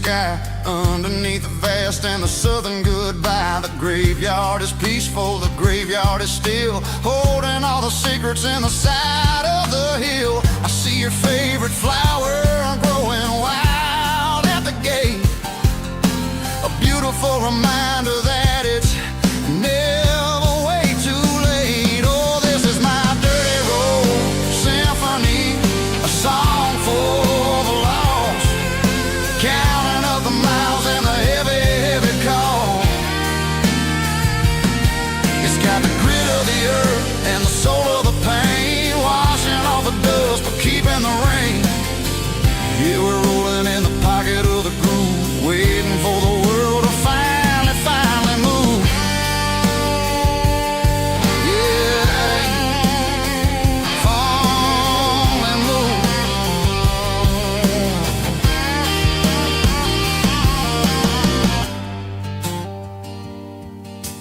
sky, underneath the vast and the southern goodbye. The graveyard is peaceful, the graveyard is still, holding all the secrets in the side of the hill. I see your favorite flower growing wild at the gate, a beautiful reminder that it's never way too late. Oh, this is my dirty road symphony, a song for the lost, counting up the miles and the heavy, heavy call. It's got the grit of the earth and the soul of the pain, washing off the dust but keeping the rain. Yeah, we're rolling in the pocket of the groove, waiting for the world to finally move. Yeah, finally move.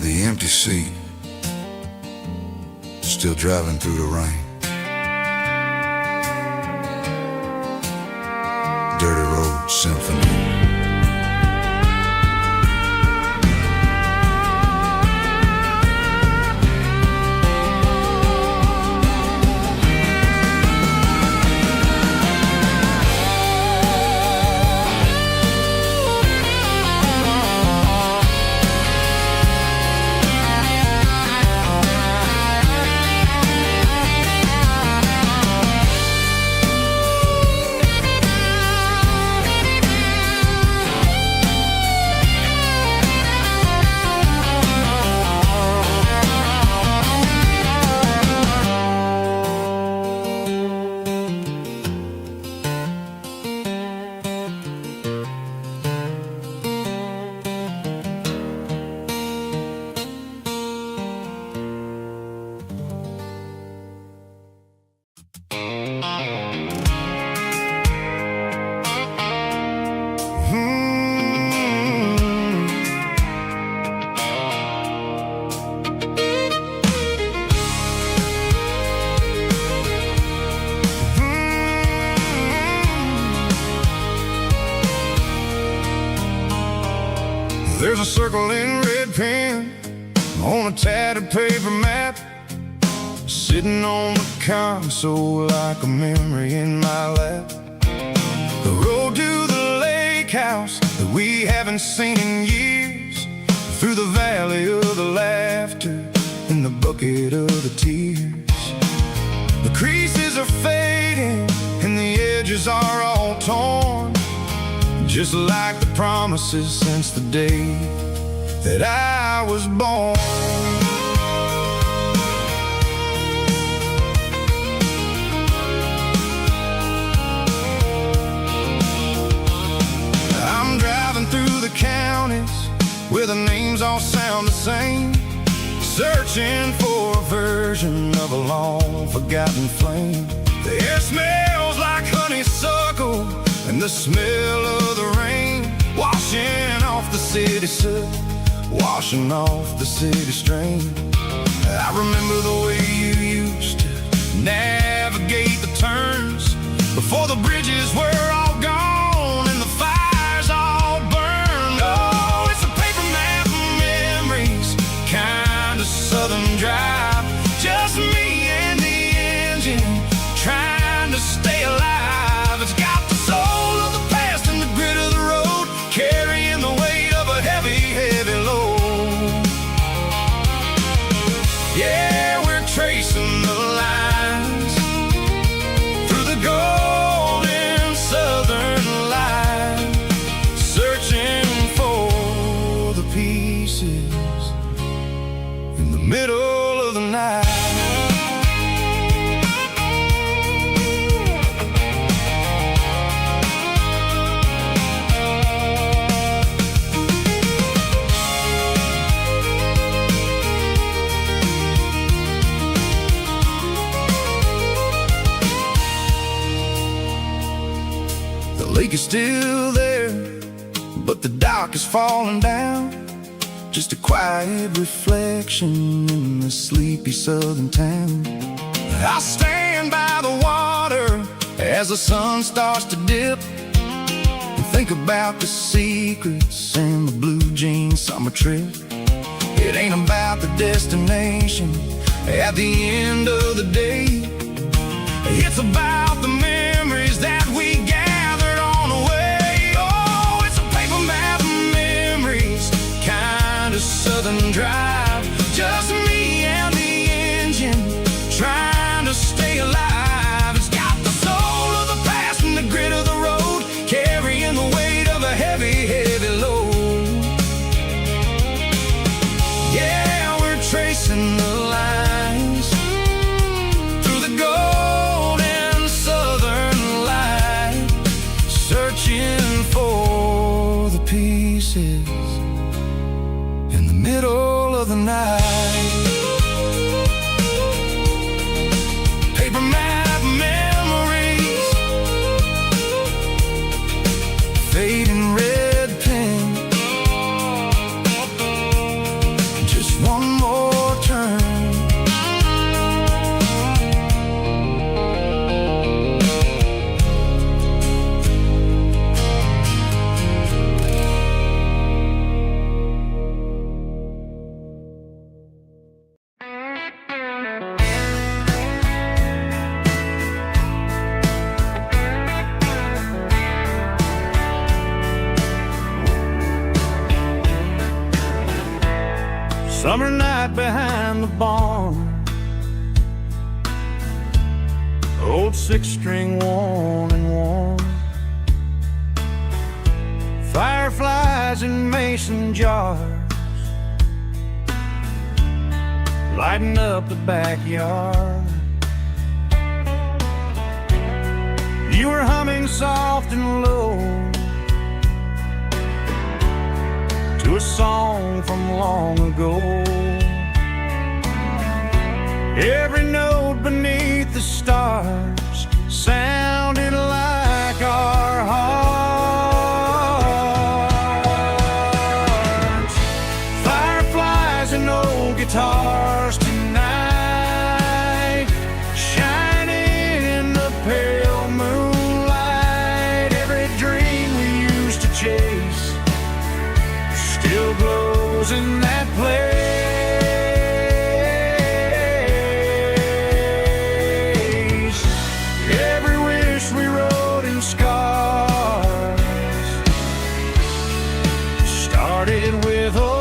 The empty seat, still driving through the rain. Dirty road symphony. There's a circle in red pen on a tattered paper map, sitting on the console like a memory in my lap. The road to the lake house that we haven't seen in years, through the valley of the laughter and the bucket of the tears. The creases are fading and the edges are all torn, just like the promises since the day that I was born. I'm driving through the counties where the names all sound the same, searching for a version of a long forgotten flame. The air smells like honeysuckle and the smell of the rain, washing off the city soot, washing off the city strain. I remember the way you used to navigate the turns before the bridges were all gone and the fires all burned. Oh, it's a paper map of memories, kind of southern drive, just me and the engine trying to stay alive. It's got the soul of the past and the grit of the road, carrying the weight of a heavy, heavy load. Yeah, we're tracing the lines through the golden southern light, searching for the pieces in the middle of the night. The lake is still there, but the dock is falling down, just a quiet reflection in the sleepy southern town. I stand by the water as the sun starts to dip, and Think about the secrets in the blue jean summer trip. It ain't about the destination at the end of the day. It's about the memories that we gathered on the way. Oh, it's a paper map of memories, kind of southern drive. Just me and the engine, trying to stay alive. It's got the soul of the past and the grit of the road, carrying the weight of a heavy, heavy load. Yeah, we're tracing the lines through the golden southern light, searching for the pieces in the middle of the night. Paper map memories, fading red pen, just one more turn. Summer night behind the barn, old 6-string worn and worn, fireflies in mason jars, lighting up the backyard. You were humming soft and low to a song from long ago. Every note beneath the stars sounded like our hearts. Fireflies and old guitars tonight, shining in the pale moonlight. Every dream we used to chase still glows in that place. Every wish we wrote in scars started with old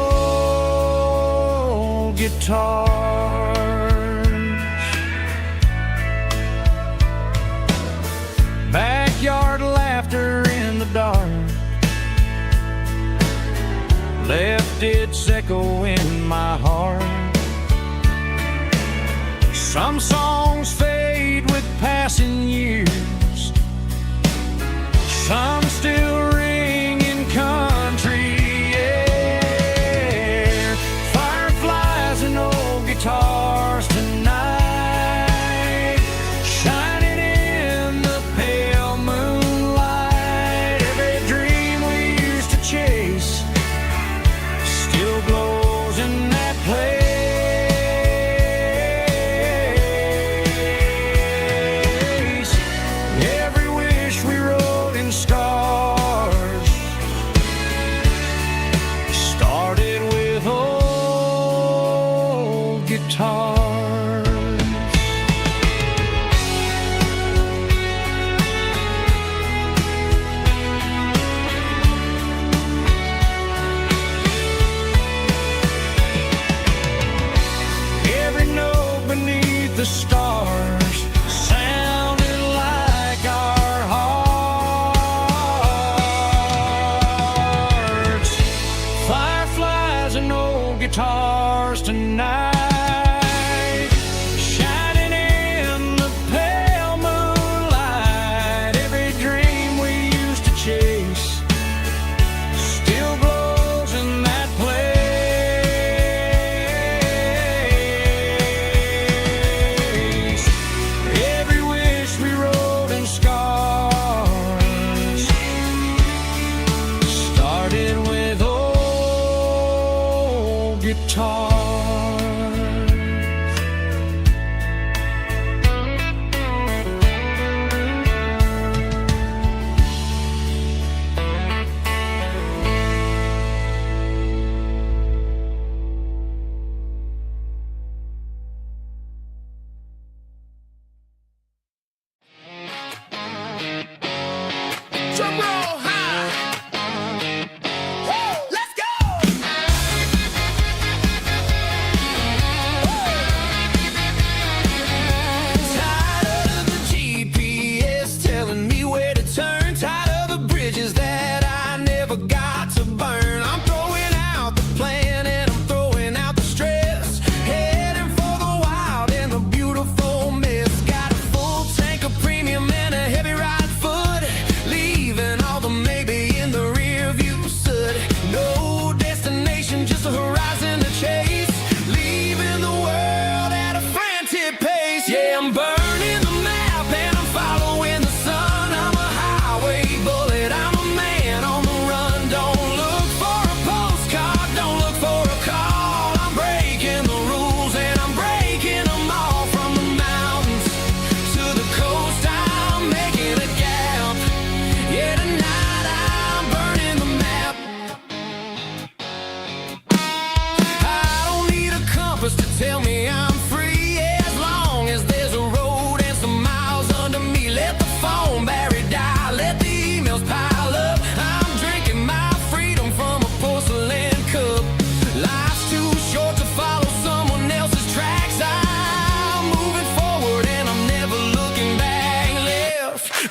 guitars. Backyard laughter in the dark left its echo in my heart. Some songs fade with passing years, some still ring in country air. Fireflies and old guitars tonight, shining in the pale moonlight. Every dream we used to chase still glows in that place. Every wish we wrote in scars started with old guitars. Every note beneath the stars sounded like our hearts. Fireflies and old guitars tonight, shining in the pale moonlight. Every dream we used to chase still glows in that place. Every wish we wrote in scars started with old guitars.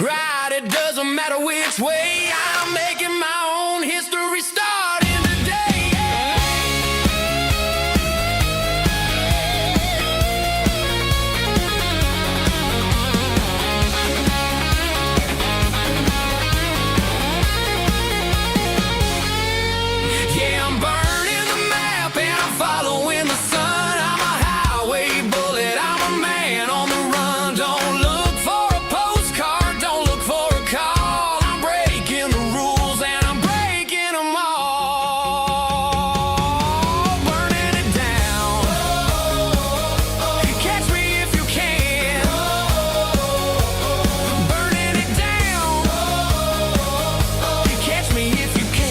Right, it doesn't matter which way. I'm making my own history starting today. Yeah, I'm burning the map and I'm following the sun. I'm a highway bullet, I'm a man on the run. Don't look for a postcard, don't look for a call. I'm breaking the rules and I'm breaking them all. Burning it down. Catch me if you can. Burning it down. Catch me if you can.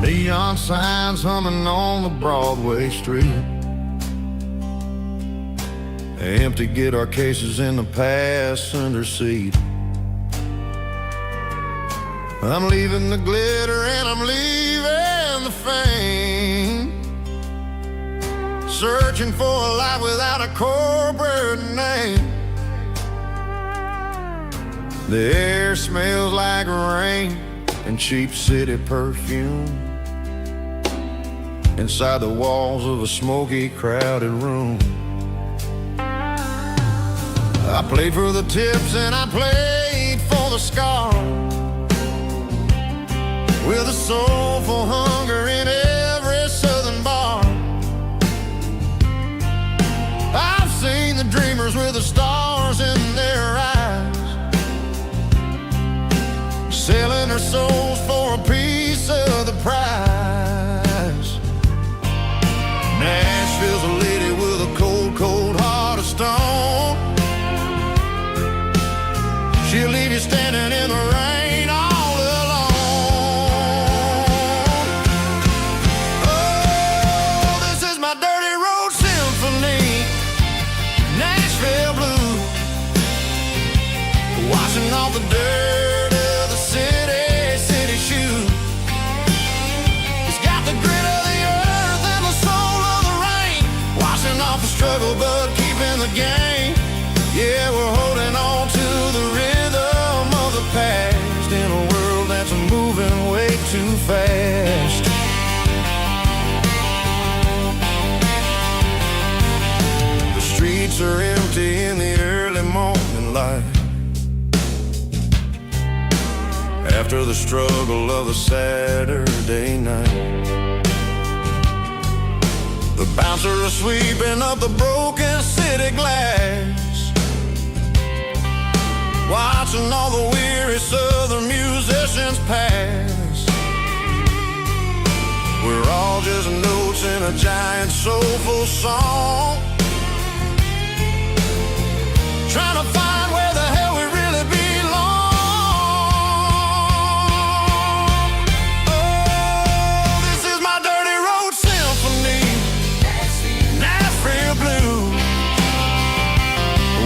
Neon signs humming on the Broadway street. Empty guitar cases in the passenger seat. I'm leaving the glitter and I'm leaving the fame. Searching for a life without a corporate name. The air smells like rain and cheap city perfume. Inside the walls of a smoky, crowded room. I played for the tips and I played for the scars, with a soulful hunger in every southern bar. I've seen the dreamers with the stars in their eyes, selling their souls for a piece of the prize. Nashville's a lady with a cold, cold heart of stone. She'll leave you standing in the rain all alone. Oh, this is my dirty road symphony, Nashville blue, washing off the dirt of the city shoe. It's got the grit of the earth and the soul of the rain, washing off the struggle but keeping the game. Yeah, we're holding on to the rhythm of the past in a world that's moving way too fast. The streets are empty in the early morning light, after the struggle of the Saturday night. The bouncer is sweeping up the broken city glass, watching all the weary southern musicians pass. We're all just notes in a giant soulful song, trying to find where the hell we really belong. Oh, this is my dirty road symphony, Nashville blue,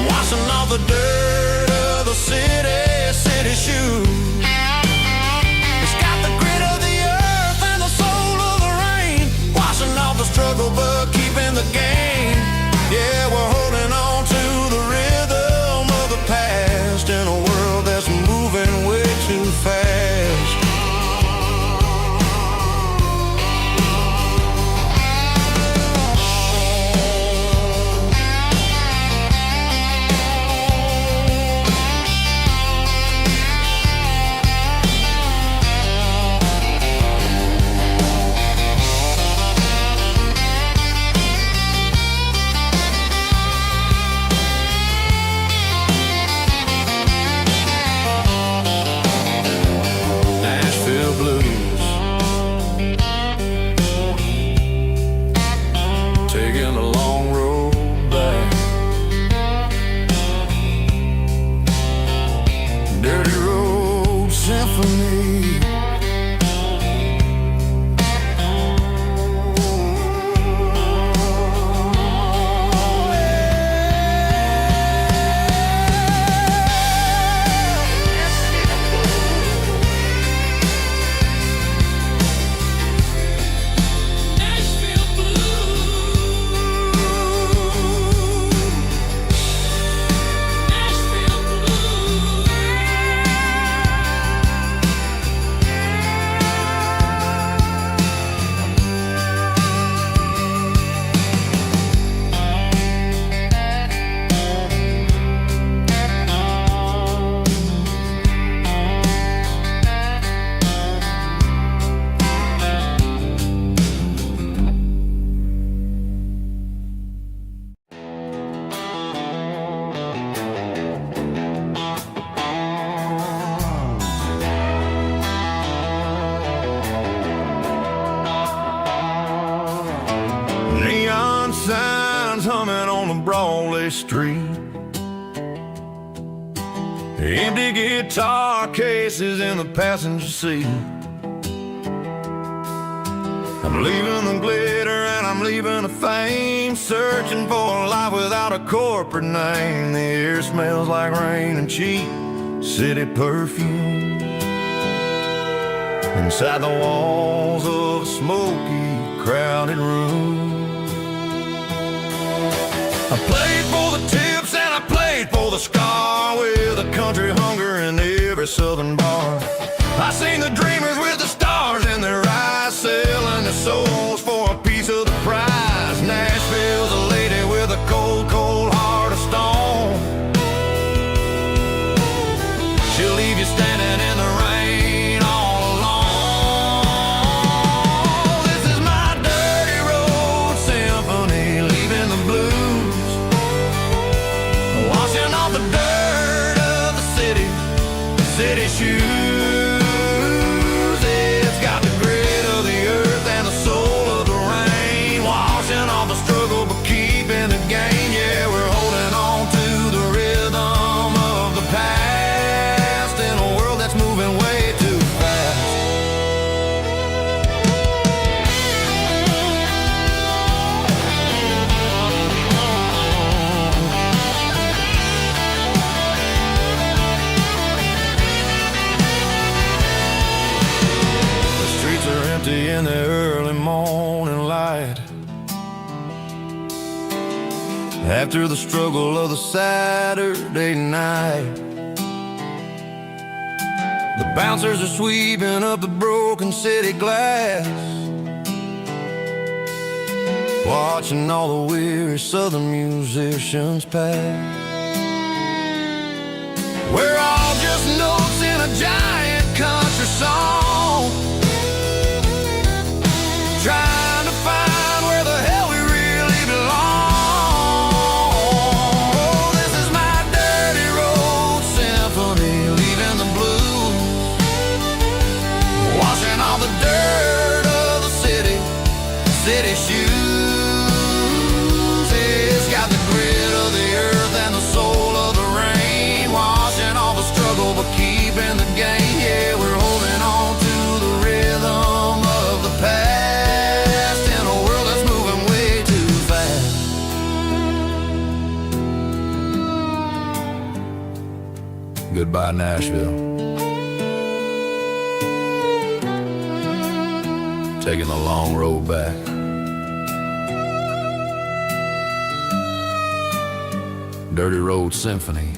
washing off the dirt of the city shoe. It's got the grit of the earth and the soul of the rain, washing off the struggle but keeping the game. symphony. Neon signs humming on the Broadway street. Empty guitar cases in the passenger seat. I'm leaving the glitter and I'm leaving the fame, searching for a life without a corporate name. The air smells like rain and cheap city perfume. Inside the walls of a smoky, crowded room. I played for the tips and I played for the scar, with a country hunger in every southern bar. I seen the dreamers with the stars in their eyes, selling their souls for a piece of the prize. Nashville's a lady with a cold, cold heart of stone. She'll leave you standing in the rain all alone. This is my dirty road symphony, leaving the blues, washing off the dirt of the city shoes. It's got the grit of the earth and the soul of the rain, washing off the struggle but keeping the gain. Yeah, we're holding on to the rhythm of the past in a world that's moving way too fast. In the early morning light, after the struggle of the Saturday night, the bouncers are sweeping up the broken city glass, watching all the weary southern musicians pass. We're all just notes in a giant country song, trying to find where the hell we really belong. Oh, this is my dirty road symphony, leaving the blues, washing all the dirt of the city shoes. It's got the grit of the earth and the soul of the rain, washing all the struggle but keeping the gain. Yeah, we're holding on to the rhythm of the past. Goodbye, Nashville. Taking the long road back. Dirty Road Symphony.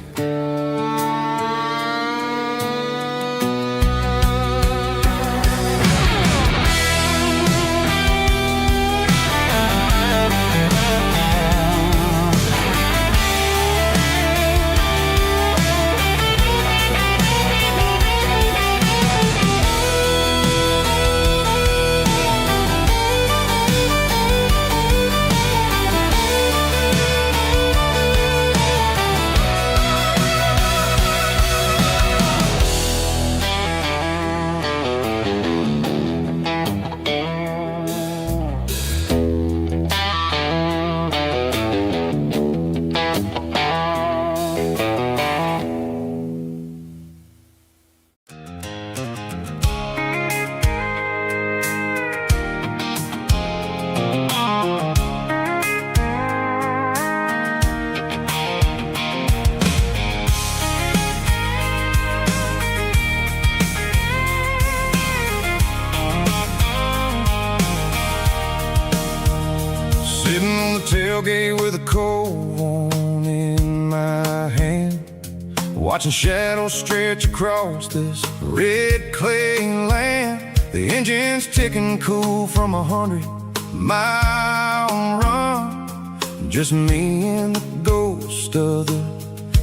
tailgate with a cold one in my hand, watching shadows stretch across this red clay land. The engine's ticking cool from 100-mile run, just me and the ghost of the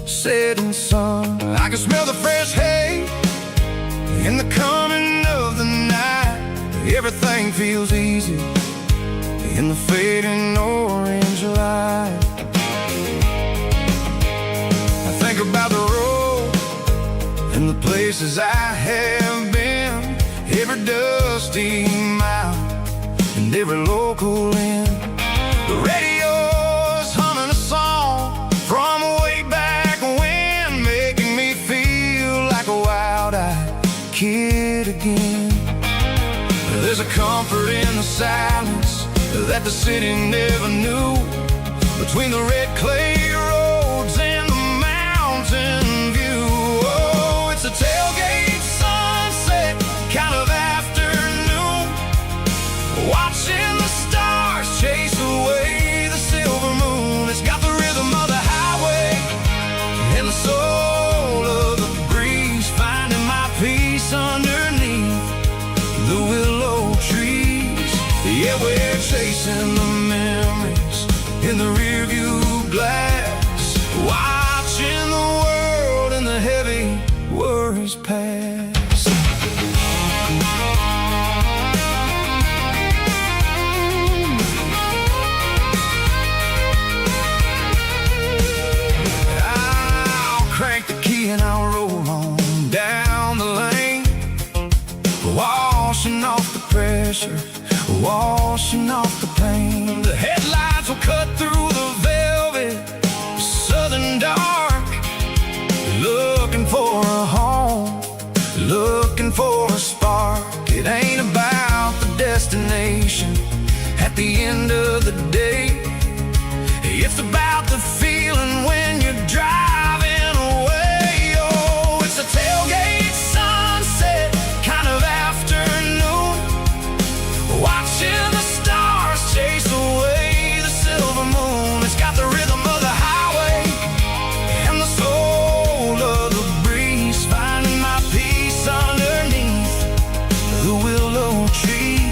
setting sun. I can smell the fresh hay in the coming of the night. Everything feels easy in the fading orange light. I think about the road and the places I have been, every dusty mile and every local inn. The radio's humming a song from way back when, making me feel like a wild-eyed kid again. There's a comfort in the silence that the city never knew, between the red clay roads and the mountain view. Oh, it's a tailgate sunset kind of afternoon, watching the stars chase away the silver moon. It's got the rhythm of the highway and the soul of the breeze, finding my peace underneath the willow trees. Yeah, we're chasing the memories in the rearview glass, watching the world and the heavy worries pass. I'll crank the key and I'll roll on down the lane, washing off the pressure, washing off the pain. The headlights will cut through the velvet southern dark, looking for a home, looking for a spark. It ain't about the destination at the end of the day, it's about the feeling when you're driving away. Oh, it's a tailgate sunset kind of afternoon, watching the stars chase away the silver moon. It's got the rhythm of the highway and the soul of the breeze, finding my peace underneath the willow trees.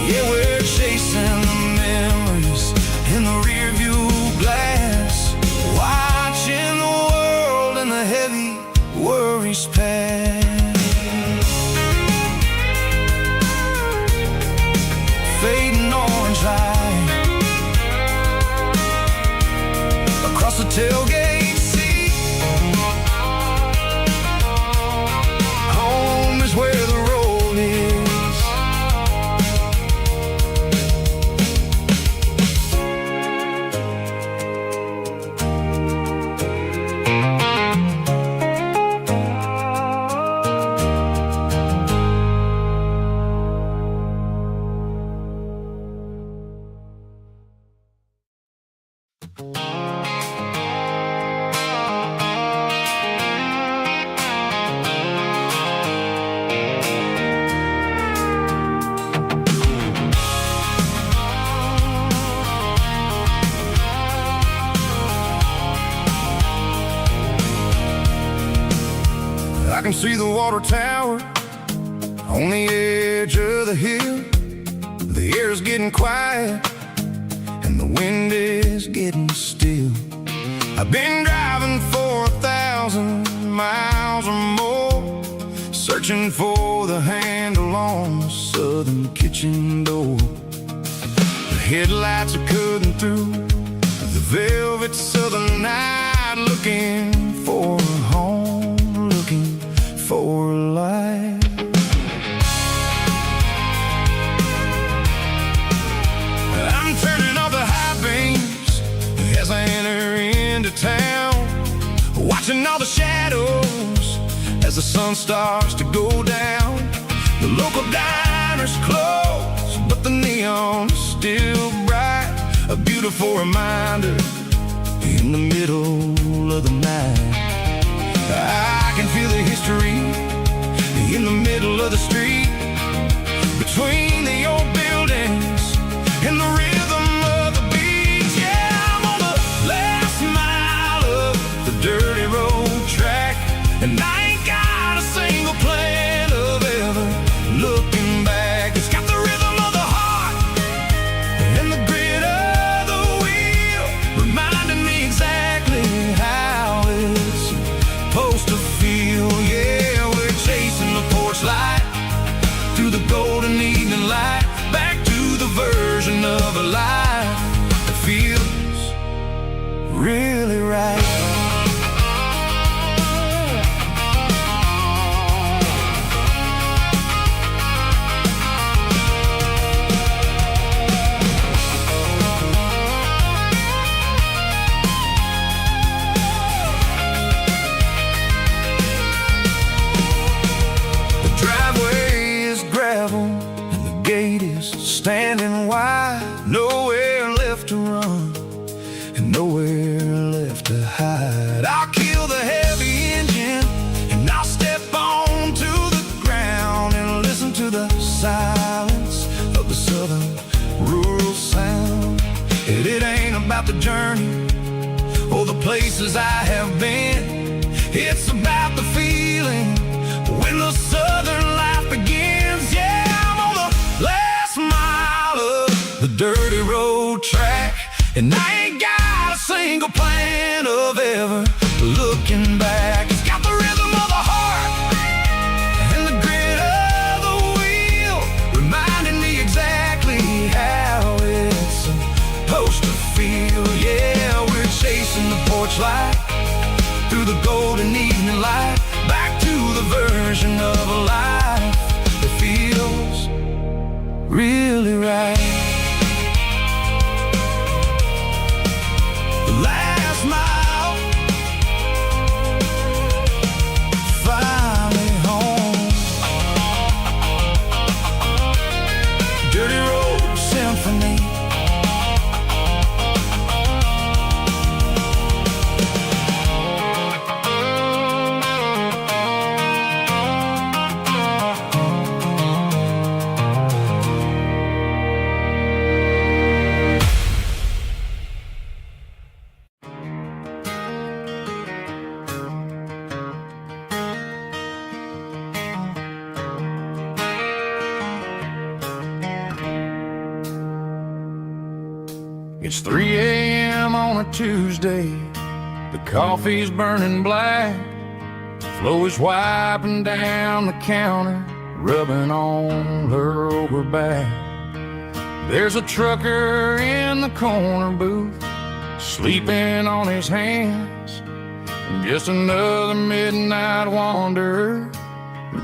Yeah, we're chasing the memories in the rearview glass, watching the world and the heavy worries pass. Fading orange light across the tailgate seat. Home is where the road is. I can see the water tower on the edge of the hill. The air's getting quiet and the wind is getting still. I've been driving for 1,000 miles or more, searching for the handle on the southern kitchen door. The headlights are cutting through the velvet southern night, looking for a home, looking for life. I'm turning off the high beams as I enter into town, watching all the shadows as the sun starts to go down. The local diner's closed, but the neon is still bright, a beautiful reminder in the middle of the night. I can feel the history in the middle of the street, between the old buildings and the rhythm of the beats. through the golden evening light, back to the version of a life that feels really right. Standing wide, nowhere left to run and nowhere left to hide. I'll kill the heavy engine and I'll step on to the ground and listen to the silence of the southern rural sound. It ain't about the journey or the places I have been. It's about the feeling when the southern life begins. Yeah, I'm on the last mile of the dirty road track, and I ain't got a single plan of ever looking back. It's got the rhythm of the heart and the grit of the wheel, reminding me exactly how it's supposed to feel. Yeah, we're chasing the porch light through the golden evening light, back to the version of a life that feels really right. The last mile, finally home. Dirty Road Symphony. It's 3 a.m. on a Tuesday. The coffee's burning black. Flo is wiping down the counter, rubbing on her over back. There's a trucker in the corner booth, sleeping on his hands. Just another midnight wanderer,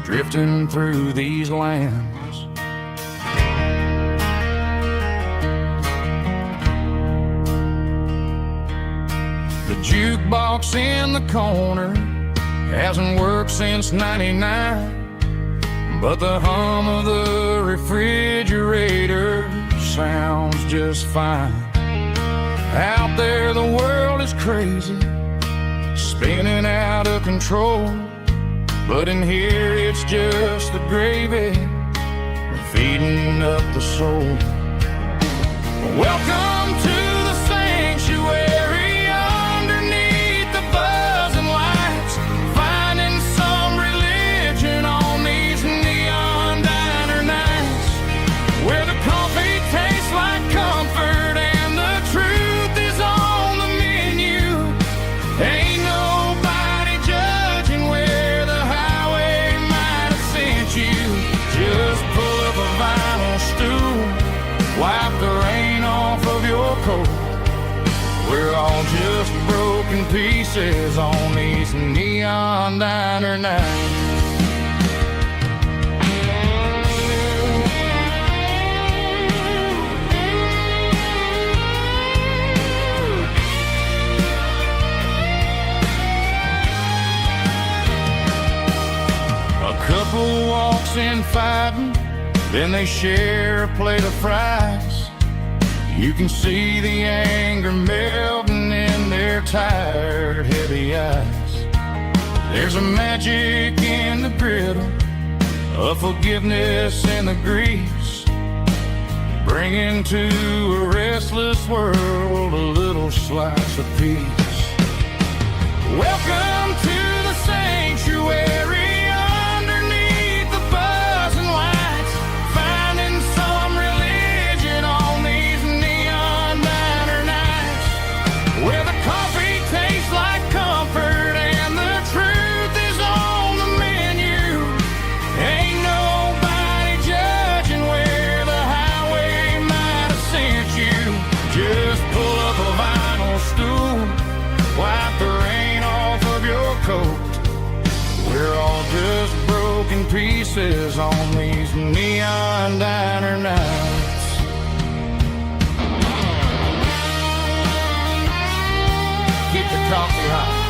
drifting through these lands. The jukebox in the corner hasn't worked since '99, but the hum of the refrigerator sounds just fine. Out there the world is crazy, spinning out of control, but in here it's just the gravy feeding up the soul. Welcome to the sanctuary underneath the buzzing lights, finding some religion on these neon diner nights, where the coffee tastes like comfort and the truth is on the menu. Ain't nobody judging where the highway might have sent you. Just pull up a vinyl stool, wipe the rain off of your coat. We're all just broken pieces on these neon diner nights. A couple walks in fighting, then they share a plate of fries. You can see the anger melting in their tired, heavy eyes. There's a magic in the griddle, a forgiveness in the grease, bringing to a restless world a little slice of peace. Welcome to the sanctuary. Nobody faces on these neon diner nights. Keep the coffee hot.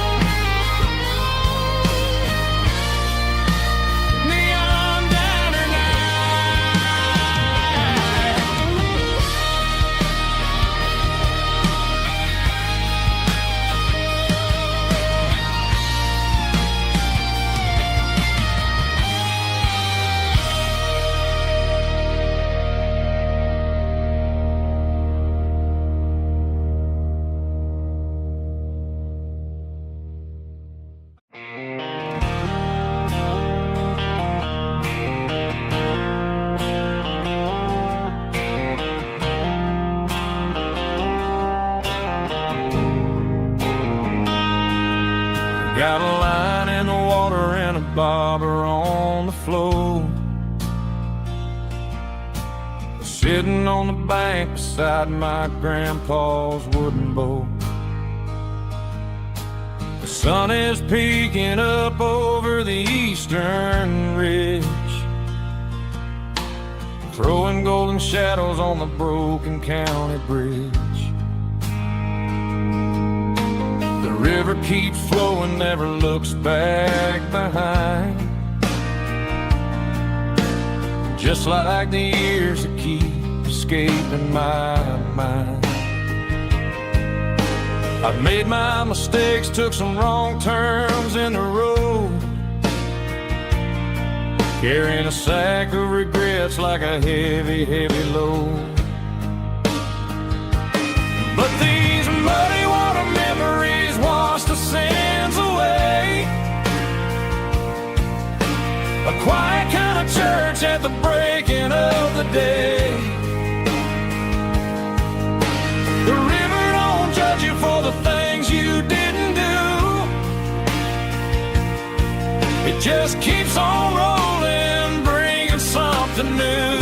Got a line in the water and a bobber on the floor, sitting on the bank beside my grandpa's wooden boat. The sun is peeking up over the eastern ridge, throwing golden shadows on the broken county bridge. The river keeps flowing, never looks back behind, just like the years that keep escaping my mind. I've made my mistakes, took some wrong turns in the road, carrying a sack of regrets like a heavy, heavy load. But these muddy water memories wash the sins away. A quiet kind of church at the breaking of the day. The river don't judge you for the things you didn't do. It just keeps on rolling, bringing something new.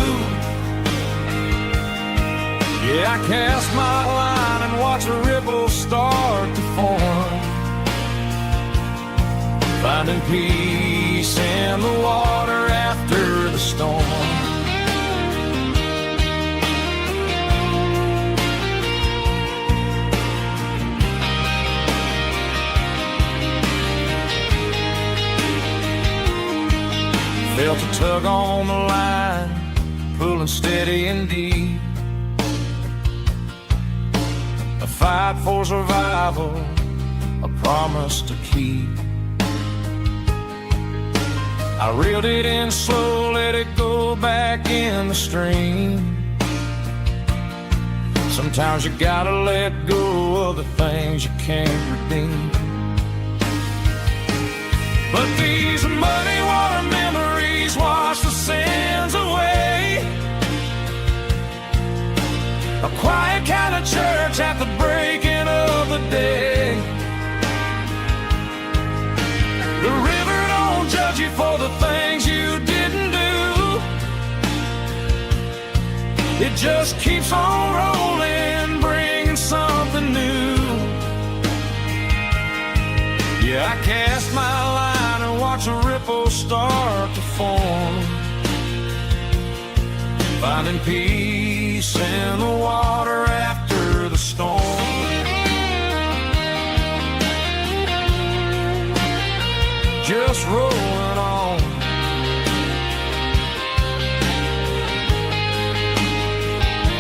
Yeah, I cast my line and watch a ripple start to form, finding peace in the water after the storm. Felt a tug on the line, pulling steady and deep. A fight for survival, a promise to keep. I reeled it in slow, let it go back in the stream. Sometimes you gotta let go of the things you can't redeem. But these muddy water memories wash the sins away. A quiet kind of church at the breaking of the day. The river don't judge you for the things you didn't do. It just keeps on rolling, bringing something new. Yeah, I cast my line and watch a ripple start to form, finding peace in the water after the storm. Just rolling on.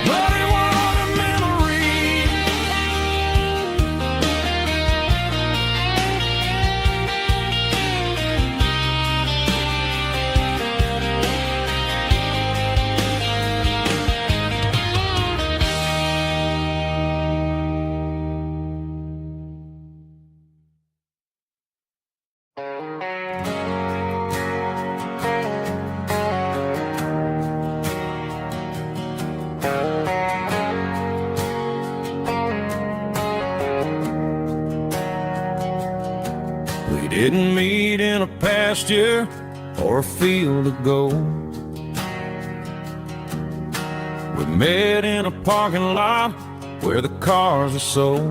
Muddy water memory. We didn't meet in a pasture or a field of gold. We met in a parking lot where the cars are sold.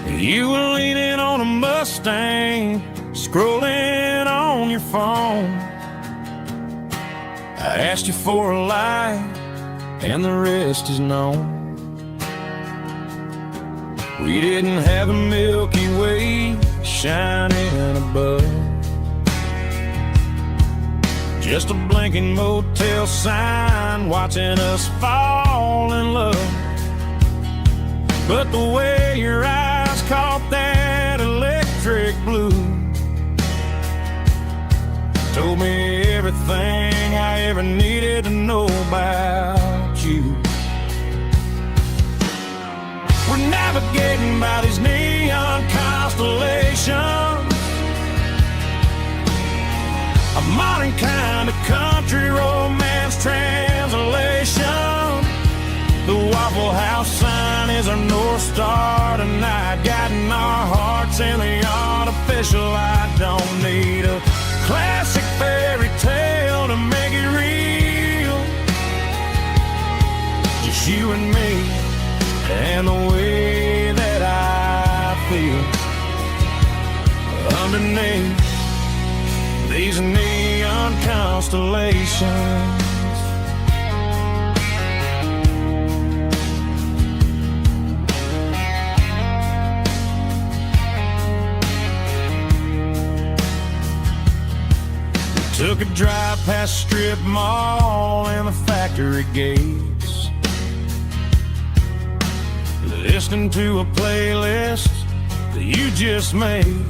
You were leaning on a Mustang, scrolling on your phone. I asked you for a light, and the rest is known. We didn't have a Milky Way shining above, just a blinking motel sign watching us fall in love. But the way your eyes caught that electric blue told me everything I ever needed to know about you. We're navigating by these neon constellations, a modern kind of country romance translation. The Waffle House sign is our North Star tonight, guiding our hearts in the artificial light. Don't need a classic fairy tale to make it real, just you and me and the way that I feel underneath these neon constellations. Took a drive past strip mall and the factory gates, listening to a playlist that you just made.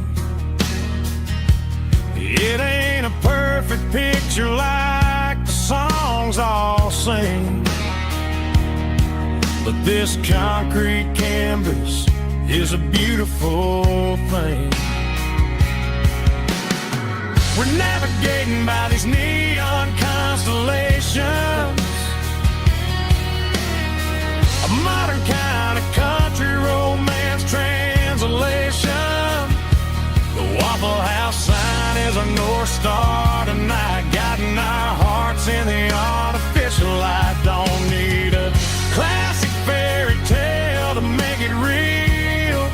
It ain't a perfect picture like the songs all sing, but this concrete canvas is a beautiful thing. We're navigating by these neon constellations, a modern kind of country romance translation. The Waffle House sign is our North Star tonight, guiding our hearts in the artificial light. Don't need a classic fairy tale to make it real,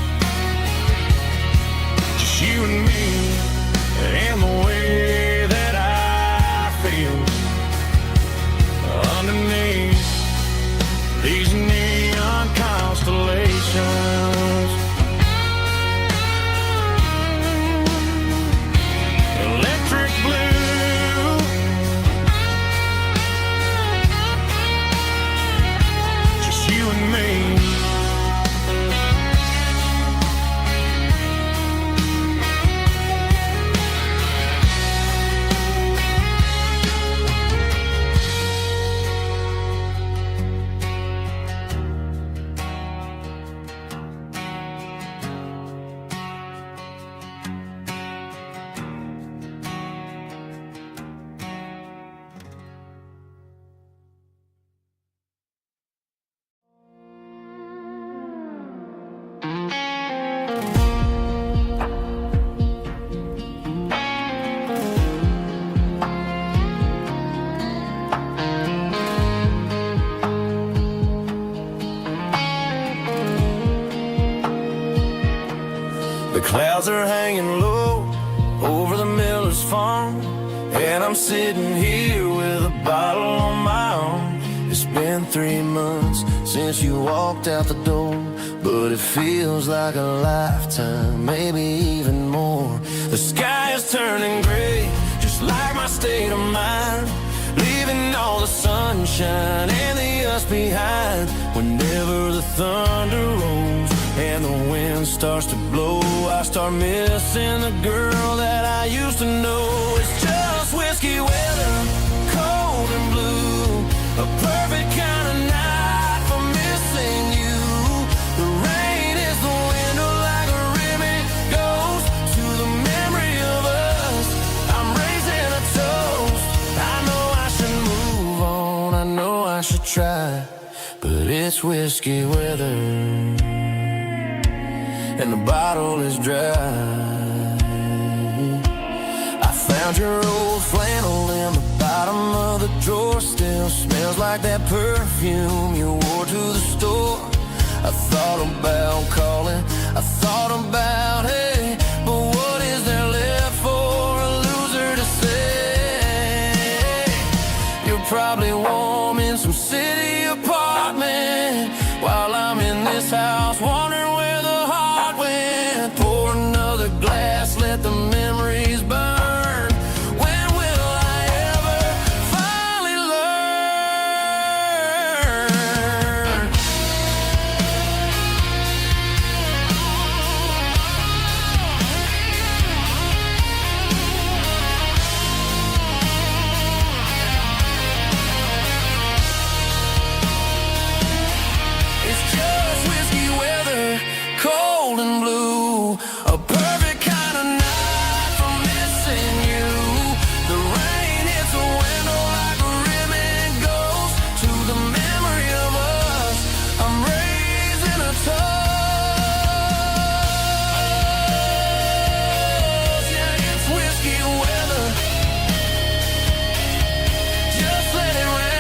just you and me and the way that I feel underneath these neon constellations. Electric blue, just you and me. The clouds are hanging low over the miller's farm, and I'm sitting here with a bottle on my arm. It's been 3 months since you walked out the door, but it feels like a lifetime, maybe even more. The sky is turning gray, just like my state of mind, leaving all the sunshine and the us behind. Whenever the thunder rolls and the wind starts to blow, I start missing the girl that I used to know. It's just whiskey weather, cold and blue, a perfect kind of night for missing you. The rain is the window like a ribbon goes to the memory of us. I'm raising a toast. I know I should move on, I know I should try, but it's whiskey weather and the bottle is dry. I found your old flannel in the bottom of the drawer, still smells like that perfume you wore to the store. I thought about calling, I thought about, hey, but what is there left for a loser to say? probably warm in some city apartment, while I'm in this house wondering where the heart went. Pour another glass, let the memories burn. When will I ever finally learn? It's just whiskey weather, cold and blue, a perfect kind of night for missing you. The rain hits a window like a ribbon goes to the memory of us. I'm raising a toast. Yeah, it's whiskey weather. Just let it rain.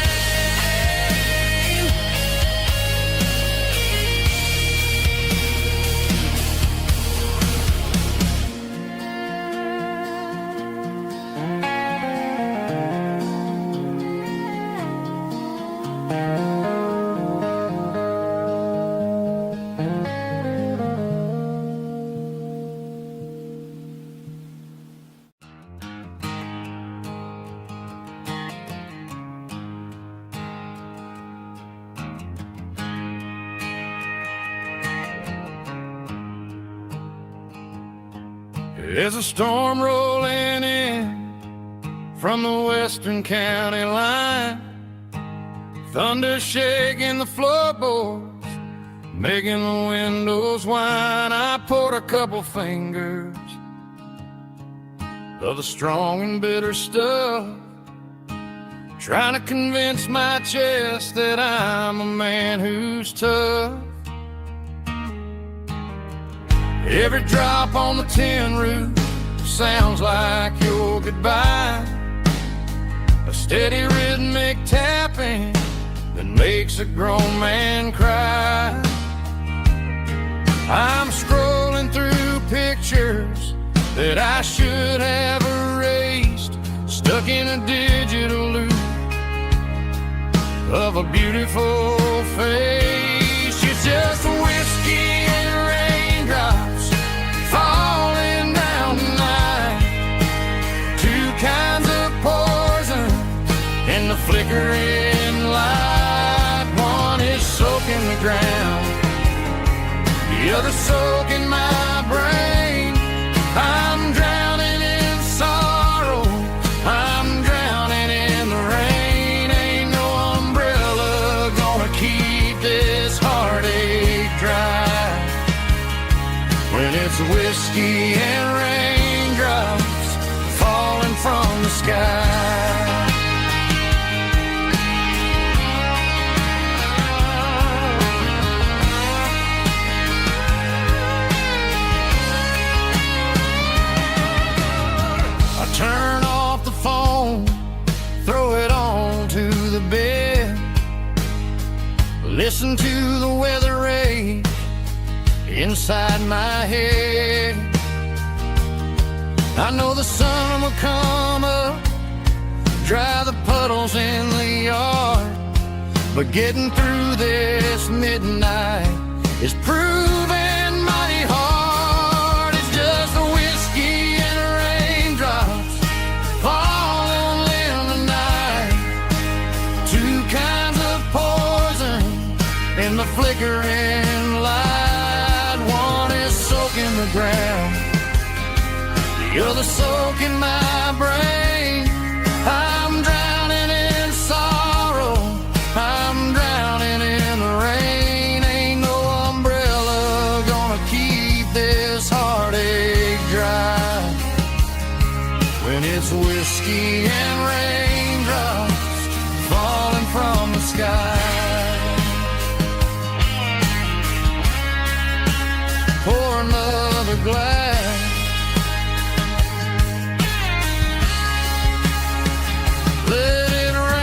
There's a storm rolling in from the western county line, thunder shaking the floorboards, making the windows whine. I poured a couple fingers of the strong and bitter stuff, trying to convince my chest that I'm a man who's tough. Every drop on the tin roof sounds like your goodbye, a steady rhythmic tapping that makes a grown man cry. I'm scrolling through pictures that I should have erased, stuck in a digital loop of a beautiful face. You're just whiskey and raindrops falling down tonight, two kinds of poison in the flickering light. One is soaking the ground, the other soaking my brain. I'm drowning in sorrow, I'm drowning in the rain. Ain't no umbrella gonna keep this heartache dry when it's whiskey and raindrops falling from the sky. I turn off the phone, throw it on to the bed, listen to the weather rage inside my head. I know the sun will come up, dry the puddles in the yard, but getting through this midnight is proving mighty hard. It's just a whiskey and raindrops falling in the night, two kinds of poison in the flickering light. One is soaking the ground, the other soaking my brain. I'm drowning in sorrow, I'm drowning in the rain. Ain't no umbrella gonna keep this heartache dry when it's whiskey and raindrops falling from the sky. Pour another glass, let it rain.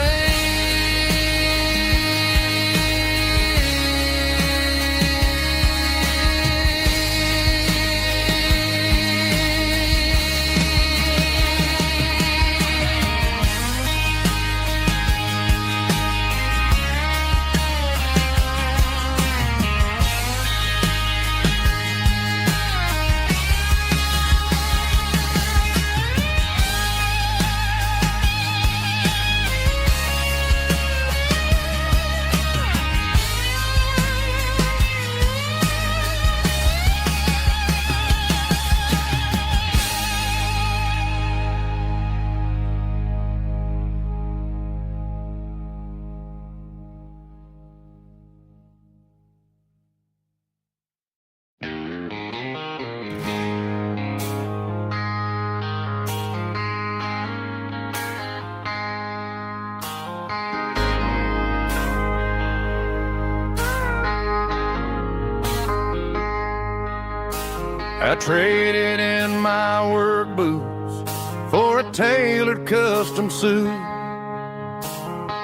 I traded in my work boots for a tailored custom suit.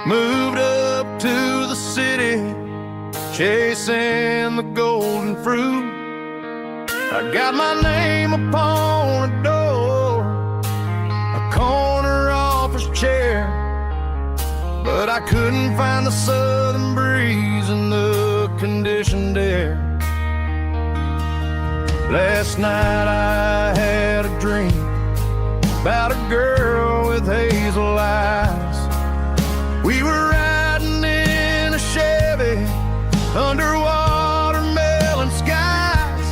Moved up to the city, chasing the golden fruit. I got my name upon a door, a corner office chair, but I couldn't find the southern breeze in the conditioned air. Last night I had a dream about a girl with hazel eyes. We were riding in a Chevy under watermelon skies.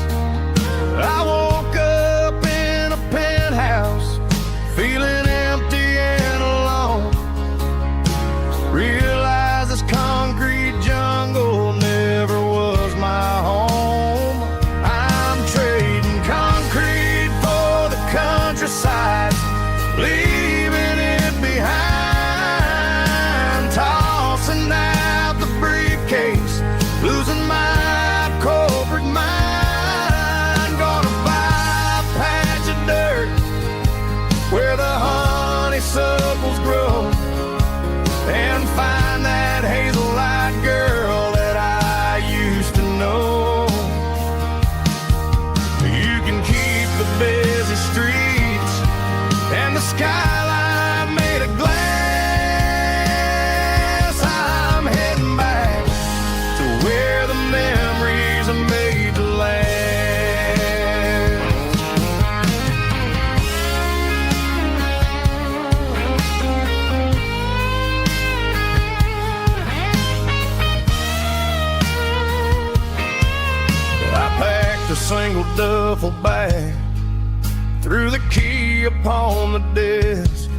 I woke up in a penthouse, feeling empty and alone. Realized this concrete jungle never was my home. I'm trading concrete for the countryside, leaving it behind. Tossing out the briefcase, losing my corporate mind. Gonna buy a patch of dirt where the honeysuckles grow, and find that hazel-eyed girl that I used to know. You can keep the busy streets and the skyline made of glass. I'm heading back to where the memories are made to last. I packed a single duffel bag, threw the key upon the desk,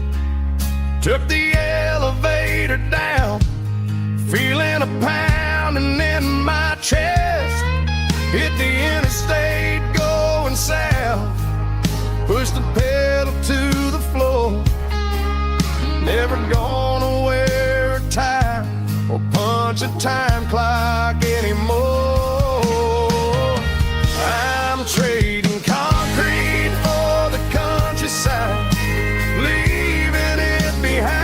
took the elevator down, feeling a pounding in my chest. Hit the interstate going south, pushed the pedal to the floor. Never gonna wear a tie or punch a time clock anymore. I'm trading concrete for the countryside, leaving it behind.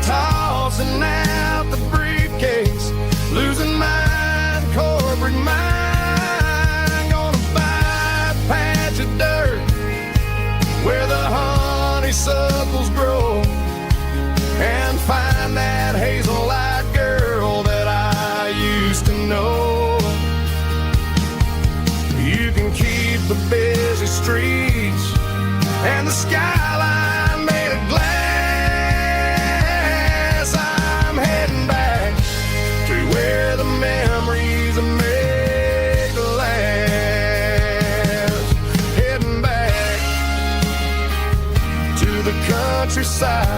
Tossing out the briefcase, losing my corporate mind. Gonna buy a patch of dirt where the honeysuckles grow, and find that hazel-eyed girl that I used to know. You can keep the busy streets and the skyline made of glass. I'm heading back to where the memories are made to last. Heading back to the countryside.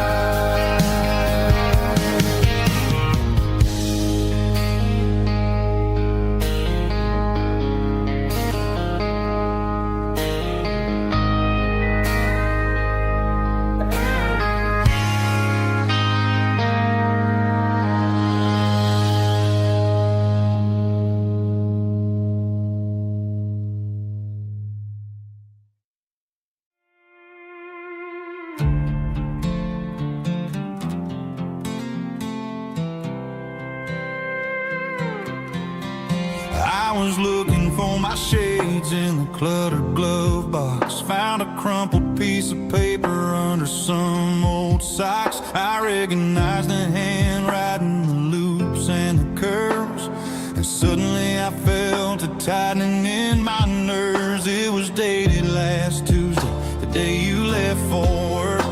I was looking for my shades in the cluttered glove box. Found a crumpled piece of paper under some old socks. I recognized the handwriting, the loops and the curves, and suddenly I felt a tightening in my nerves. It was dated last Tuesday, the day you left for work.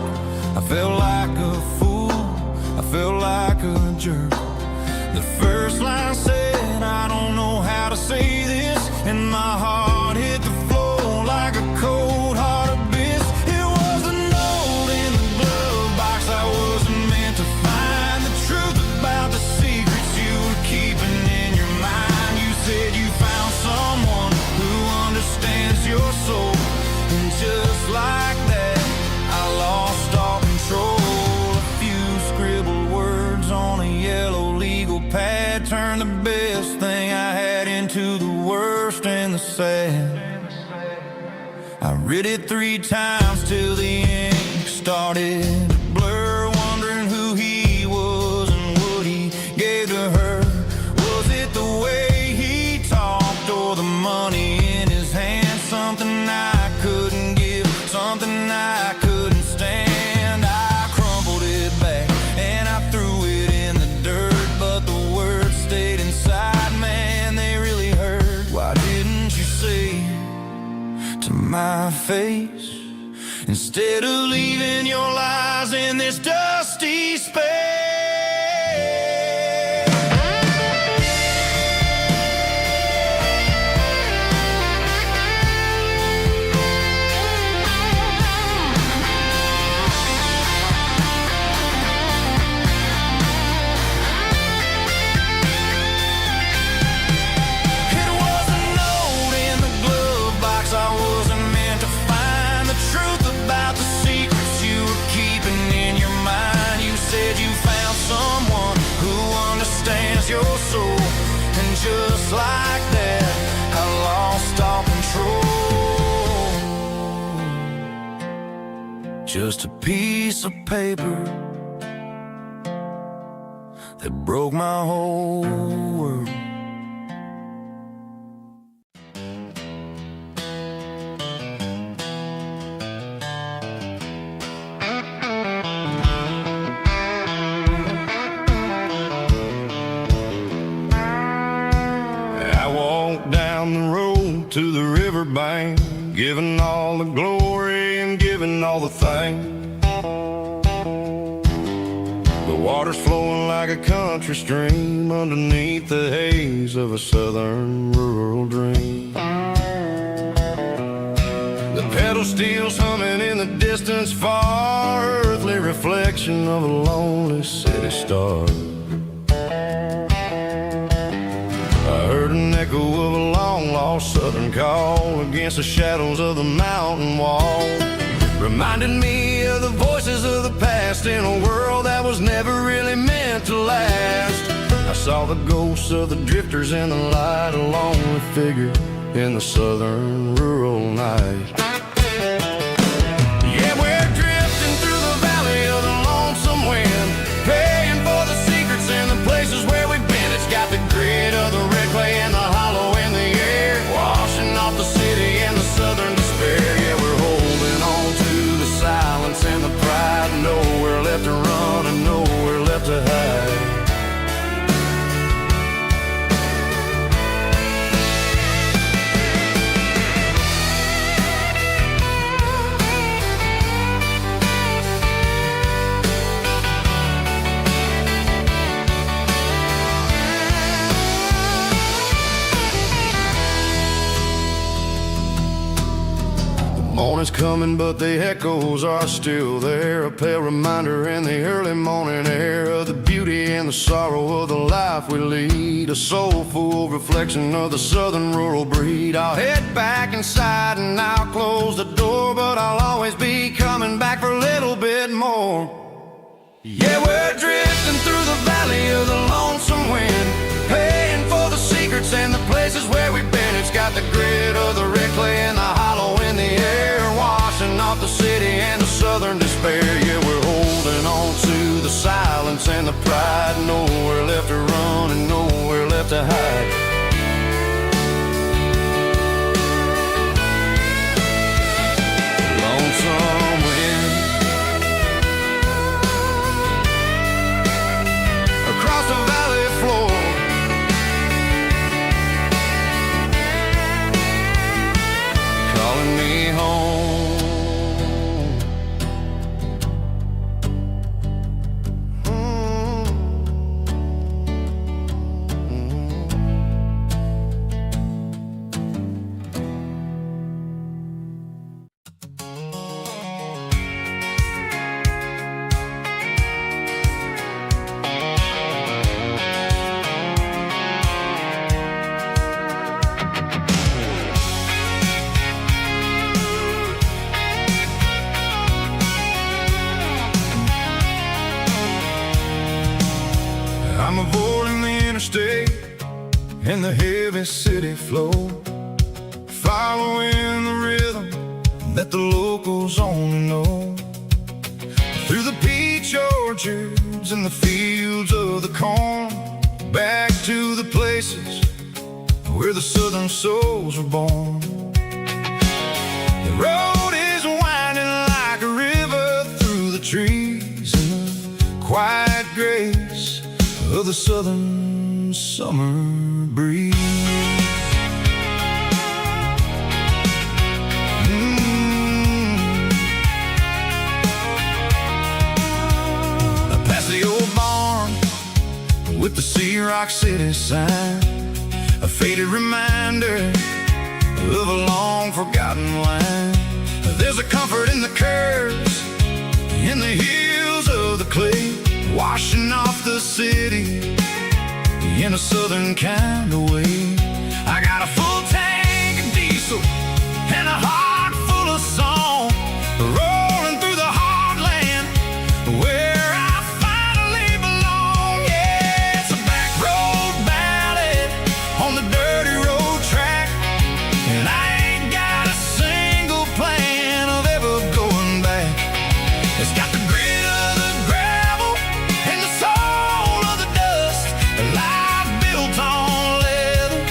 I felt like a fool, I felt like a jerk. The first line said, I don't know how to say this, and my heart hit the floor like a cold heart abyss. It was a note in the glove box I wasn't meant to find. The truth about the secrets you were keeping in your mind. You said you found someone who read it 3 times till the ink started to blur, wondering who he was and what he gave to her. Was it the way he talked or the money in his hand? Something I couldn't give, something I couldn't stand. I crumpled it back and I threw it in the dirt, but the words stayed inside, man, they really hurt. Why didn't you say to my face, instead of leaving your lies in this dusty space? Your soul, and just like that, I lost all control. Just a piece of paper that broke my whole world. Down the road to the riverbank, giving all the glory and giving all the thanks. The water's flowing like a country stream underneath the haze of a southern rural dream. The pedal steel's humming in the distance far, earthly reflection of a lonely city star. I heard an echo of a long-lost southern call against the shadows of the mountain wall. Reminded me of the voices of the past in a world that was never really meant to last. I saw the ghosts of the drifters in the light, a lonely figure in the southern rural night. Yeah, we're drifting through the valley of the lonesome wind, paying for the secrets and the places where we've been. It's got the grit of the red clay and the hollow in the air, washing off the city and the southern despair. Yeah, we're holding on to the silence and the pride, nowhere left to run and nowhere left to hide. Morning's coming, but the echoes are still there, a pale reminder in the early morning air of the beauty and the sorrow of the life we lead, a soulful reflection of the southern rural breed. I'll head back inside and I'll close the door, but I'll always be coming back for a little bit more. Yeah, we're drifting through the valley of the lonesome wind, paying for the secrets and the places where we've been. It's got the grit of the red clay and the hollow in the air, washing off the city and the southern despair. Yeah, we're holding on to the silence and the pride, nowhere left to run and nowhere left to hide. Lonesome wind across the valley floor, calling me home. I'm avoiding the interstate and the heavy city flow, following the rhythm, that the locals only know. Through the peach orchards and the fields of the corn, back to the places where the southern souls were born. The road is winding like a river through the trees in the quiet grace of the southern summer breeze. Past the old barn with the Sea Rock City sign, a faded reminder of a long forgotten line. There's a comfort in the curves, in the hills of the clay, washing off the city in a southern kind of way. I got a full tank of diesel and a heart full of song, rolling through the heartland where I finally belong. Yeah, it's a back road ballad on the dirty road track, and I ain't got a single plan of ever going back. It's got the grit of the gravel and the soul of the dust, a life built on leather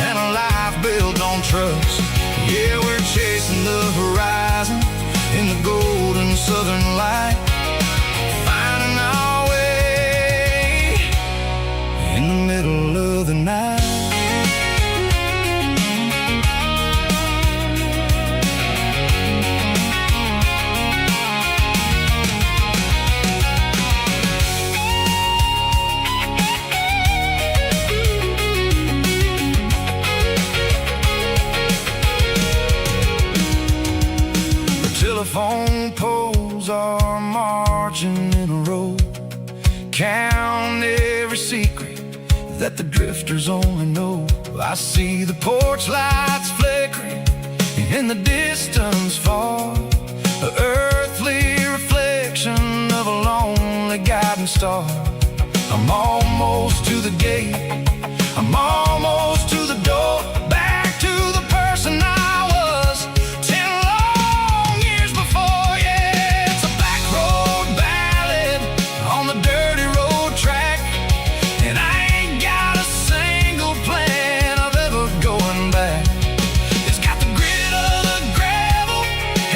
and a life built on trust. Yeah, we're chasing the horizon in the golden southern light, finding our way in the middle of the night. Telephone poles are marching in a row, count every secret that the drifters only know. I see the porch lights flickering in the distance far, an earthly reflection of a lonely guiding star. I'm almost to the gate, I'm almost to the door, back to the person I was 10 long years before. Yeah, it's a back road ballad on the dirty road track, and I ain't got a single plan of ever going back. It's got the grit of the gravel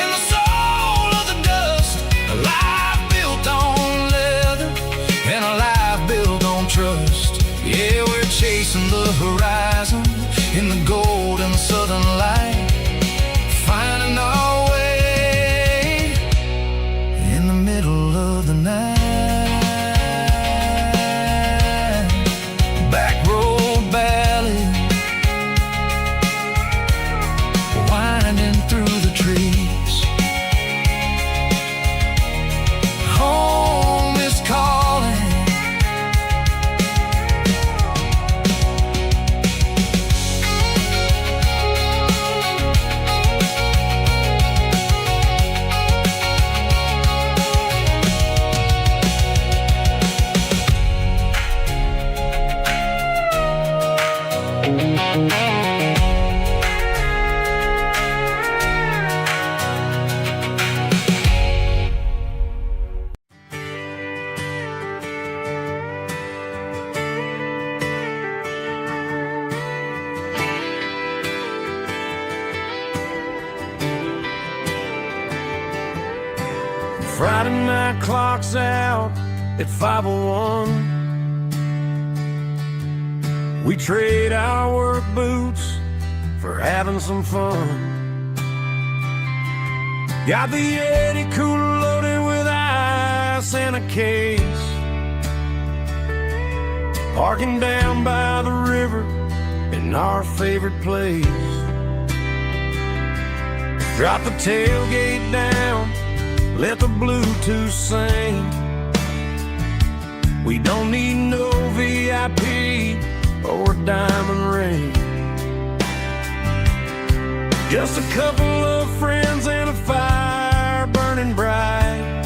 and the soul of the dust, a life built on leather and a life built on trust. Yeah, we're chasing the horizon in the golden southern light, finding our way in the middle of the night. Back road ballad, winding through the trees. Home is calling. Friday night clock's out at 5:01. We trade our work boots for having some fun. Got the Yeti cooler loaded with ice and a case, parking down by the river in our favorite place. Drop the tailgate down, let the Bluetooth sing. We don't need no VIP or diamond ring, just a couple of friends and a fire burning bright,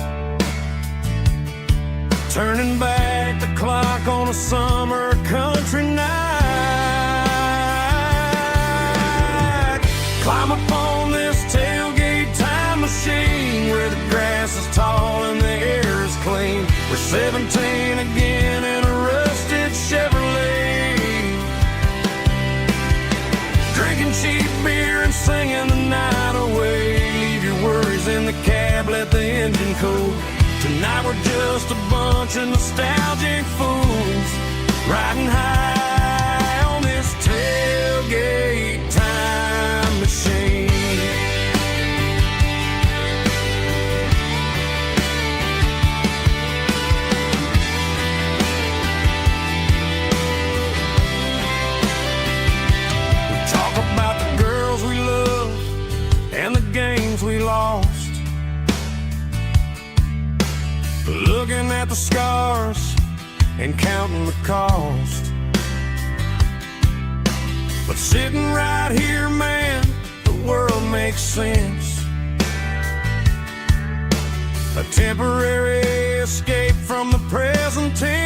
turning back the clock on a summer country night. Climb up on this tailgate time 17 again in a rusted Chevrolet, drinking cheap beer and singing the night away. Leave your worries in the cab, let the engine cool. Tonight we're just a bunch of nostalgic fools, riding high on this tailgate time machine. We talk about the girls we love and the games we lost, looking at the scars and counting the cost. But sitting right here, man, the world makes sense. A temporary escape from the present tense.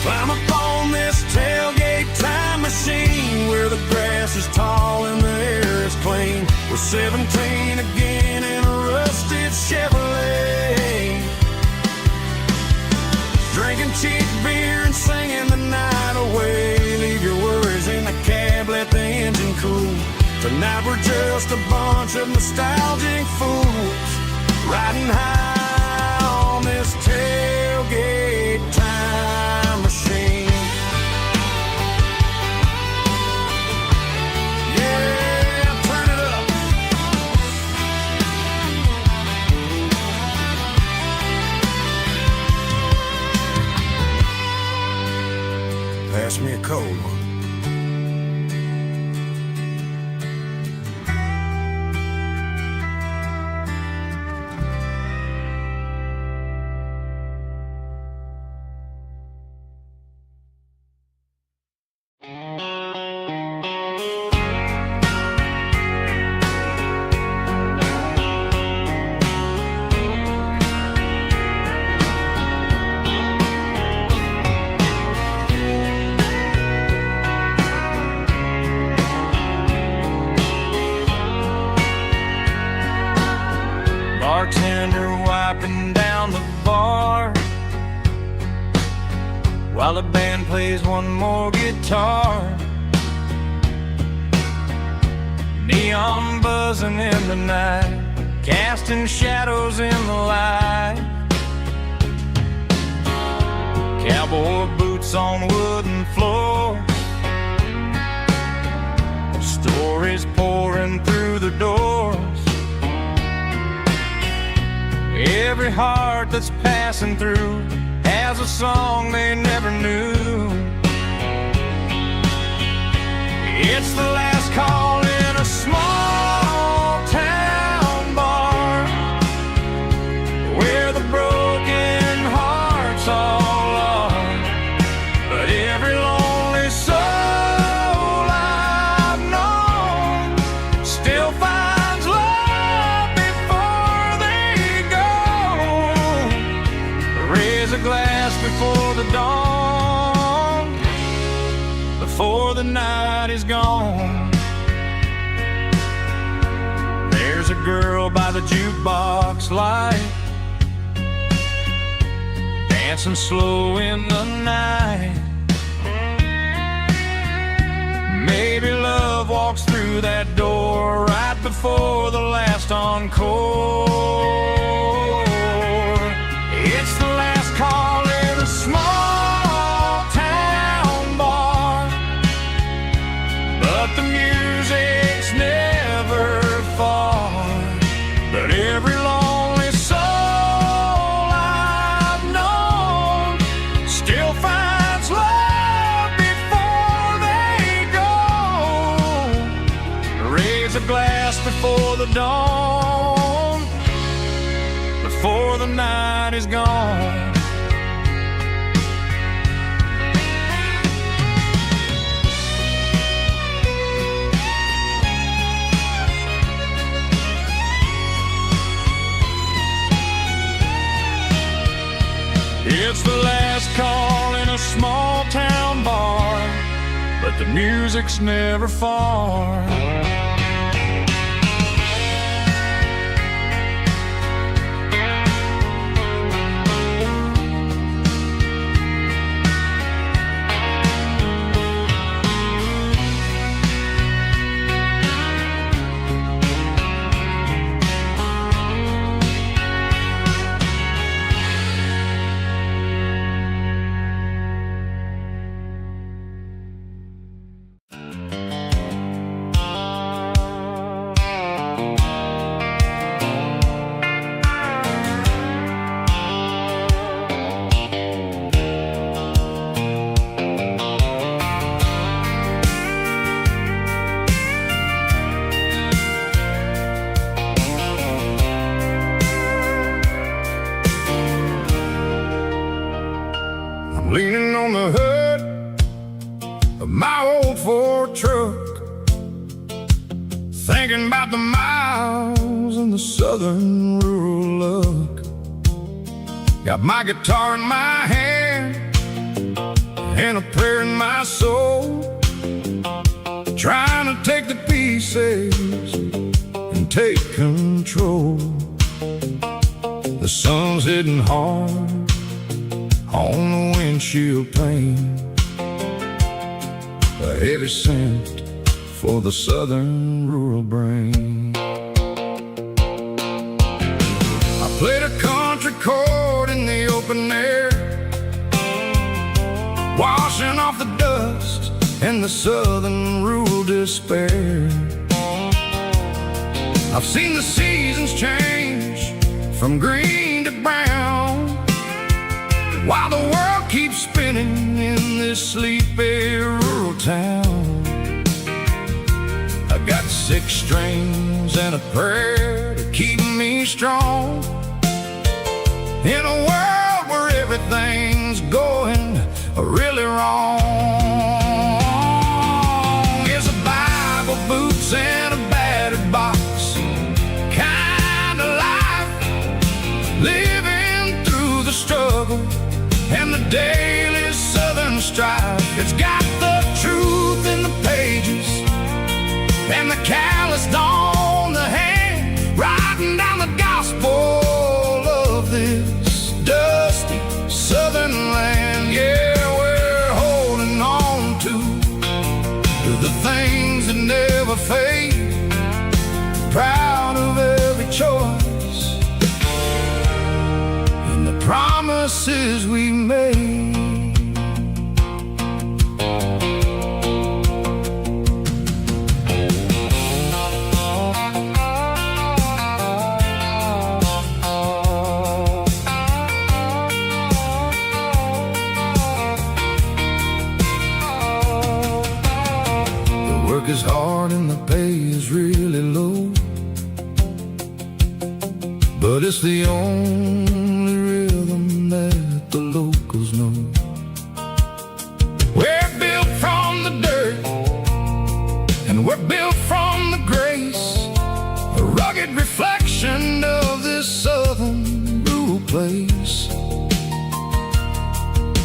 Climb up on this tailgate time machine, where the grass is tall and the air is clean. We're 17 again in a rusted Chevrolet, drinking cheap beer and singing the night away. Leave your worries in the cab, let the engine cool. Tonight we're just a bunch of nostalgic fools, riding high on this tailgate time machine. Yeah, turn it up. Pass me a cold one. Bartender wiping down the bar while the band plays one more guitar. Neon buzzing in the night, casting shadows in the light. Cowboy boots on wooden floors, stories pouring through the doors. Every heart that's passing through has a song they never knew. It's the last call in a small town bar, where the broken hearts all are. But every lonely soul I've known still finds love before they go. Raise a glass before the dawn, before the night is gone. There's a girl by the jukebox light, dancing slow in the night. Maybe love walks through that door right before the last encore. It's the last call in a small town bar, but the music's never far. But every lonely soul I've known still finds love before they go. Raise a glass before the dawn, before the night is gone. It's the last call in a small town bar, but the music's never far. on the hood of my old Ford truck, thinking about the miles and the southern rural look. Got my guitar in my hand and a prayer in my soul, trying to take the pieces and take control. The sun's hitting hard on the windshield pane, a heavy scent for the southern rural brain. I played a country chord in the open air, washing off the dust and the southern rural despair. I've seen the seasons change from green to brown, while the world keeps spinning in this sleepy rural town. I got 6 strings and a prayer to keep me strong, in a world where everything's going really wrong. It's a Bible, boots, and a battered box kind of life, living through the struggle and the daily southern strife. It's got the truth in the pages and the calloused on the hand, writing down the gospel of this dusty southern land. Yeah, we're holding on to the things that never fade, proud of every choice and the promises we made. Is hard and the pay is really low, but it's the only rhythm that the locals know. We're built from the dirt and we're built from the grace, a rugged reflection of this southern rural place.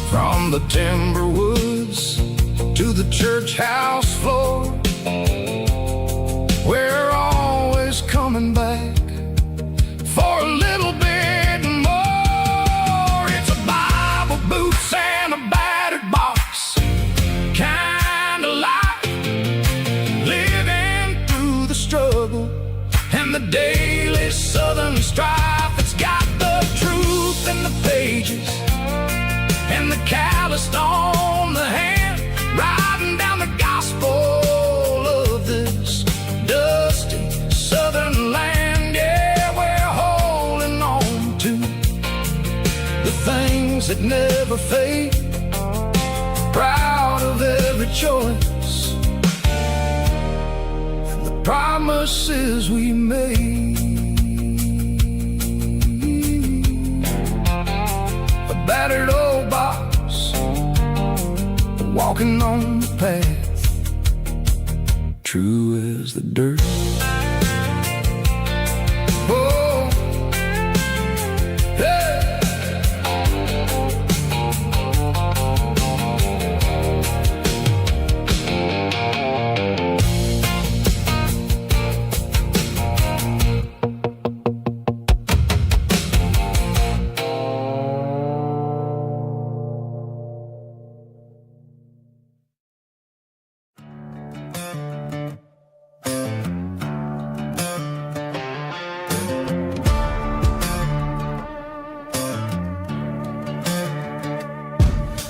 From the timber woods to the church house floor, we're always coming back for a little bit more. It's a Bible, boots, and a battered box kind of life, living through the struggle and the daily southern strife. It's got the truth in the pages and the calloused on the hand, writing down the gospel of this dusty southern land. Yeah, we're holding on to the things that never fade, proud of every choice and the promises we made. A battered old box, walking on the path, true as the dirt. Oh, hey.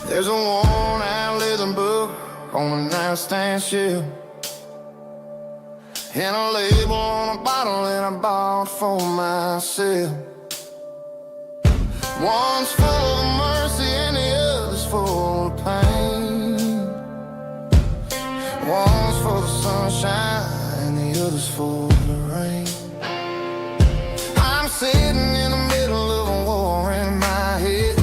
There's a worn-out leather book on the nightstand shelf, and a label on a bottle that I bought for myself. One's full of mercy and the other's full of pain. One's for the sunshine and the other's for the rain. I'm sitting in the middle of a war in my head,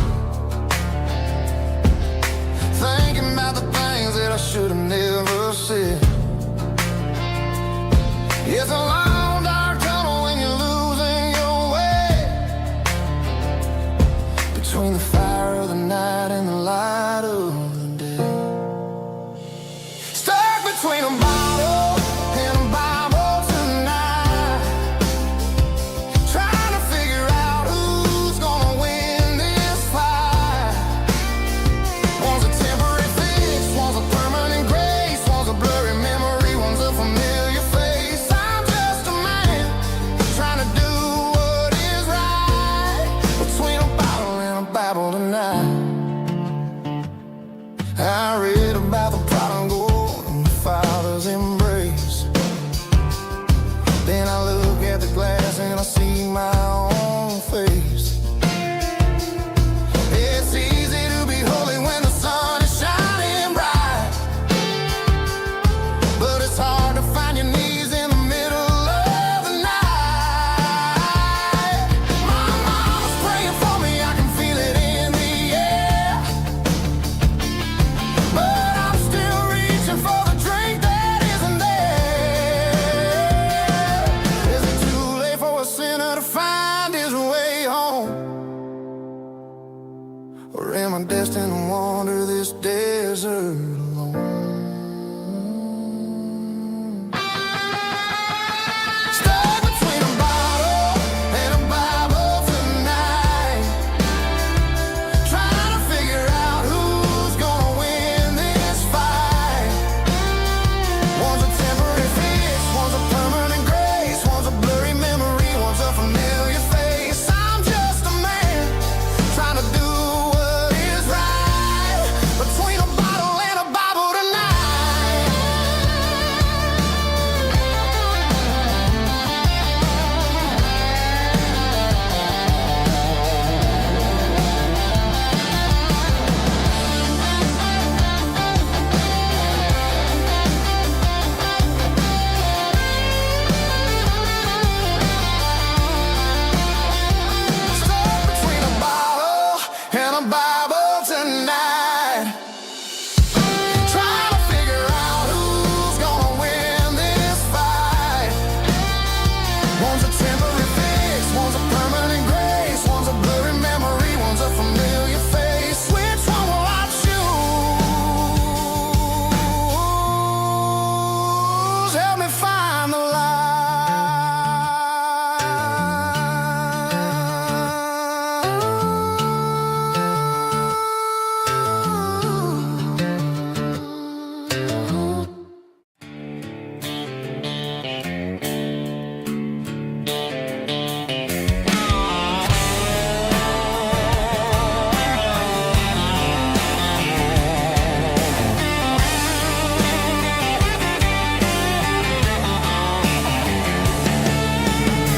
find his way home? Or am I destined to wander this desert alone? Stuck between a bottle and a Bible tonight, trying to figure out who's gonna win this fight. One's a temporary fix, one's a permanent grace, one's a blurry memory, one's a familiar face. I'm just a man trying to do what is right, between a bottle and a Bible tonight. Stuck between a bottle and a Bible tonight, trying to figure out who's gonna win this fight. One's a temporary fix, one's a permanent grace, one's a blurry memory, one's a familiar face. Which one will I choose? Help me find the light.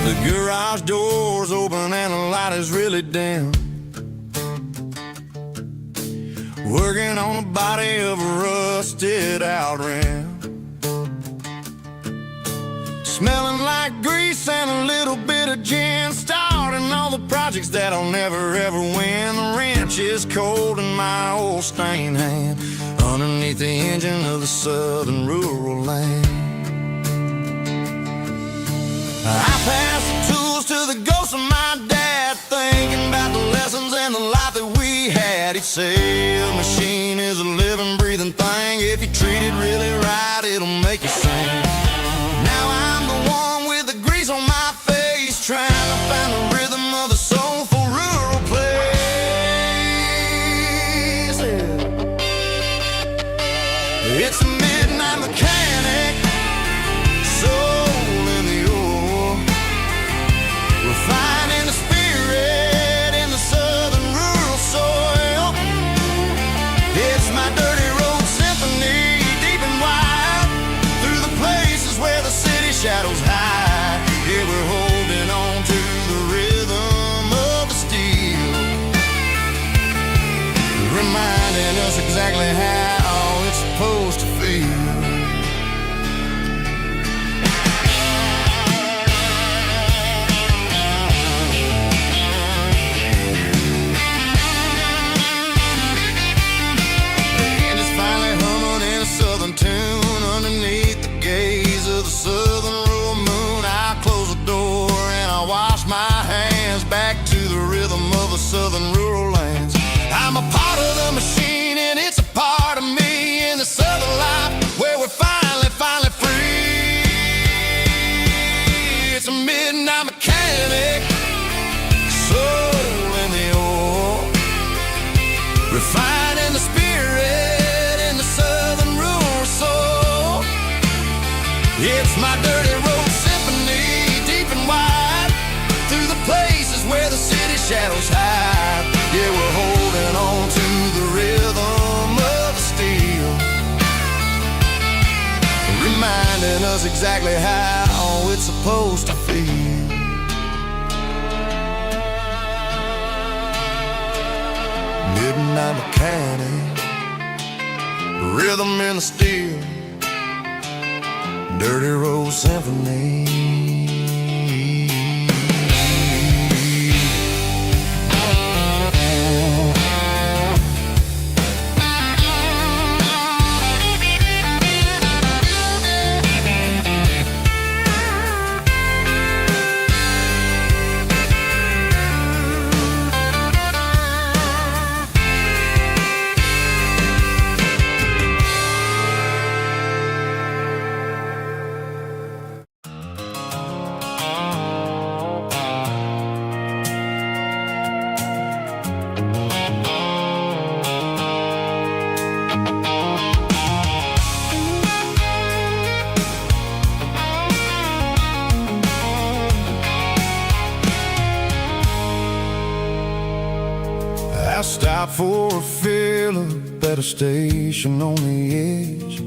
The garage door's open and the light is really dim. Working on the body of a rusted out rim. Smelling like grease and a little bit of gin. Starting all the projects that I'll never ever win. The wrench is cold in my old stained hand, underneath the engine of the southern rural land. I pass the tools to the ghost of my dad, thinking about the lessons and the life that we had. He'd say a machine is a living, breathing thing. If you treat it really right, it'll make you sing. Now I'm the one with the grease on my face, trying to find the rhythm of the soulful rural place. It's a midnight mechanic, soul in the ore, refining the spirit in the southern rural soil. It's my dirty road symphony, deep and wide, through the places where the city shadows hide. Yeah, we're holding on to the rhythm of the steel, reminding us exactly how it's supposed to feel. Tune underneath the gaze of the southern rural moon. I close the door and I wash my hands, back to the rhythm of the southern rural lands. I'm a part of the machine and it's a part of me, in the southern life where we're finally free. It's a midnight mechanic, soul in the ore, refining the spirit in the southern rural soul. It's my dirty road symphony, deep and wide, through the places where the city shadows hide. Yeah, we're holding on to the rhythm of the steel, reminding us exactly how it's supposed to feel. Midnight mechanic, rhythm in the steel, dirty road symphony. I stopped for a fill-up at a station on the edge.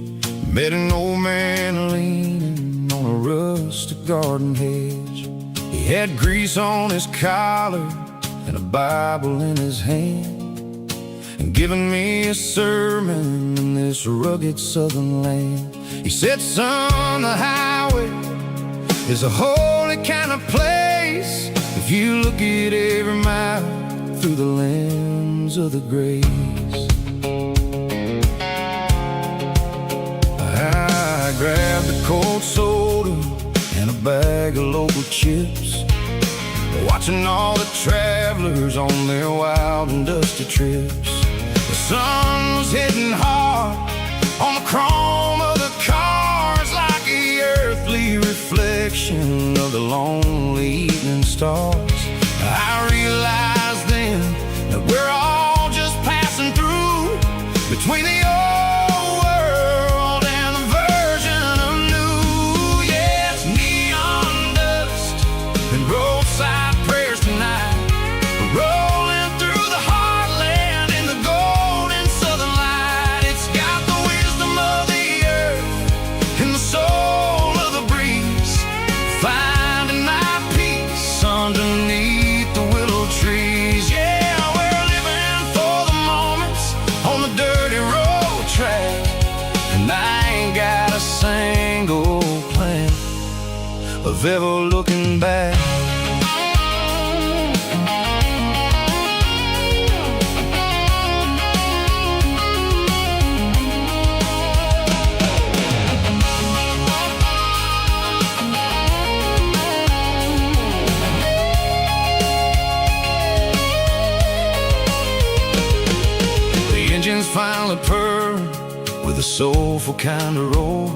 Met an old man leaning on a rustic garden hedge. He had grease on his collar and a Bible in his hand, and giving me a sermon in this rugged southern land. He said, son, the highway is a holy kind of place if you look at every mile through the lens of the grace. I grabbed a cold soda and a bag of local chips, watching all the travelers on their wild and dusty trips. The sun was hitting hard on the chrome of the cars, like the earthly reflection of the lonely evening stars. I realized then that we're all just passing through between the old world and the version of new. Yeah, it's neon dust and roadside prayers tonight, rolling through the heartland in the golden southern light. It's got the wisdom of the earth and the soul of the breeze, finding my peace underneath the willow trees. Yeah, we're living for the moments on the dirty road track, and I ain't got a single plan of ever looking back. Finally purring with a soulful kind of roar,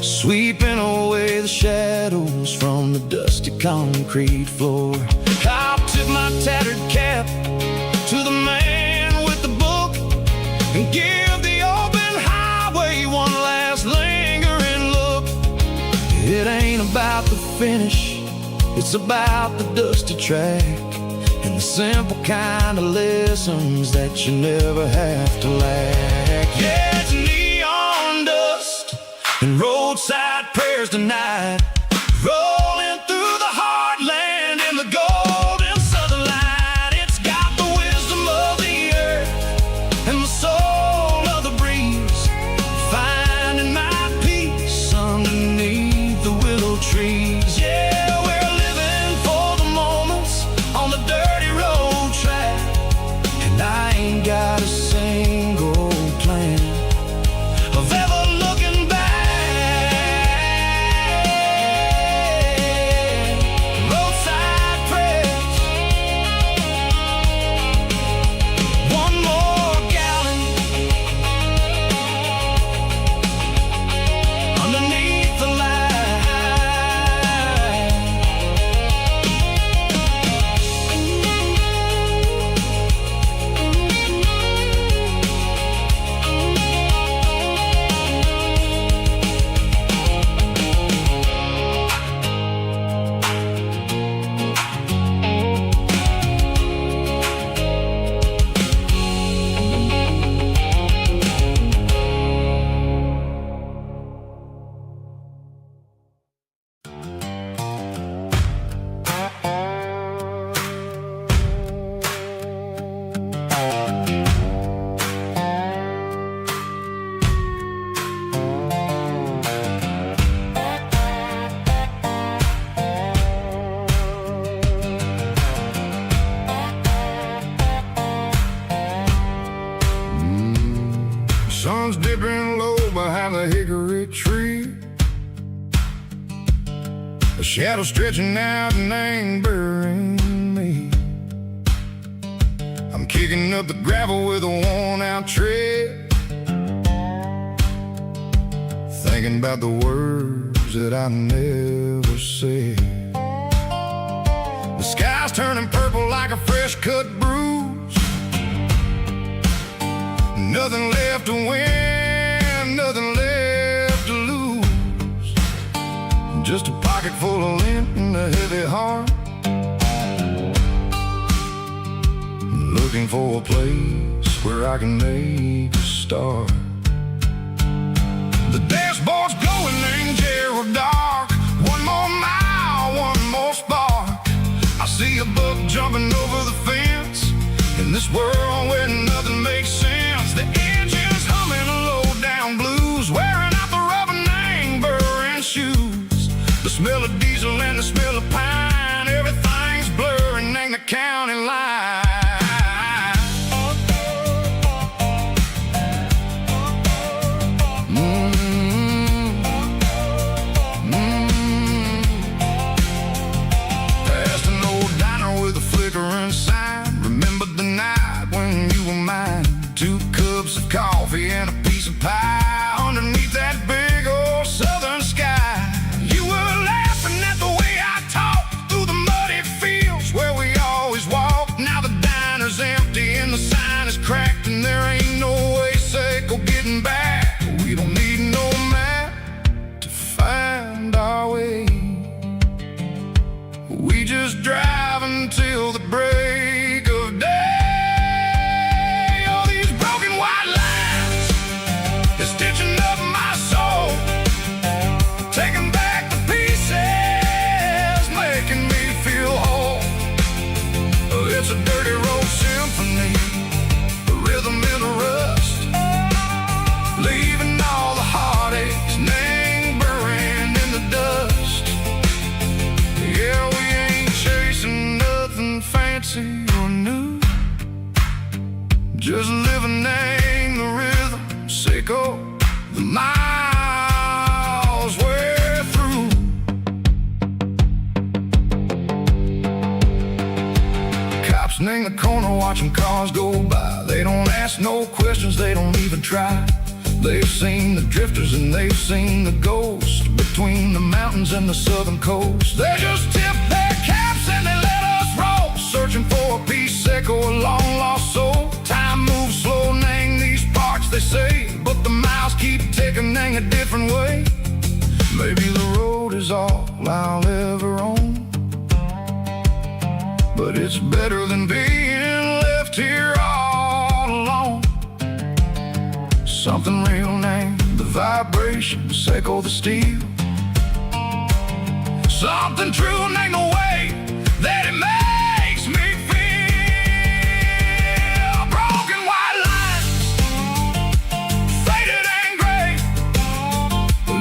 sweeping away the shadows from the dusty concrete floor. I'll tip my tattered cap to the man with the book and give the open highway one last lingering look. It ain't about the finish, it's about the dusty track and the simple kind of lessons that you never have to lack. Yeah, it's neon dust and roadside prayers tonight, rolling through the heartland in the golden southern light. It's got the wisdom of the earth and the soul of the breeze, finding my peace underneath the willow trees. Yeah, we're living for the moments on the dirty road track, and I ain't got a single plan of ever looking back. Roadside prayers, one more gallon underneath the light. Sun's dipping low behind the hickory tree, a shadow stretching out and ain't burying me. I'm kicking up the gravel with a worn-out tread, thinking about the words that I never said. The sky's turning purple like a fresh-cut bruise, nothing left to win, nothing left to lose, just a pocket full of lint and a heavy heart. Look looking for a place where I can make a start. The dashboard's glowing in Gerald dark. One more mile, one more spark. I see a buck jumping over the fence in this world where nothing makes sense. The engine's humming low down blues, wearing out the rubber name burring shoes. The smell of diesel and the smell of pine, everything's blurring in the county line. Past an old diner with a flickering sign. Remember the night when you were mine. 2 cups of coffee and a piece of pie underneath that big old southern sky. You were laughing at the way I talked through the muddy fields where we always walked. Now the diner's empty and the sign is cracked, and there ain't no way Seiko getting back. We don't need no map to find our way. We just drive until the break of day. All these broken white lines is stitching up my soul, taking back the pieces, making me feel whole. It's a dirty road symphony, a rhythm in a rust, leaving all the heartaches lingering in the dust. Yeah, we ain't chasing nothing fancy or new, just living in the rhythm, Seiko, the miles we're through. Cops in the corner watching cars go by. They don't ask no questions, they don't even try. They've seen the drifters and they've seen the ghosts between the mountains and the southern coast. They just tip their caps and they let us roll, searching for a piece, Seiko, a long lost soul. Time moves slow, nang these parts, they say, but the miles keep ticking, nang a different way. Maybe the road is all I'll ever own, but it's better than being left here all alone. Something real named the vibration, Seiko the steel. Something true named the way that it makes me feel. Broken white lines, faded and gray,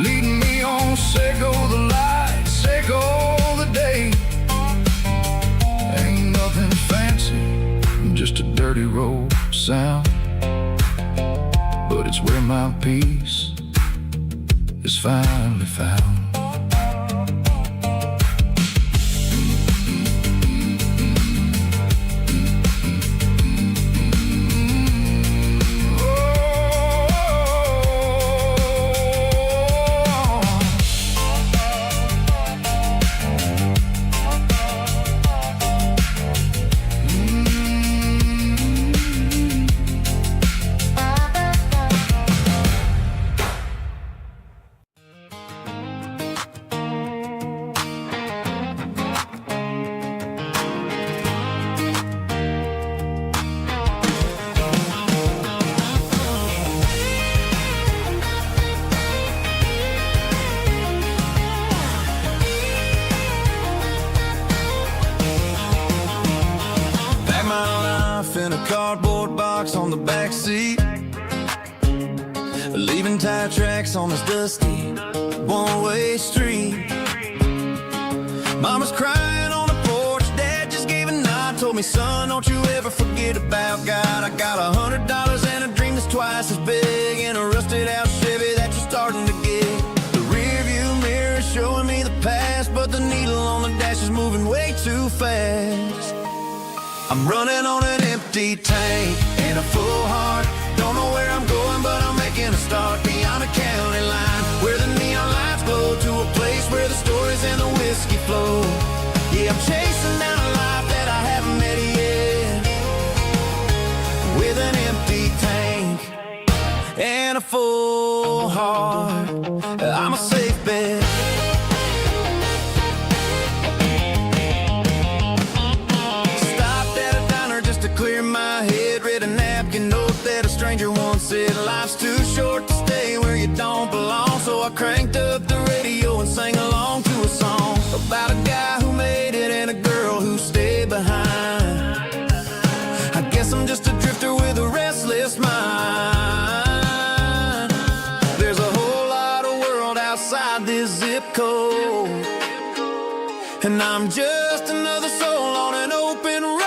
leading me on, Seiko the light, Seiko the day. Ain't nothing fancy, just a dirty road sound, but it's where my peace is finally found. In a cardboard box on the back seat, leaving tire tracks on this dusty one-way street. Mama's crying on the porch, Dad just gave a nod, told me, son, don't you ever forget about God. I got $100 and a dream that's twice as big, and a rusted out Chevy that you're starting to get. The rear view mirror is showing me the past, but the needle on the dash is moving way too fast. I'm running on an empty tank and a full heart. Don't know where I'm going, but I'm making a start beyond a county line, where the neon lights glow, to a place where the stories and the whiskey flow. Yeah, I'm chasing down a life that I haven't met yet, with an empty tank and a full heart. I'm a safe bet. Clear my head. stranger once said life's too short to stay where you don't belong. So I cranked up the radio and sang along to a song about a guy who made it and a girl who stayed behind. I guess I'm just a drifter with a restless mind. There's a whole lot of world outside this zip code, and I'm just another soul on an open road.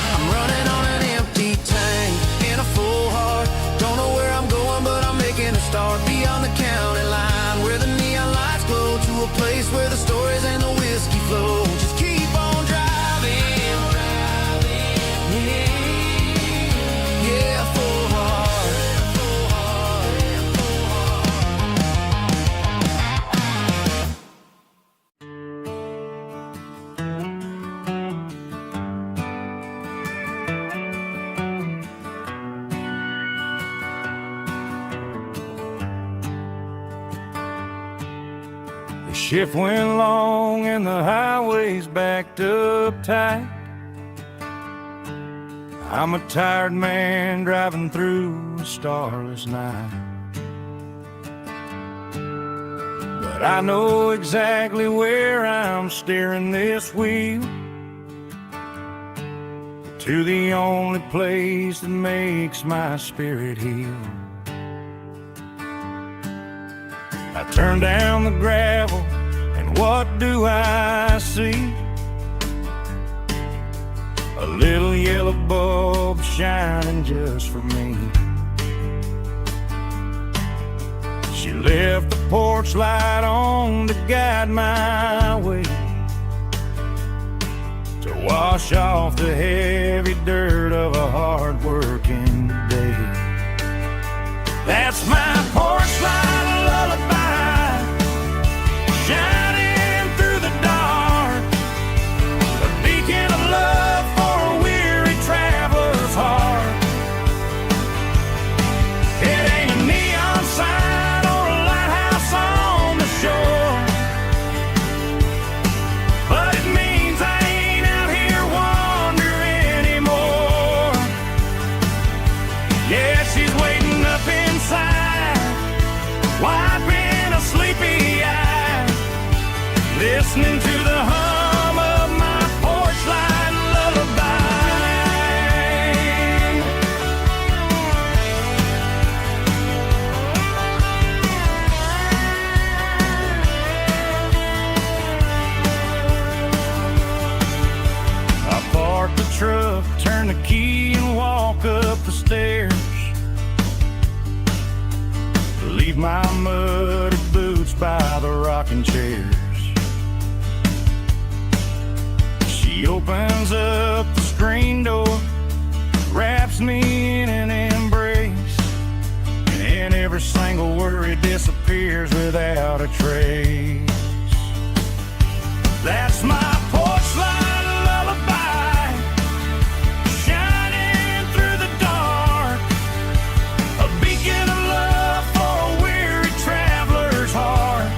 I'm running on an empty tank in a full heart. Don't know where I'm going, but I'm making a start beyond the county line, where the neon lights glow, to a place where the stories and the whiskey flow. Just keep on driving, yeah, full heart. The shift went long and the highway's backed up tight. I'm a tired man driving through a starless night, but I know exactly where I'm steering this wheel, to the only place that makes my spirit heal. I turn down the gravel, and what do I see? A little yellow bulb shining just for me. She left the porch light on to guide my way, to wash off the heavy dirt of a hard-working day. That's my porch light lullaby, shining through the dark, a beacon of love for a weary traveler's heart. It ain't a neon sign or a lighthouse on the shore, but it means I ain't out here wandering anymore. Yeah, she's waiting up inside, wiping a sleepy eye, listening to the hum of my porch light lullaby. I park the truck, turn the key and walk up the stairs, leave my muddy boots by the rocking chairs. She opens up the screen door, wraps me in an embrace, and every single worry disappears without a trace. That's my porch light lullaby, shining through the dark, a beacon of love for a weary traveler's heart.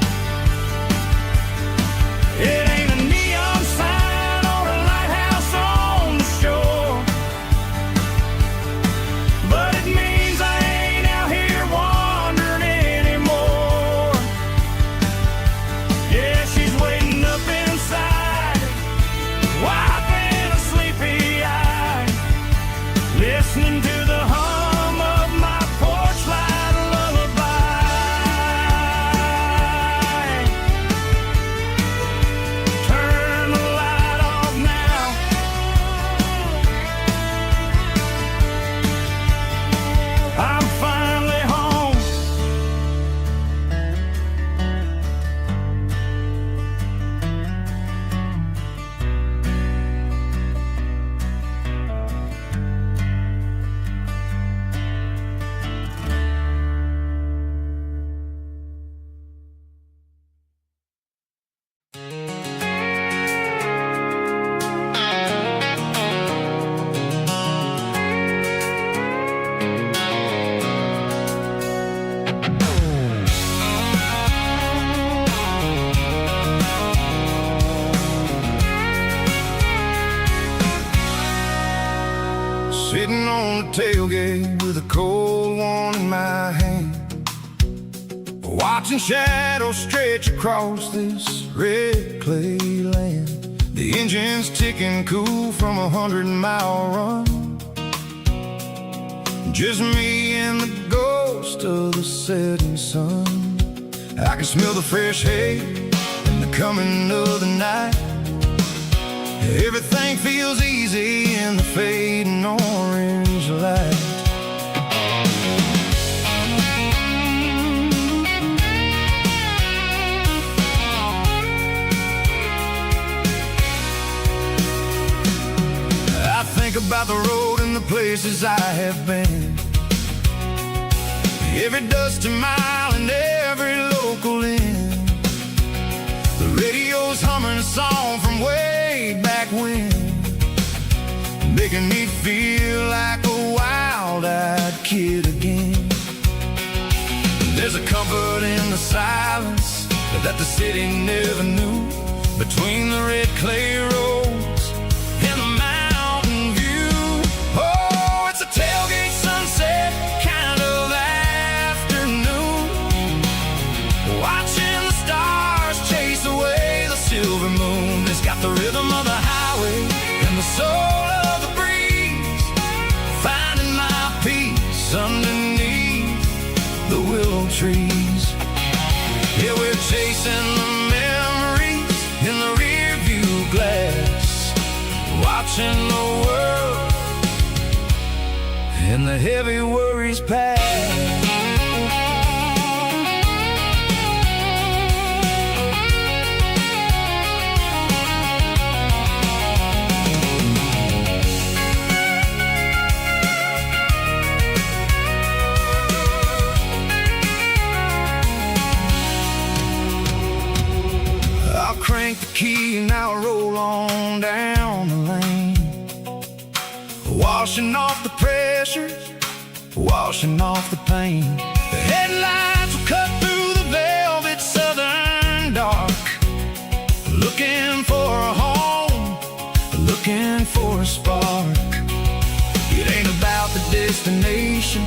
It ain't a neon sign or a lighthouse on the shore, but it means I ain't out here wandering anymore. Yeah, she's waiting up inside, tailgate with a cold one in my hand, watching shadows stretch across this red clay land. The engine's ticking cool from a 100-mile run. Just me and the ghost of the setting sun. I can smell the fresh hay and the coming of the night. Everything feels easy in the fading orange light. I think about the road and the places I have been, every dusty mile and every local inn. The radio's humming a song from way back when, making me feel like a wild-eyed kid again. There's a comfort in the silence that the city never knew, between the red clay roads and the mountain view. Oh, it's a tailgate sunset kind of afternoon, watching the stars chase away the silver moon. It's got the rhythm of the highway and the soul of the breeze, finding my peace underneath the willow trees. Yeah, we're chasing the memories in the rear view glass, watching the world and the heavy worries pass. Crank the key and I'll roll on down the lane, washing off the pressure, washing off the pain. The headlights will cut through the velvet southern dark, looking for a home, looking for a spark. It ain't about the destination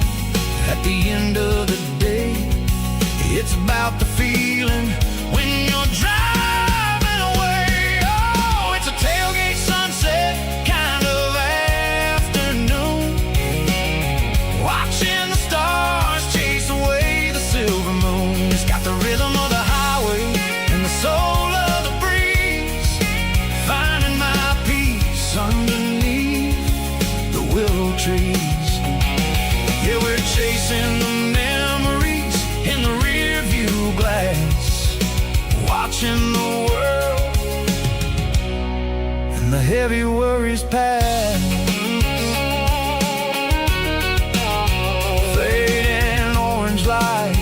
at the end of the day, it's about the feeling when you're driving. Tailgate sunset kind of afternoon, watching the stars chase away the silver moon. It's got the rhythm of the highway and the soul of the breeze, finding my peace underneath the willow trees. Yeah, we're chasing the memories in the rear view glass, watching the world the heavy worries pass. Fading orange light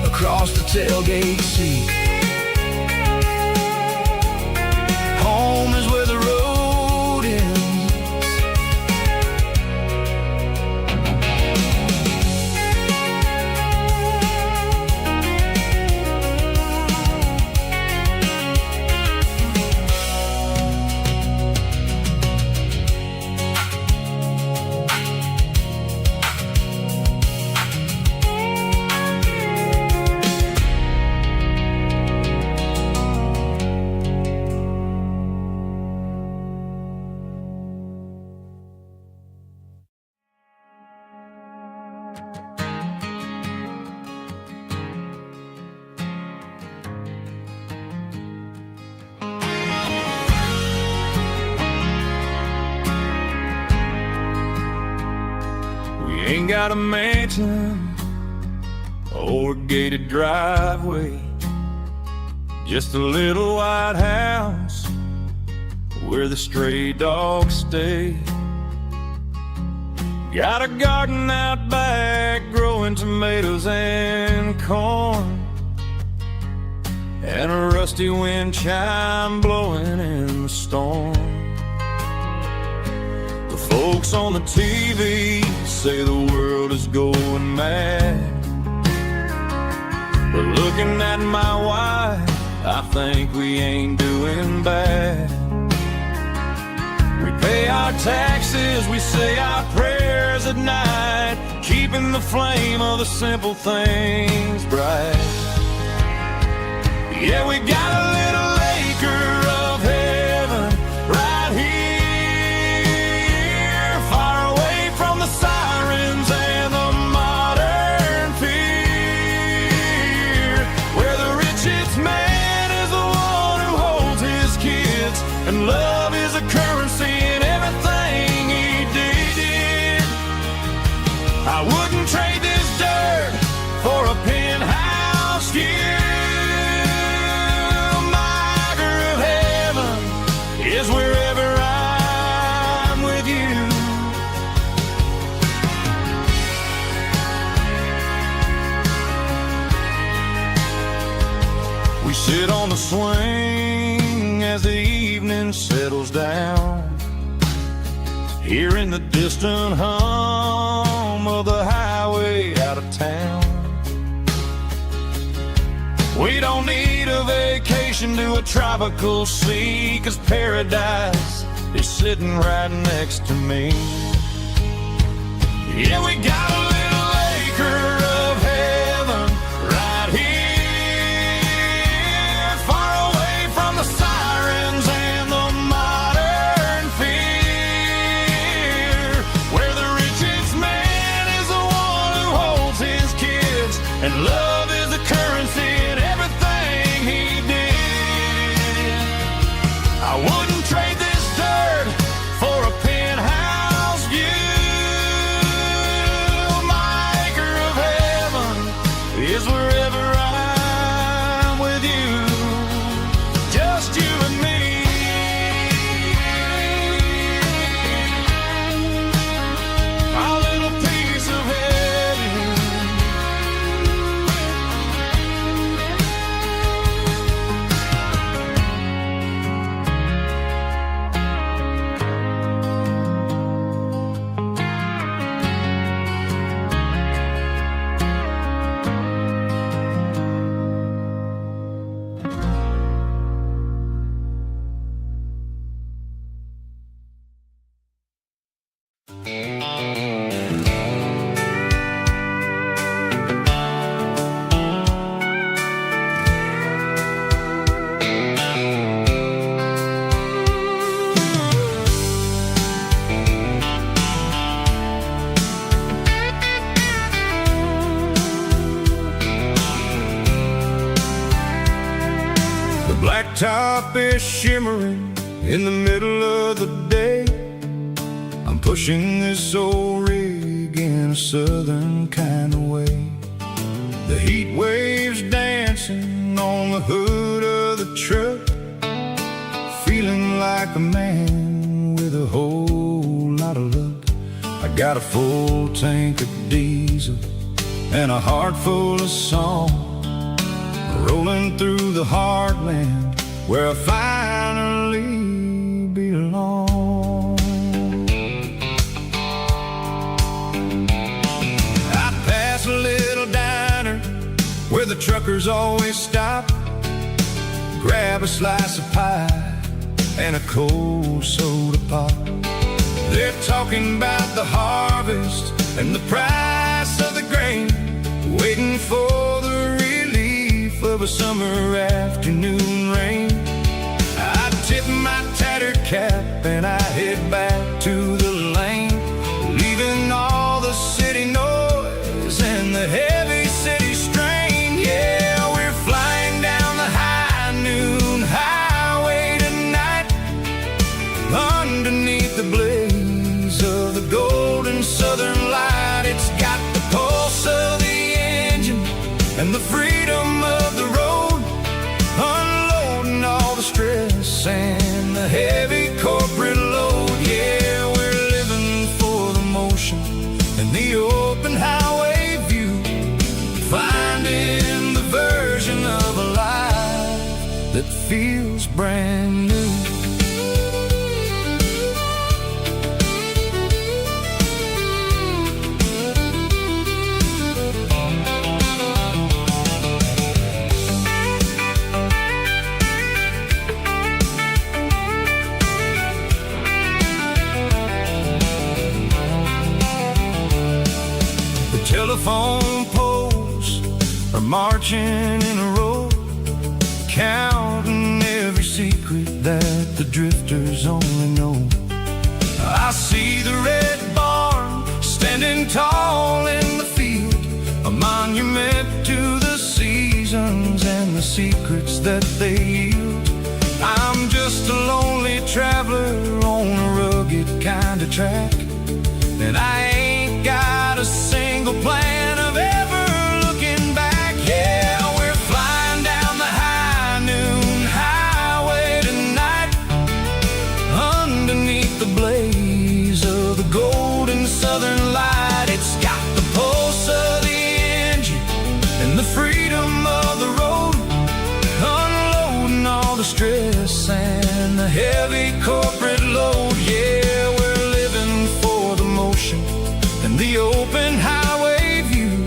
across the tailgate seat. Home is where the road ends. Ain't got a mansion or a gated driveway, just a little white house where the stray dogs stay. Got a garden out back growing tomatoes and corn, and a rusty wind chime blowing in the storm. The folks on the TV say the world is going mad, but looking at my wife, I think we ain't doing bad. We pay our taxes, we say our prayers at night, keeping the flame of the simple things bright. Yeah, we got a little acre of heaven right here, far away from the sirens and the modern fear, where the richest man is the one who holds his kids, and love is a currency in everything he did. I wouldn't trade this dirt for a penthouse view. Is wherever I'm with you. We sit on the swing as the evening settles down, hearing the distant hum of the highway out of town. We don't need a vacation to a tropical sea, 'cause paradise is sitting right next to me. Yeah, we got a little acre of heaven right here, far away from the sirens and the modern fear, where the richest man is the one who holds his kids, and love is a currency in everything he did. I wouldn't trade this dirt for a penthouse view. My acre of heaven is wherever I'm with you, just you and me. Our little piece of heaven. Blacktop is shimmering in the middle of the day. I'm pushing this old rig in a southern kind of way. The heat waves dancing on the hood of the truck, feeling like a man with a whole lot of luck. I got a full tank of diesel and a heart full of song, rolling through the heartland where I finally belong. I pass a little diner where the truckers always stop, grab a slice of pie and a cold soda pop. They're talking about the harvest and the price of the grain, waiting for the relief of a summer afternoon rain. I tip my tattered cap and I head back to the lane, leaving all the city noise and the heavy city strain. Yeah, we're flying down the high noon highway tonight, underneath the blaze of the golden southern light. It's got the pulse of the engine and the freedom of the road, unloading all the stress and the heavy corporate load. Yeah, we're living for the motion and the open highway view, finding the version of a life that feels brand new. on posts or marching in a row, counting every secret that the drifters only know. I see the red barn standing tall in the field, a monument to the seasons and the secrets that they yield. I'm just a lonely traveler on a rugged kind of track, and I ain't got a single plan of ever looking back. Yeah, we're flying down the high noon highway tonight, underneath the blaze of the golden southern light. It's got the pulse of the engine and the freedom of the road, unloading all the stress and the heavy corporate load. Yeah, we're living for the motion and the open highway view,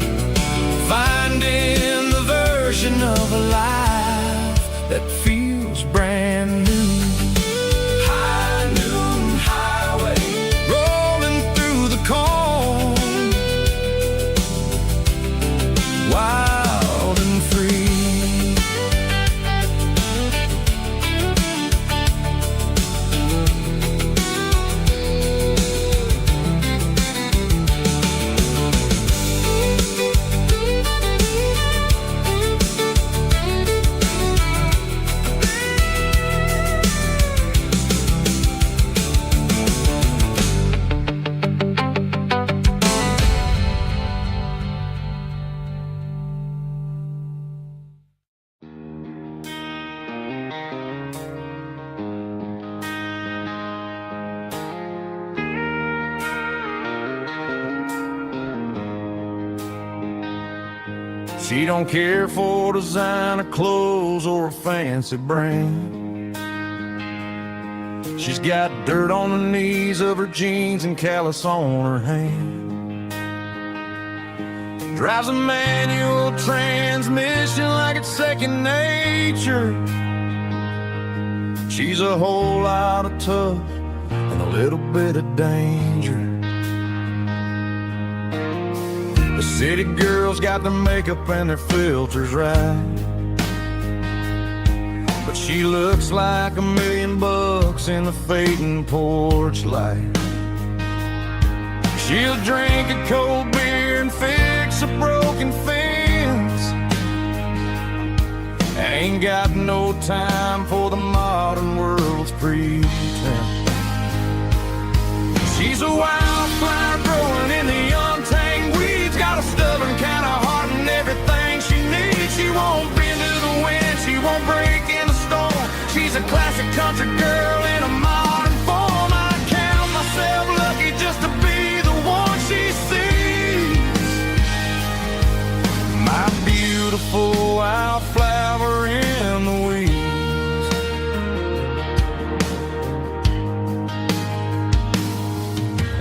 finding the version of a life that feels brand new. High noon highway, rolling through the corn, wild and free. She don't care for designer clothes or a fancy brand. She's got dirt on the knees of her jeans and callus on her hand. Drives a manual transmission like it's second nature. She's a whole lot of tough and a little bit of danger. The city girls got their makeup and their filters right, but she looks like $1 million in the fading porch light. She'll drink a cold beer and fix a broken fence, ain't got no time for the modern world's pretense. She's a wildflower growing in the untamed weeds, got a stubborn kind of heart and everything she needs. She won't bend to the wind, she won't break in the storm. She's a classic country girl in a modern form. I count myself lucky just to be the one she sees. My beautiful wildflower in the weeds.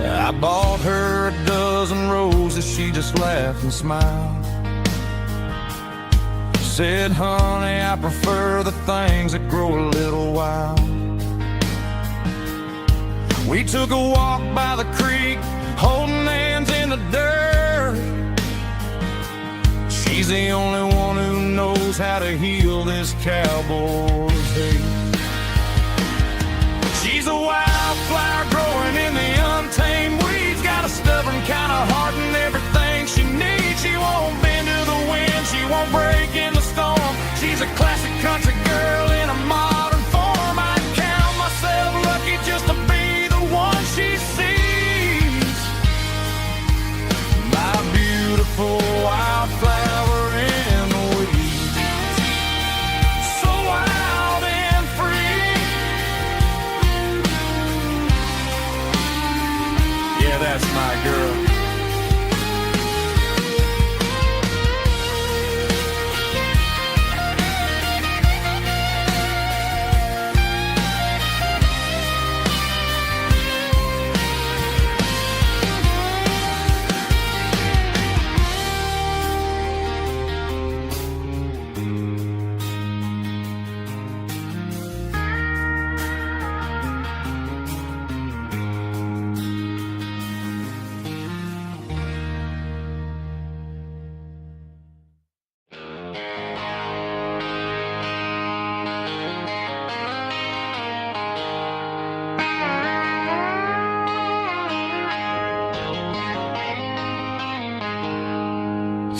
I bought her a dozen roses, she just laughed and smiled. Said, honey, I prefer the things that grow a little wild. We took a walk by the creek, holding hands in the dirt. She's the only one who knows how to heal this cowboy's hate. She's a wildflower growing in the untamed weeds, got a stubborn kind of heart and everything she needs. She won't bend to the wind, she won't break in the storm. She's a classic country girl in a modern form. I count myself lucky just to be the one she sees. My beautiful wildflower in the weeds, so wild and free. Yeah, that's my girl.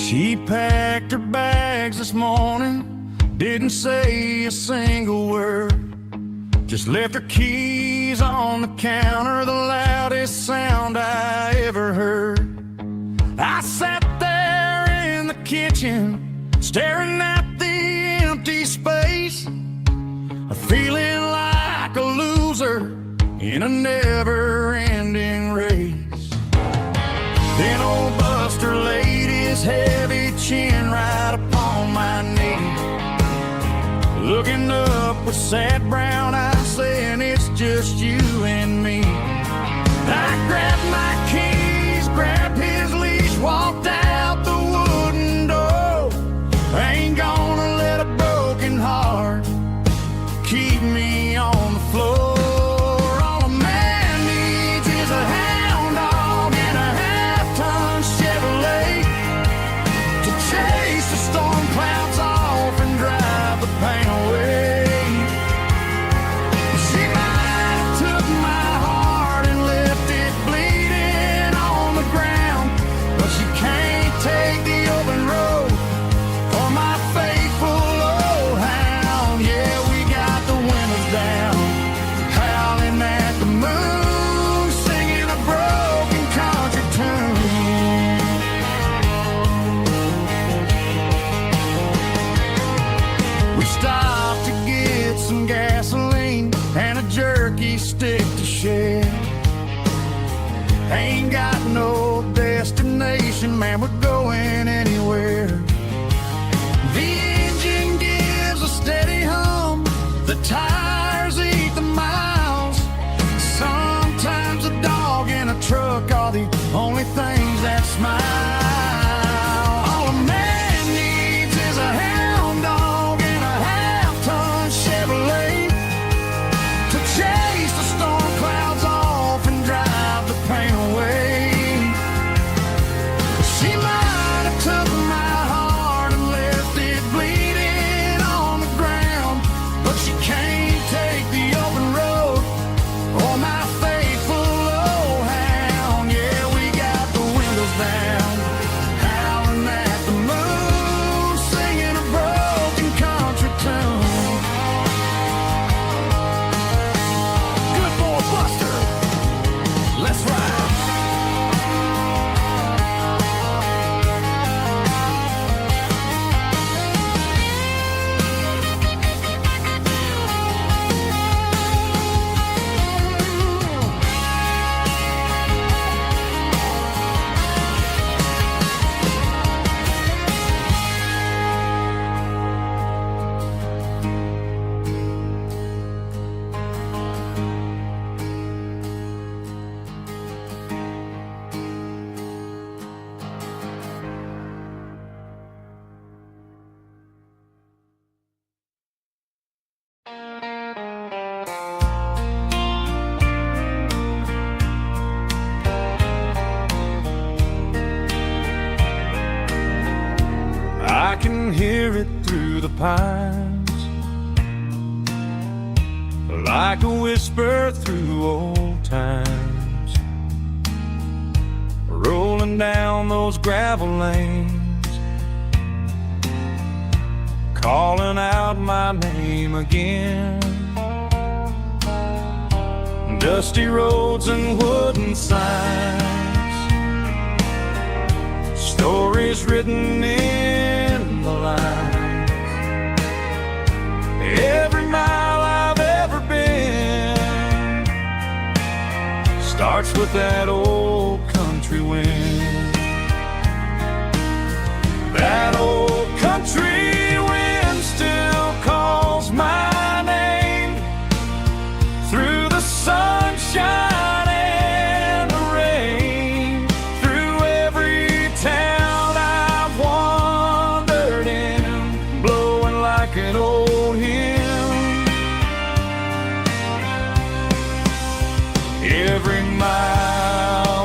She packed her bags this morning, didn't say a single word, just left her keys on the counter, the loudest sound I ever heard. I sat there in the kitchen, staring at the empty space, feeling like a loser in a never-ending race. Then old Buster laid his heavy chin right upon my knee, looking up with sad brown eyes, saying it's just you and me. I grabbed my keys, grabbed his leash, walked out the wooden door. I ain't gonna let a broken heart keep me on the floor. All a man needs is a hound dog and a half-ton Chevrolet to chase the storm clouds off and drive the pain away. She might have took my heart and left it bleeding on the ground, but she can't take the open road for my faithful old hound. Yeah, we got the windows down, howling at the moon, singing a broken country tune. We stopped to get some gasoline and a jerky stick to share. Ain't got no destination, man, we're going anywhere. The engine gives a steady hum, the tires eat the miles. Sometimes a dog and a truck are the only things that smile. All a man needs is a hound dog and a half-ton Chevrolet to chase the storm clouds off and drive the pain away. She might have took my heart and left it bleeding on the ground, but she can't take the open road or my faithful old hound. Yeah, we got the windows down, howling at the moon, singing a broken country tune. Good boy, Buster, let's ride. I can hear it through the pines, like a whisper through old times, rolling down those gravel lanes, calling out my name again. Dusty roads and wooden signs, stories written in the lines. Every mile I've ever been starts with that old country wind. That old country wind still calls my name through the sunshine and the rain, through every town I've wandered in, blowing like an old hymn. Every mile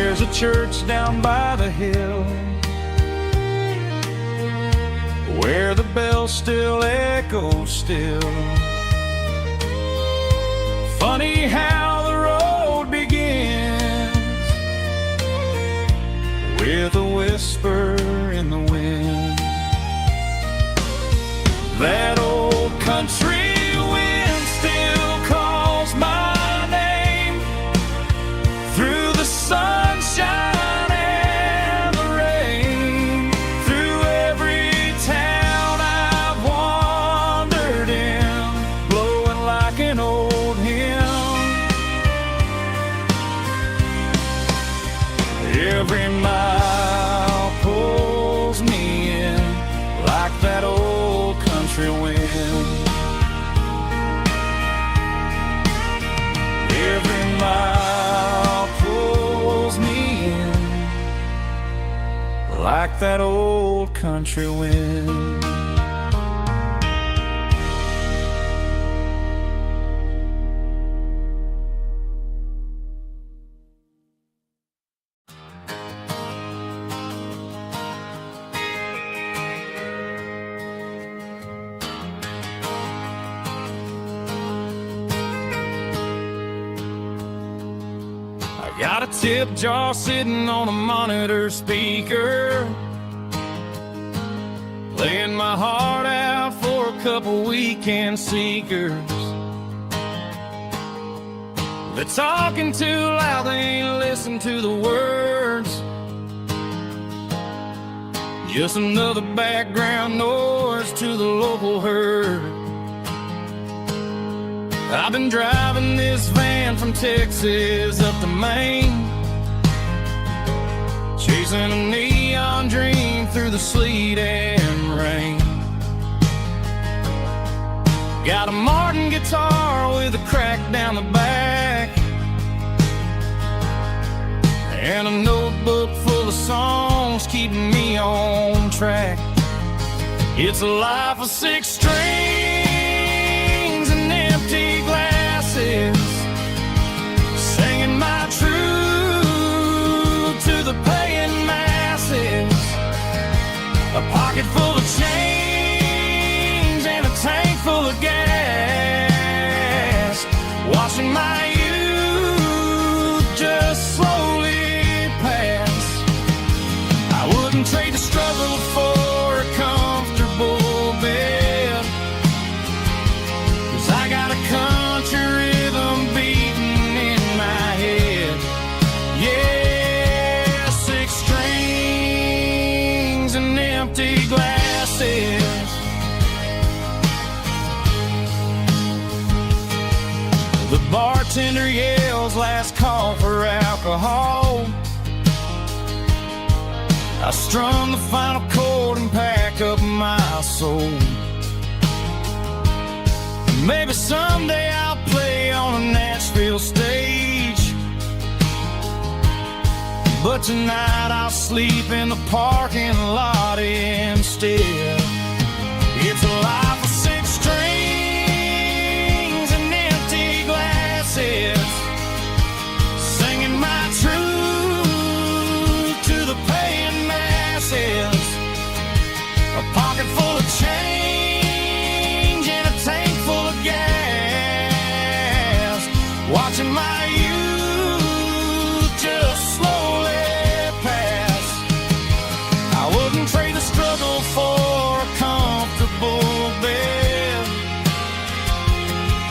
There's a church down by the hill where the bell still echoes still. Funny how the road begins with a whisper in the wind. That old country wind still calls my name through the sunshine and the rain, through every town I've wandered in, blowing like an old hymn. Every mile pulls me in like that old country wind. Every mile pulls me in like that old country wind. Got a tip jar sitting on a monitor speaker, playing my heart out for a couple weekend seekers. They're talking too loud, they ain't listen to the words. Just another background noise to the local herd. I've been driving this van from Texas up to Maine, chasing a neon dream through the sleet and rain. Got a Martin guitar with a crack down the back, and a notebook full of songs keeping me on track. It's a life of 6 strings and empty glasses, singing my truth to the paying masses. A pocket full of change and a tank full of gas, watching my youth just slowly pass. I wouldn't trade the struggle for a comfortable bed, 'cause I got a country rhythm beating in my head. Yeah, 6 strings and empty glasses. The bartender yells last call for alcohol. I strum the final chord and pack up my soul. Maybe someday I'll play on a Nashville stage, but tonight I'll sleep in the parking lot instead. It's a life of 6 strings and empty glasses, singing my truth to the paying masses. A pocket full of change and a tank full of gas, watching my youth just slowly pass. I wouldn't trade the struggle for a comfortable bed,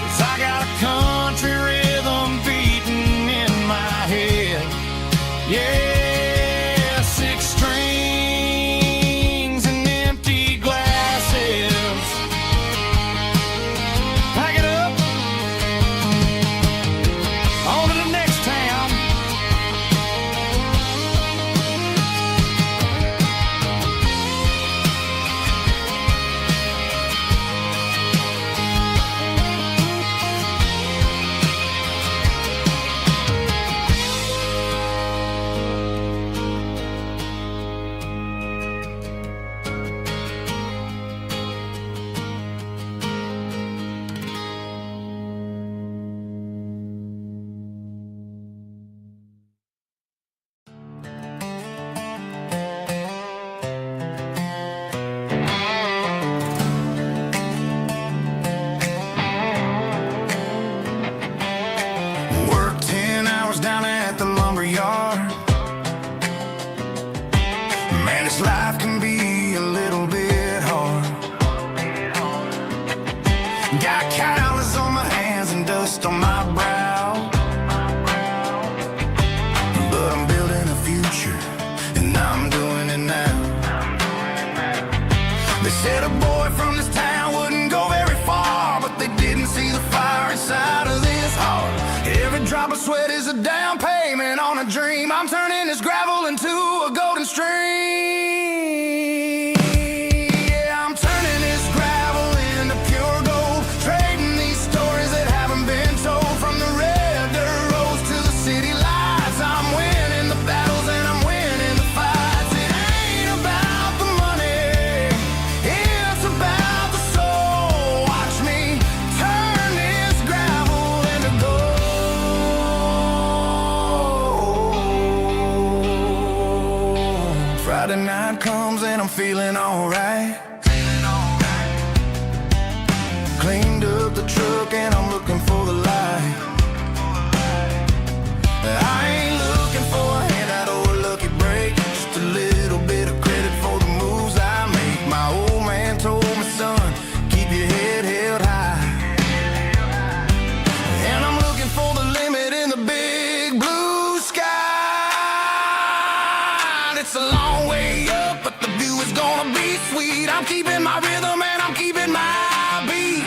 'cause I got a country rhythm beating in my head. Yeah, 6 strings and empty glasses. Pack it up, on to the next town. Said a boy from this town wouldn't go very far, but they didn't see the fire inside of this heart. Every drop of sweat is a down payment on a dream. I'm turning this gravel into a golden stream. Yeah, I'm turning this gravel into pure gold, trading these stories that haven't been told. From the red dirt roads to the city lights, I'm winning the battles and I'm winning the fights. It ain't about the money, it's about the soul. Watch me turn this gravel into gold. Friday night comes and I'm feeling alright. Cleaned up the truck and I'm looking for the light. I ain't looking for a handout or a lucky break, just a little bit of credit for the moves I make. My old man told me, son, keep your head held high. And I'm looking for the limit in the big blue sky. It's a long way up, but the view is gonna be sweet. I'm keeping my rhythm and I'm keeping my beat.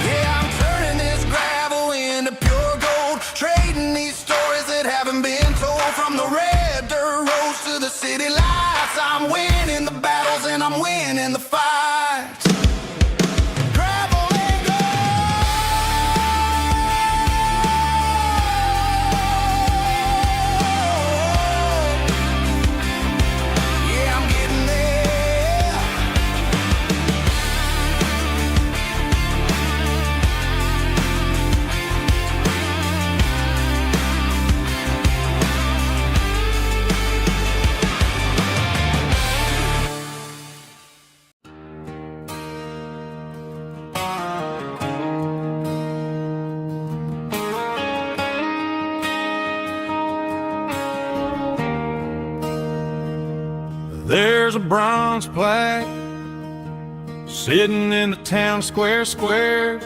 Yeah, I'm turning this gravel into pure gold, trading these stories that haven't been told. From the red dirt roads to the city lights, I'm winning the battles and I'm winning the fights. Gravel and gold. Yeah, I'm getting there. There's a bronze plaque sitting in the town square.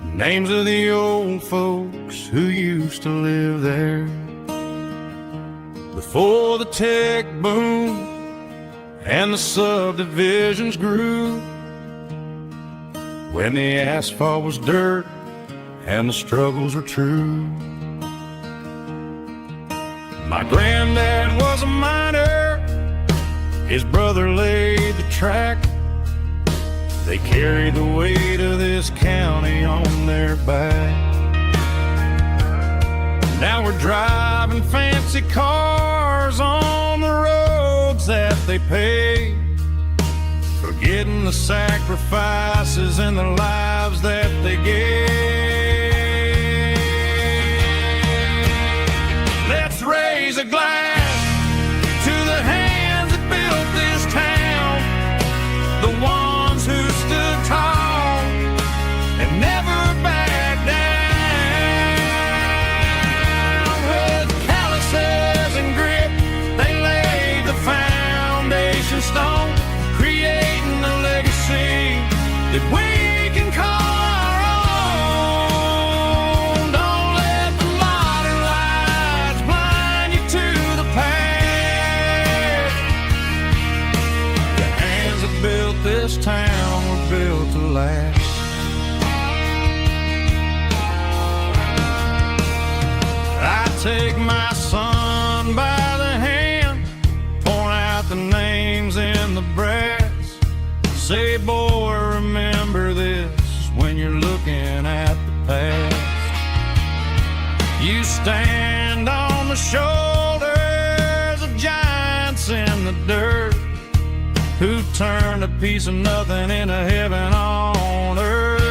Names of the old folks who used to live there before the tech boom and the subdivisions grew, when the asphalt was dirt and the struggles were true. My granddad was a miner, his brother laid the track. They carried the weight of this county on their back. Now we're driving fancy cars on the roads that they paved, forgetting the sacrifices and the lives that they gave. Let's raise a glass to the hands that built this town, the ones who stood tall and never backed down. With calluses and grit, they laid the foundation stone, creating a legacy that we can call our own. Don't let the modern lights blind you to the past. The hands that built this town were built to last. I take my son by the hand, point out the names in the brass. Say, boy, remember this when you're looking at the past. You stand on the shoulders of giants in the dirt, who turned a piece of nothing into heaven on earth.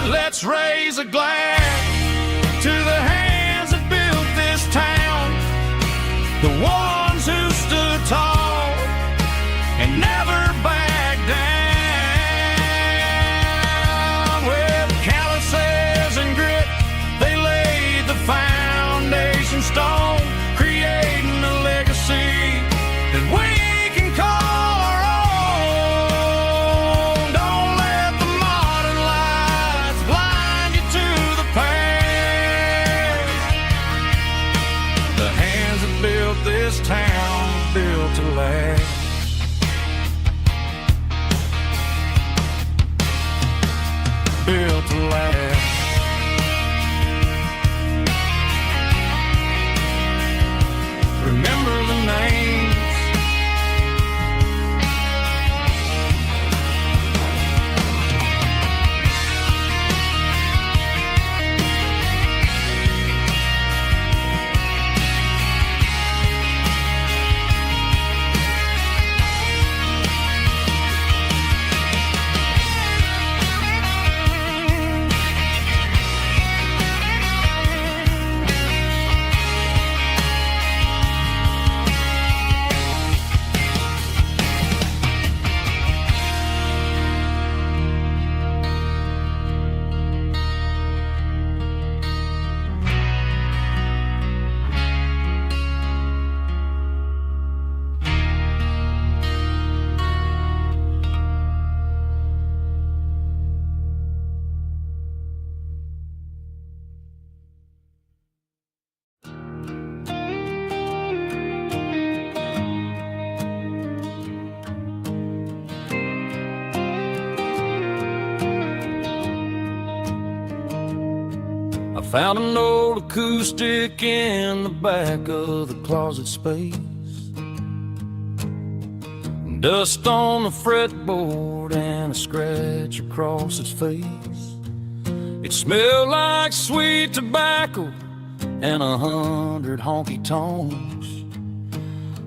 Let's raise a glass to the hands that built this town, the ones who stood tall and never backed this town was built to last. Built to last. Remember the names. Found an old acoustic in the back of the closet space. Dust on the fretboard and a scratch across its face. It smelled like sweet tobacco and 100 honky-tonks.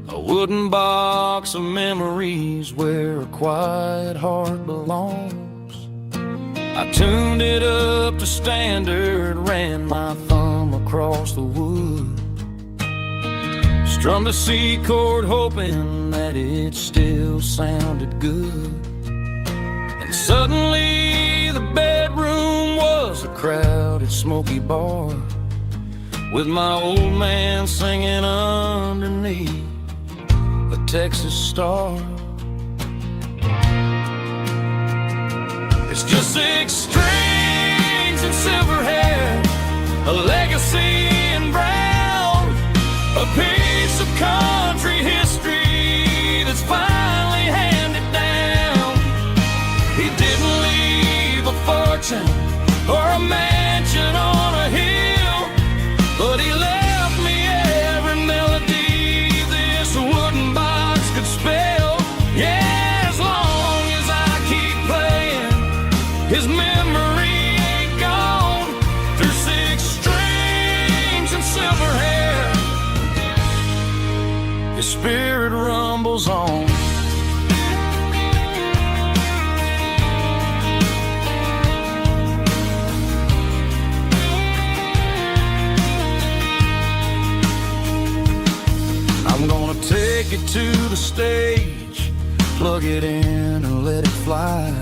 A wooden box of memories where a quiet heart belongs. I tuned it up to standard, ran my thumb across the wood, strummed a C chord hoping that it still sounded good. And suddenly the bedroom was a crowded smoky bar, with my old man singing underneath the Texas star. It's just 6 strings and silver hair, a legacy in brown, a piece of country history that's finally handed down. He didn't leave a fortune or a mansion on a hill, but he left me every melody this wooden box could spell. Yeah, as long as I keep playing, his memory ain't gone. Through 6 strings and silver hair, his spirit rumbles on. I'm gonna take it to the stage, plug it in and let it fly.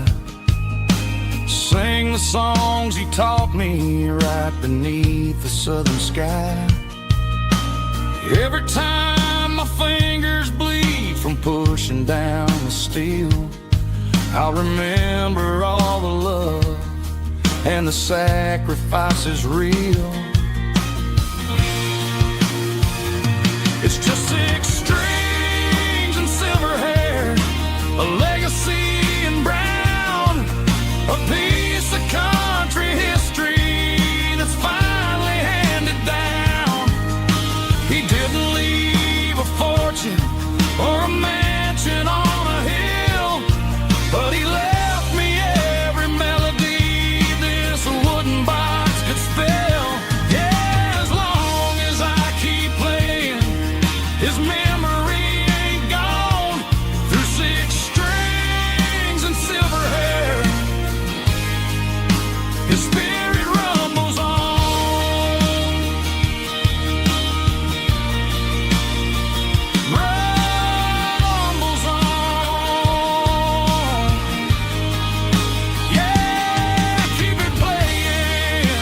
Sing the songs he taught me right beneath the southern sky. Every time my fingers bleed from pushing down the steel, I'll remember all the love and the sacrifices real. It's just 6 strings and silver hair, a legacy in brown, a piece of country history that's finally handed down. He didn't leave a fortune or a mansion on a hill, but he left me every melody this wooden box could spell. Yeah, as long as I keep playing, his memory ain't gone. Through 6 strings and silver hair, his spirit rumbles on. Rumbles on. Yeah, keep it playing.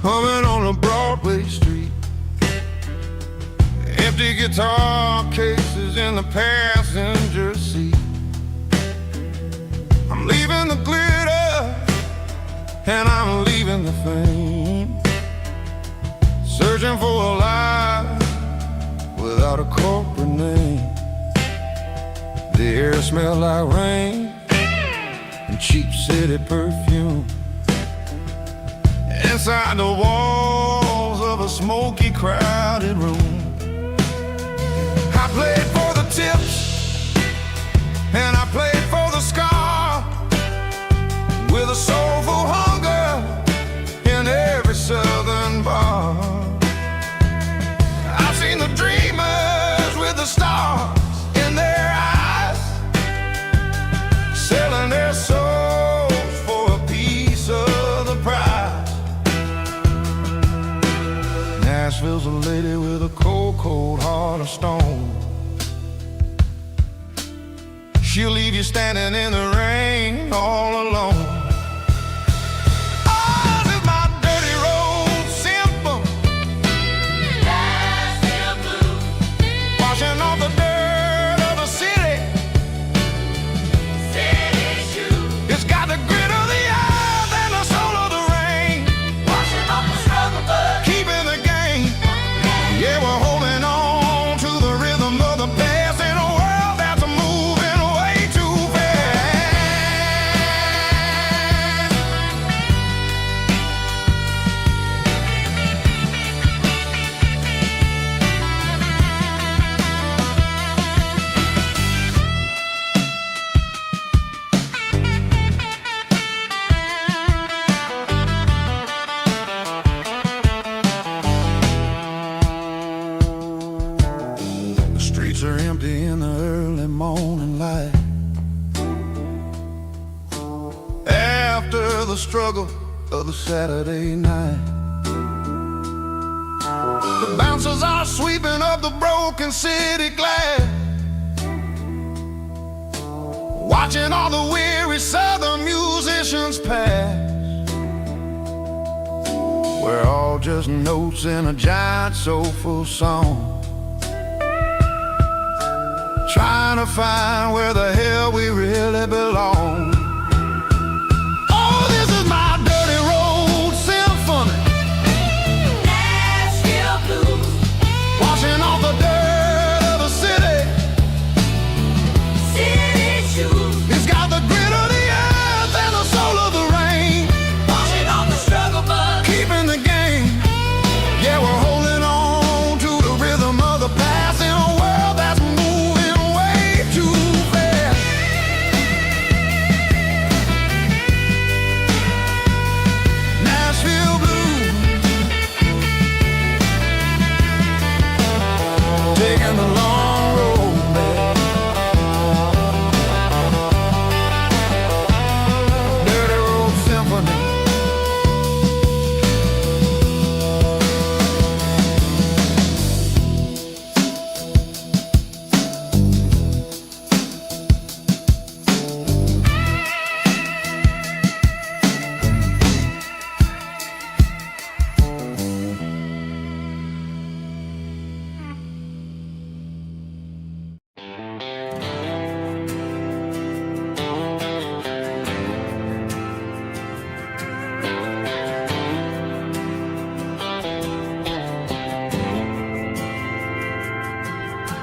humming on a Broadway street. Empty guitar cases in the passenger seat. I'm leaving the glitter and I'm leaving the fame, searching for a life without a corporate name. The air smelled like rain and cheap city perfume. Inside the walls of a smoky, crowded room, I played for the tips and I played for the scar, with a soulful hunger in every southern bar. I've seen the dreamers with the stars in their eyes, selling their souls for a piece of the prize. Nashville's a lady with a cold, cold heart of stone. She'll leave you standing in the rain all alone. Oh, this is my dirty road symphony, Nashville blues, washing off the dirt of the city. City shoes. It's got the grit of the earth and the soul of the rain, washing off the struggle bug, keeping the game. Yeah, we're holding on to the rhythm of the past in a world that's moving way too fast. The streets are empty in the early morning light, after the struggle of the Saturday night. The bouncers are sweeping up the broken city glass, watching all the weary southern musicians pass. We're all just notes in a giant soulful song, trying to find where the hell we really belong. Oh, this is my dirty road symphony, Nashville blues, washing off the dirt of the city. City shoes. It's got the grit of the earth and the soul of the rain, washing off the struggle bug, keeping the game. Yeah, we're holding on to the rhythm of the past in a world that's moving way too fast. Nashville blues, taking the long road back. Dirty road symphony.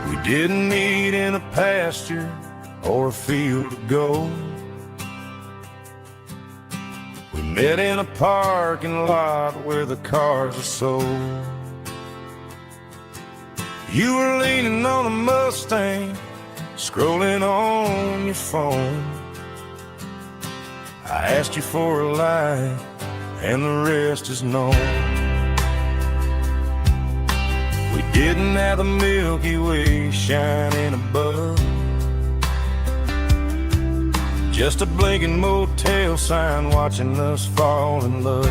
We didn't meet in a pasture or a field of gold. We met in a parking lot where the cars are sold. You were leaning on a Mustang, scrolling on your phone. I asked you for a light, and the rest is known. We didn't have the Milky Way shining above, just a blinking motel sign watching us fall in love.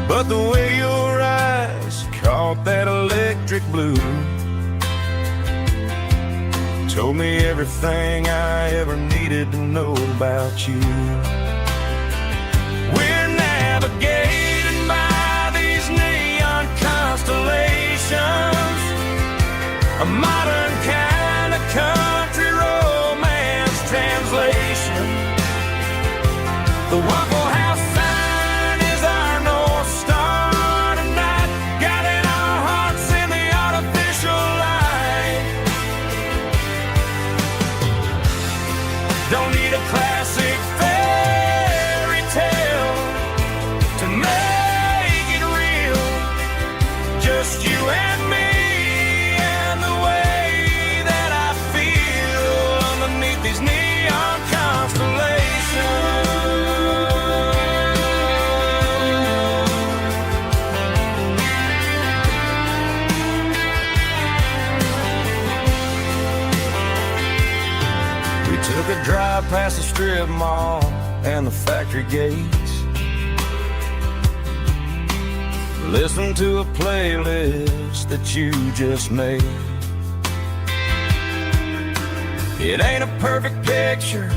But the way your eyes caught that electric blue told me everything I ever needed to know about you. We're navigating past the strip mall and the factory gates. Listen to a playlist that you just made. It ain't a perfect picture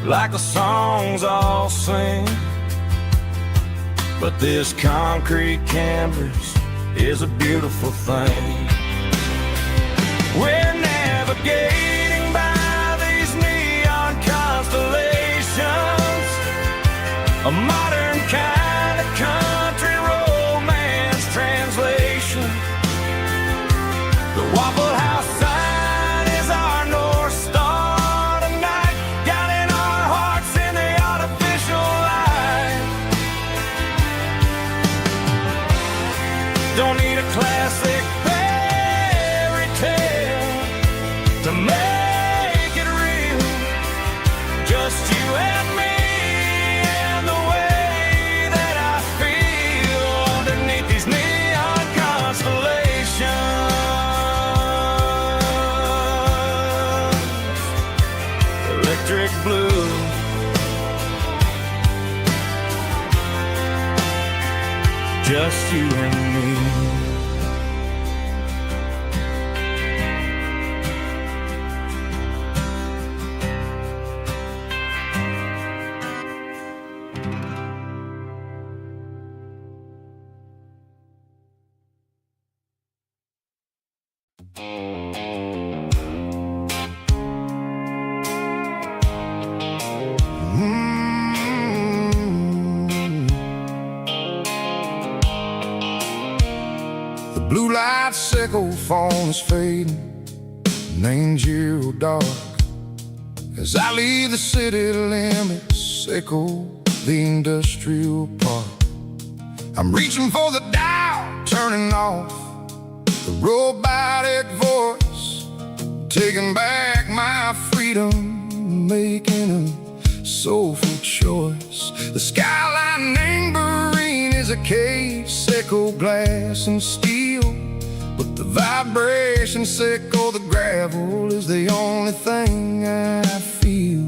like the songs all sing, but this concrete canvas is a beautiful thing. We're navigating by these neon constellations, a modern kind of country romance translation. The Waffle House sign is our North Star tonight, guiding our hearts in the artificial light. Don't need a classic fairy tale to make it real. Just you and me and the way that I feel underneath these neon constellations. Electric blue, just you and me. The blue light sickle phone is fading, name's zero dark. As I leave the city limits, sickle the industrial park. I'm reaching for the dial, turning off the robotic voice, taking back my freedom, making a soulful choice. The skyline neighboring is a cave, sickle glass and steel, but the vibration sickle, the gravel is the only thing I feel.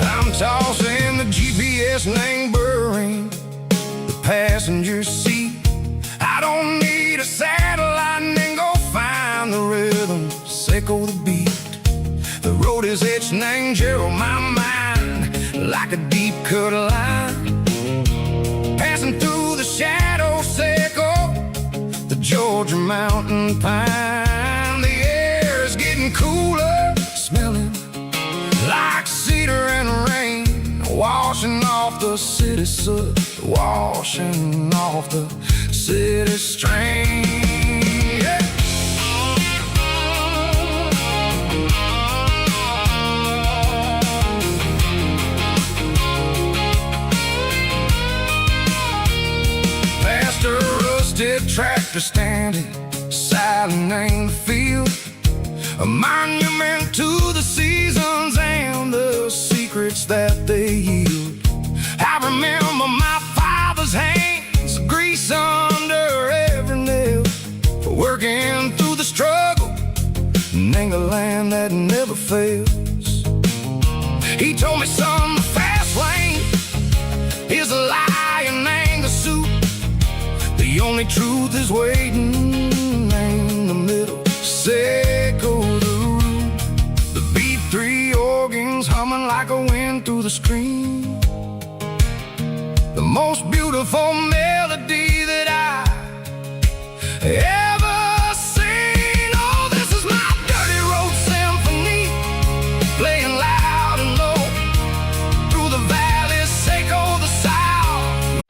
I'm tossing the GPS neighboring the passenger seat. I don't need a satellite and go find the rhythm, sickle the beat. The road is etched and angel on my mind like a deep cut line, passing through the shadow sickle, the Georgia mountain pine. The air is getting cooler, smelling like cedar and rain, washing off the city soot, washing off the city strain. Yeah. Past a rusted tractor standing silent in the field, a monument to the seasons and the secrets that they yield. I remember my father's hands, grease under every nail, for working through the struggle and ain't a land that never fails. He told me, son, the fast lane is a lie and anger soup. The only truth is waiting in the middle. Sickle the root, the B3 organs humming like a wind through the screen. The most beautiful melody that I ever seen. Oh, this is my dirty road symphony, playing loud and low through the valleys, sickle the south.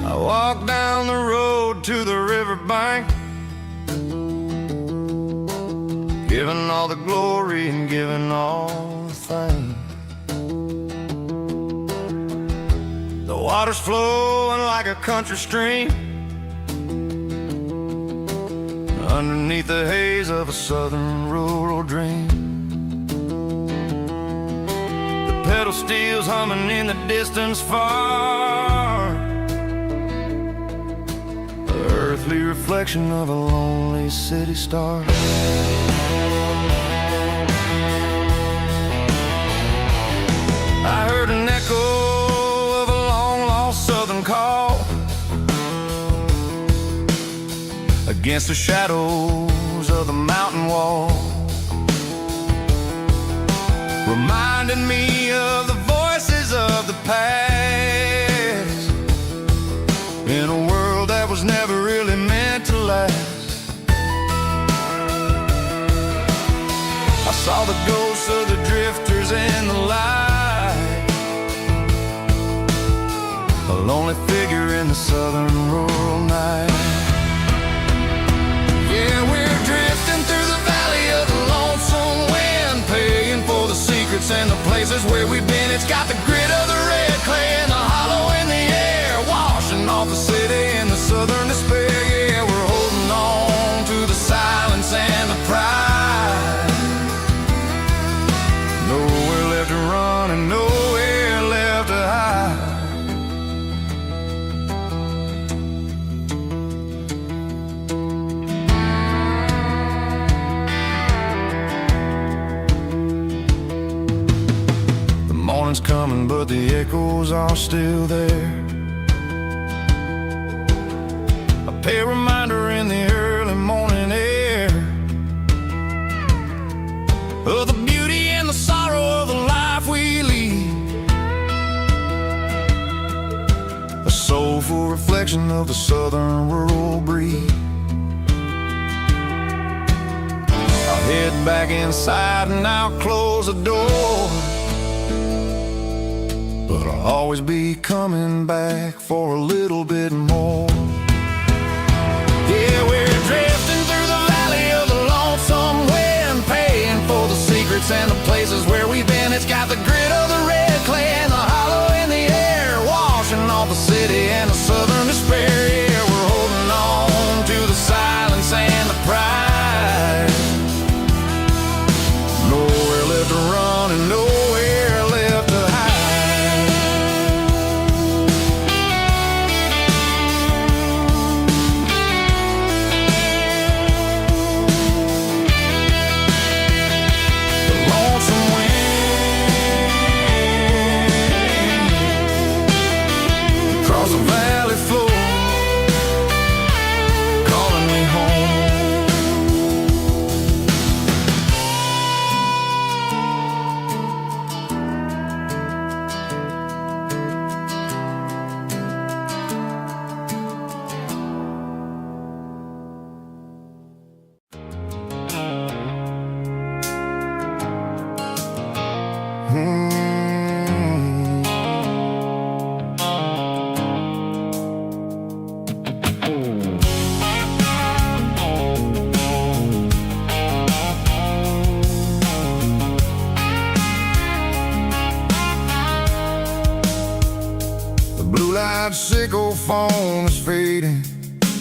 I walk down the road to the riverbank, giving all the glory and giving all the thanks. The water's flowing like a country stream, underneath the haze of a southern rural dream. The pedal steel's humming in the distance far, the earthly reflection of a lonely city star. I heard an echo of a long-lost southern call against the shadows of the mountain wall, reminding me of the voices of the past, in a world that was never really meant to last. I saw the ghosts of the drifters in the light, a lonely figure in the southern rural night. Yeah, we're drifting through the valley of the lonesome wind, paying for the secrets and the places where we've been. It's got the grit of the red clay and the hollow in the air, washing off the city in the southern despair. Yeah, we're holding on to the silence and the pride. Nowhere left to run and nowhere left to hide. Morning's coming, but the echoes are still there. A pale reminder in the early morning air of the beauty and the sorrow of the life we lead, a soulful reflection of the southern rural breed. I'll head back inside and I'll close the door, but I'll always be coming back for a little bit more. Yeah, we're drifting through the valley of the lonesome wind, paying for the secrets and the places where we've been. It's got the grit of the red clay and the hollow in the air, washing off the city and the southern despair. Yeah, we're holding on to the silence and the pride. Nowhere left to run and nowhere left to hide. Blue-light sickle phone is fading,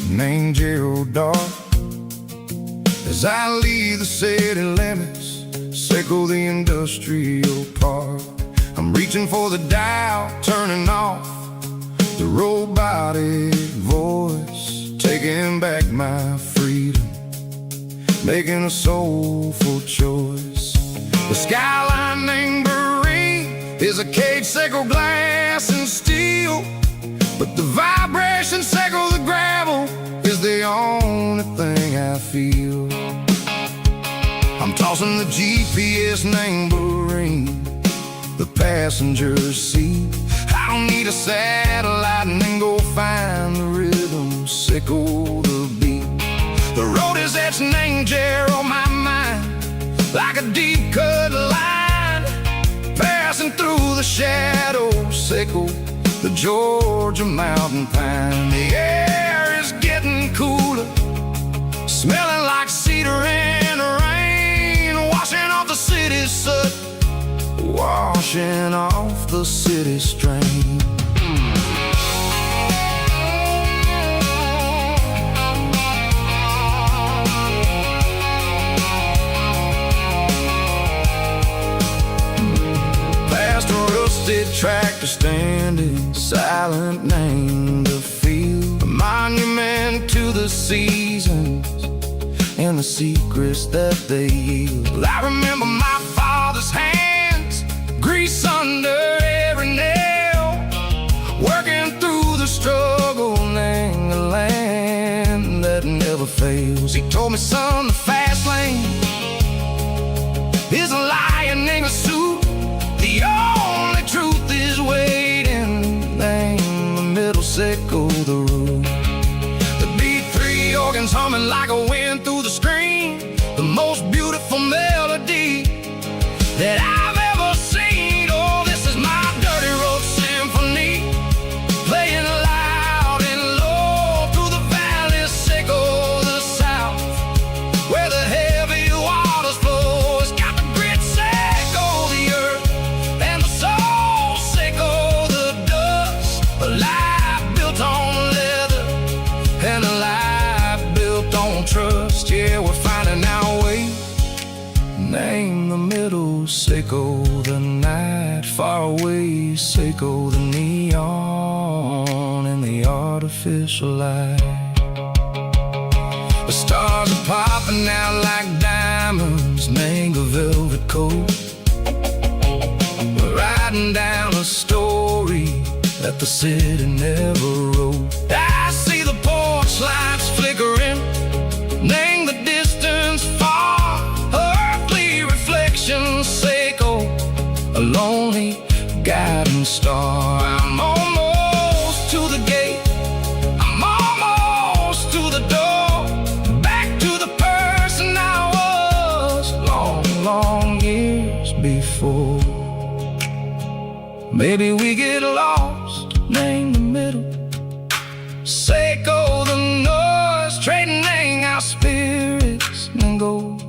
named Gerald dark. As I leave the city limits, sickle the industrial park. I'm reaching for the dial, turning off the robotic voice, taking back my freedom, making a soulful choice. The skyline named is a cage, sickle glass and steel, but the vibration sickle the gravel is the only thing I feel. I'm tossing the GPS named Marine, the passenger seat. I don't need a satellite and then go find the rhythm, sickle the beat. The road is etched named Gerald on my mind, like a deep cut line, passing through the shadows, sickle the Georgia mountain pine. The air is getting cooler, smelling like cedar in the rain, washing off the city's soot, washing off the city strain. tractor standing silent, named the field, a monument to the seasons and the secrets that they yield. Well, I remember my father's hands, grease under every nail, working through the struggle in the land that never fails. He told me, son, the fast lane is a lion in a suit. The only truth is waiting. Name the middle, sickle the root. The beat, three organs humming like a wind through the screen. The most beautiful melody that I've ever seen. Oh, this is my dirty road symphony, playing loud and low through the valleys, sickle the south, where the heavy waters flow. It's got the grit, sickle the earth, and the soul, sickle the dust. A life built on leather and a life built on trust. Yeah, we're finding our way. Name the middle, sickle the night, far away, sickle the neon and the artificial light. The stars are popping out like diamonds, mango velvet coat. We're riding down a story that the city never wrote. I see the porch lights flickering, name the distance far, earthly reflections, sickle a lonely guiding star. I'm almost to the gate, I'm almost to the door, back to the person I was long, long years before. Maybe we get lost, name the middle, sickle the noise, trading our spirits and gold,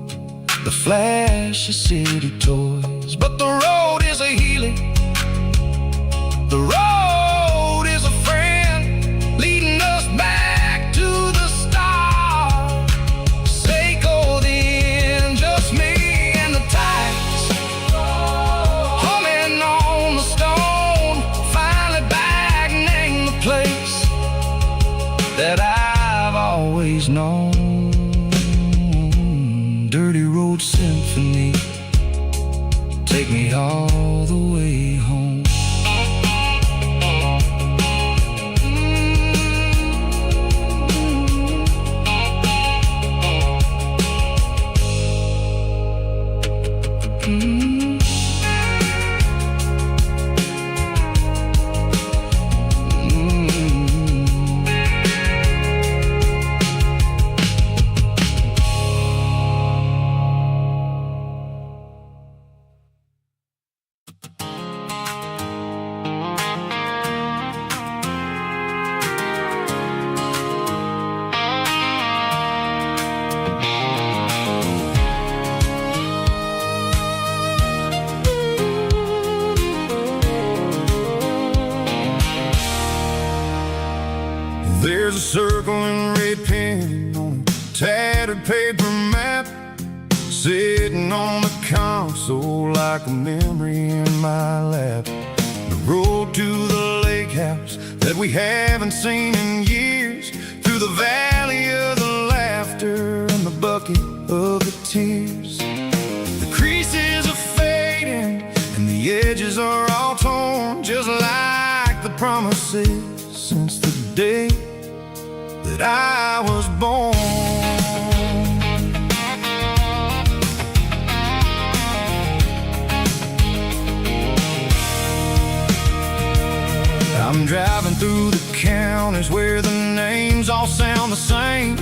the flash of city toys. But the road is a healing, the road is a friend, leading us back to the start. Sickle the end, just me and the tides, humming on the stone, finally back, name the place that I've always known. Dirty road symphony, take me all the way home. There's a circle and red pen on a tattered paper map, sitting on the console like a memory in my lap. The road to the lake house that we haven't seen in years, through the valley of the laughter and the bucket of the tears. The creases are fading and the edges are all torn, just like the promises since the day that I was born. I'm driving through the counties where the names all sound the same,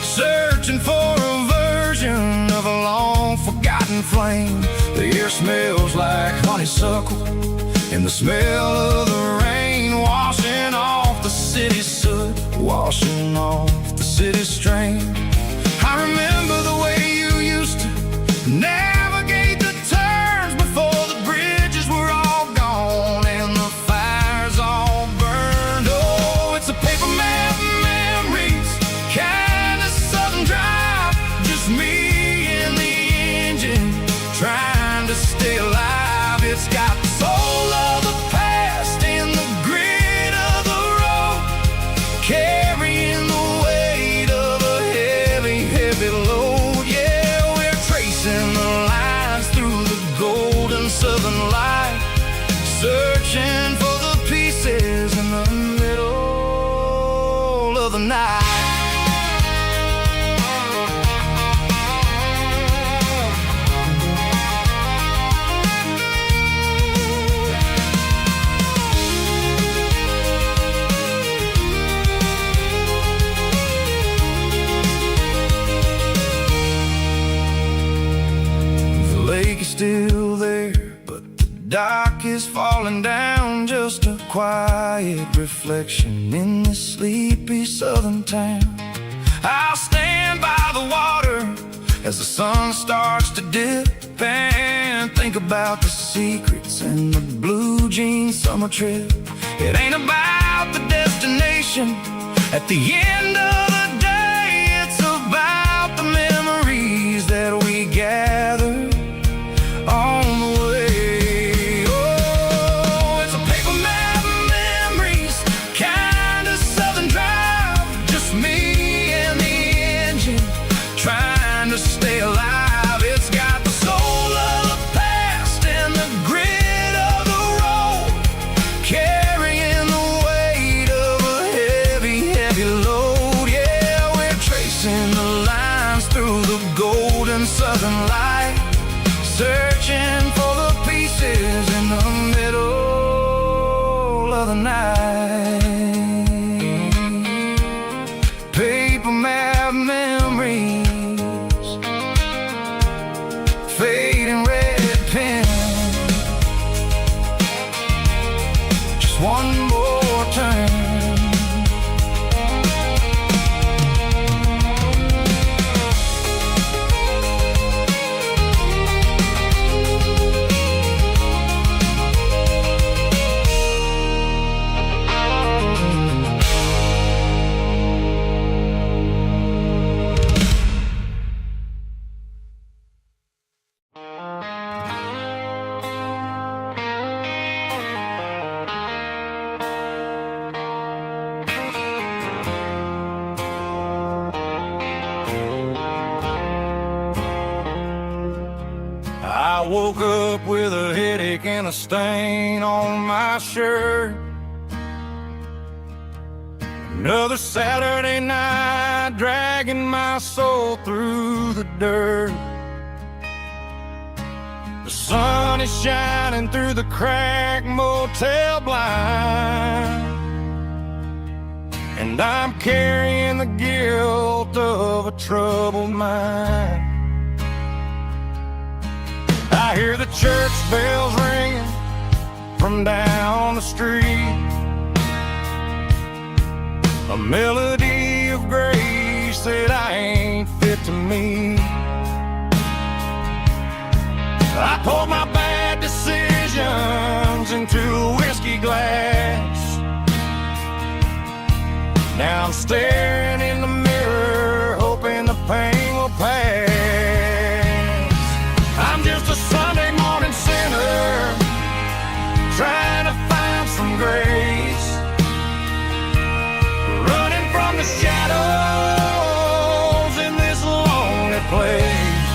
searching for a version of a long forgotten flame. The air smells like honeysuckle and the smell of the rain, washing off the city's soot, washing off the city's strain. I remember the way you used to navigate the turns before the bridges were all gone and the fires all burned. Oh, it's a paper map memories, kind of southern drive, just me and the engine trying to stay alive. It's got the soul of the past, is still there, but the dock is falling down. Just a quiet reflection in this sleepy southern town. I'll stand by the water as the sun starts to dip, and think about the secrets and the blue jean summer trip. It ain't about the destination at the end of the day, it's about the memories that we gather on the way. Oh, it's a paper map of memories, kind of southern drive, just me and the engine trying to stay alive. It's got the soul of the past and the grit of the road, carrying the weight of a heavy, heavy load. Yeah, we're tracing the lines through the golden southern light, searching for the pieces in the middle of the night. Paper map memories, fading red pen, just one more turn. I woke up with a headache and a stain on my shirt. Another Saturday night, dragging my soul through the dirt. The sun is shining through the cracked motel blind, and I'm carrying the guilt of a troubled mind. I hear the church bells ringing from down the street, a melody of grace that I ain't fit to meet. I poured my bad decisions into a whiskey glass. Now I'm staring in the mirror, hoping the pain will pass. I'm just a Sunday morning sinner, trying to find some grace, running from the shadows in this lonely place.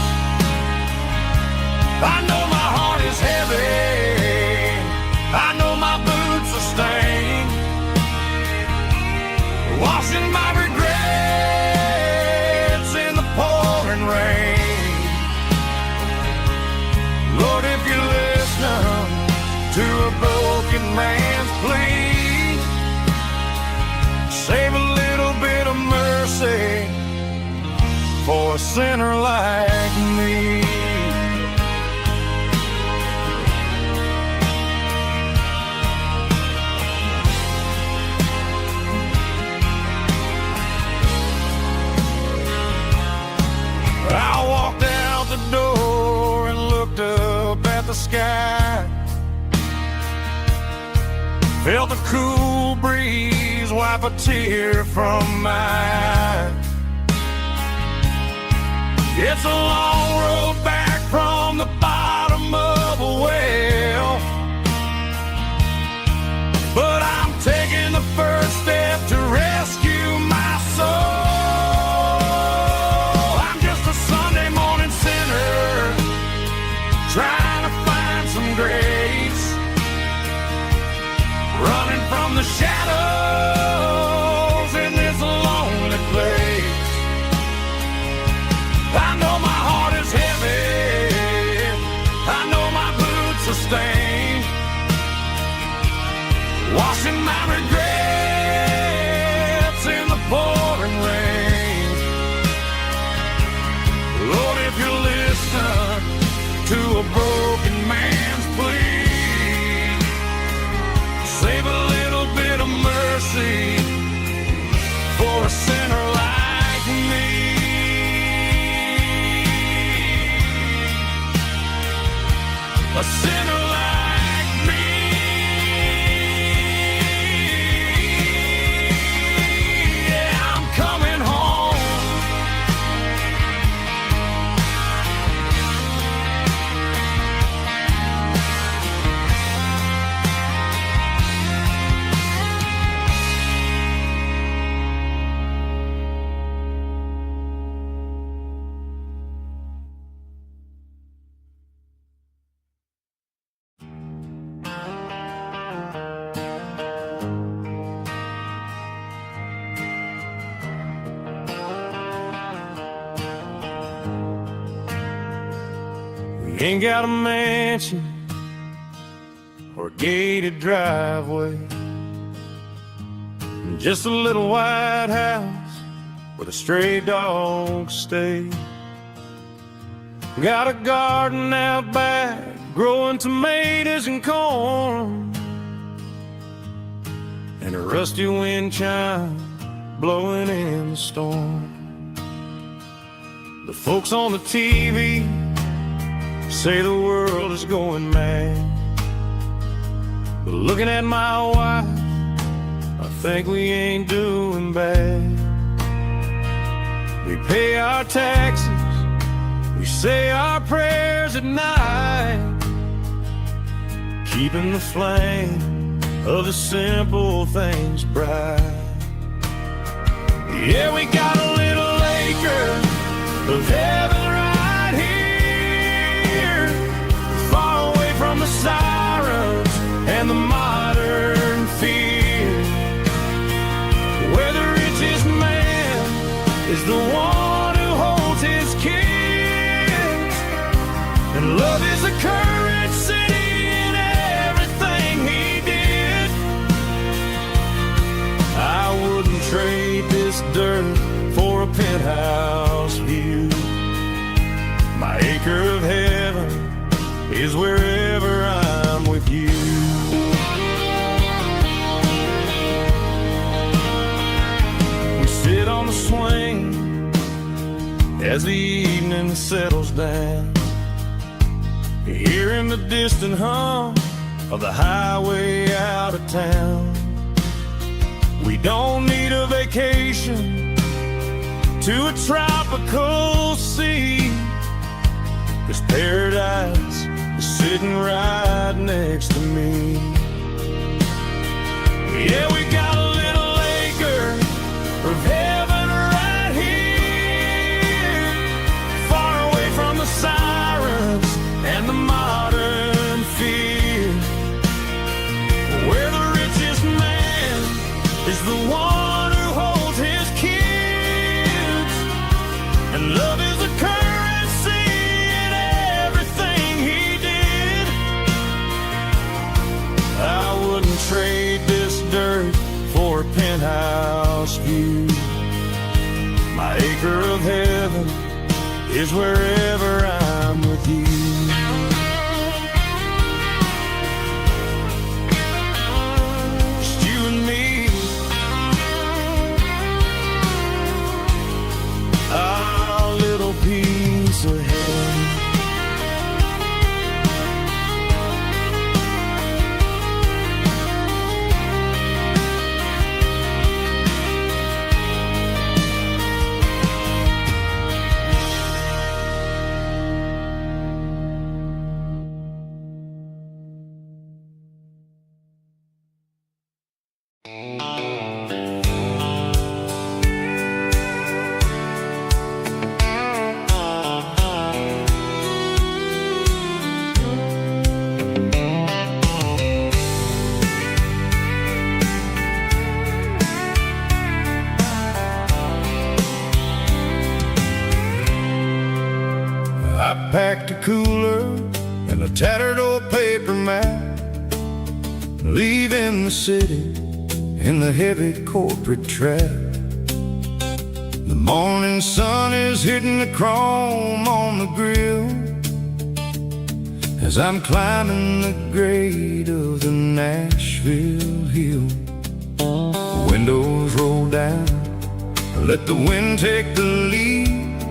I know my heart is heavy, I know my boots are stained, washing my regrets in the pouring rain. Lord, if you listen to a broken man's plea, save a little bit of mercy for a sinner like me. I walked out the door and looked up at the sky, felt the cool breeze wipe a tear from my eye. It's a long road back from the bottom of a well, but I'm taking the first step to rescue my soul. I'm just a Sunday morning sinner, trying to find some grace, running from the shadows in this lonely place. I know my heart is heavy, I know my boots are stained, washing my regrets in the pouring rain. Lord, if you listen to a a sinner like me. Yeah, I'm coming home. We ain't got a mansion or a gated driveway, just a little white house where the stray dogs stay. Got a garden out back, growing tomatoes and corn, and a rusty wind chime blowing in the storm. The folks on the TV say the world is going mad, but looking at my wife, I think we ain't doing bad. We pay our taxes, we say our prayers at night, keeping the flame of the simple things bright. Yeah, we got a little acre of heaven right here, far away from the sirens and the modern fear, where the richest man is the one who holds his kids, and love is a currency in everything he did. I wouldn't trade this dirt for a penthouse view. My acre of heaven is wherever I'm with you. We sit on the swing as the evening settles down, hearing the distant hum of the highway out of town. We don't need a vacation to a tropical sea, 'cause paradise is sitting right next to me. Yeah, we got a little acre of heaven right here, far away from the sirens and the modern fear, where the richest man is the one who holds his kids, and love is a currency in everything he did. I wouldn't trade this dirt for a penthouse view. My acre of heaven is wherever I'm with you. Just you and me, our little piece of heaven. I packed a cooler and a tattered old paper map, leaving the city in the heavy corporate trap. The morning sun is hitting the chrome on the grill as I'm climbing the grade of the Nashville hill. Windows roll down, let the wind take the lead,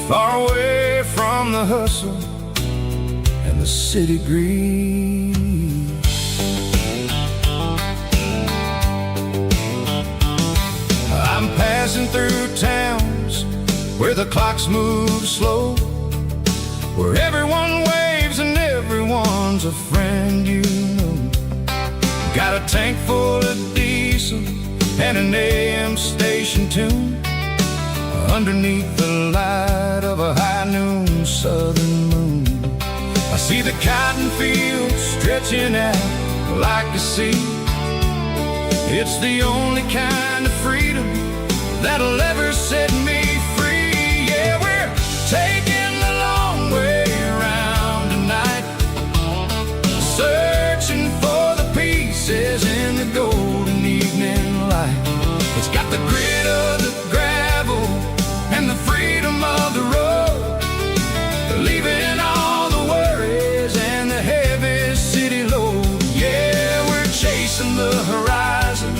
far away from the hustle and the city breeze. I'm passing through towns where the clocks move slow, where everyone waves and everyone's a friend you know. Got a tank full of diesel and an AM station tune, underneath the light of a high noon southern moon. I see the cotton fields stretching out like a sea. It's the only kind of freedom that'll ever set me free. Yeah, we're taking the long way around tonight, searching for the pieces in the golden evening light. It's got the grit of the gravel and the freedom of the road, leaving all the worries and the heavy city load. Yeah, we're chasing the horizon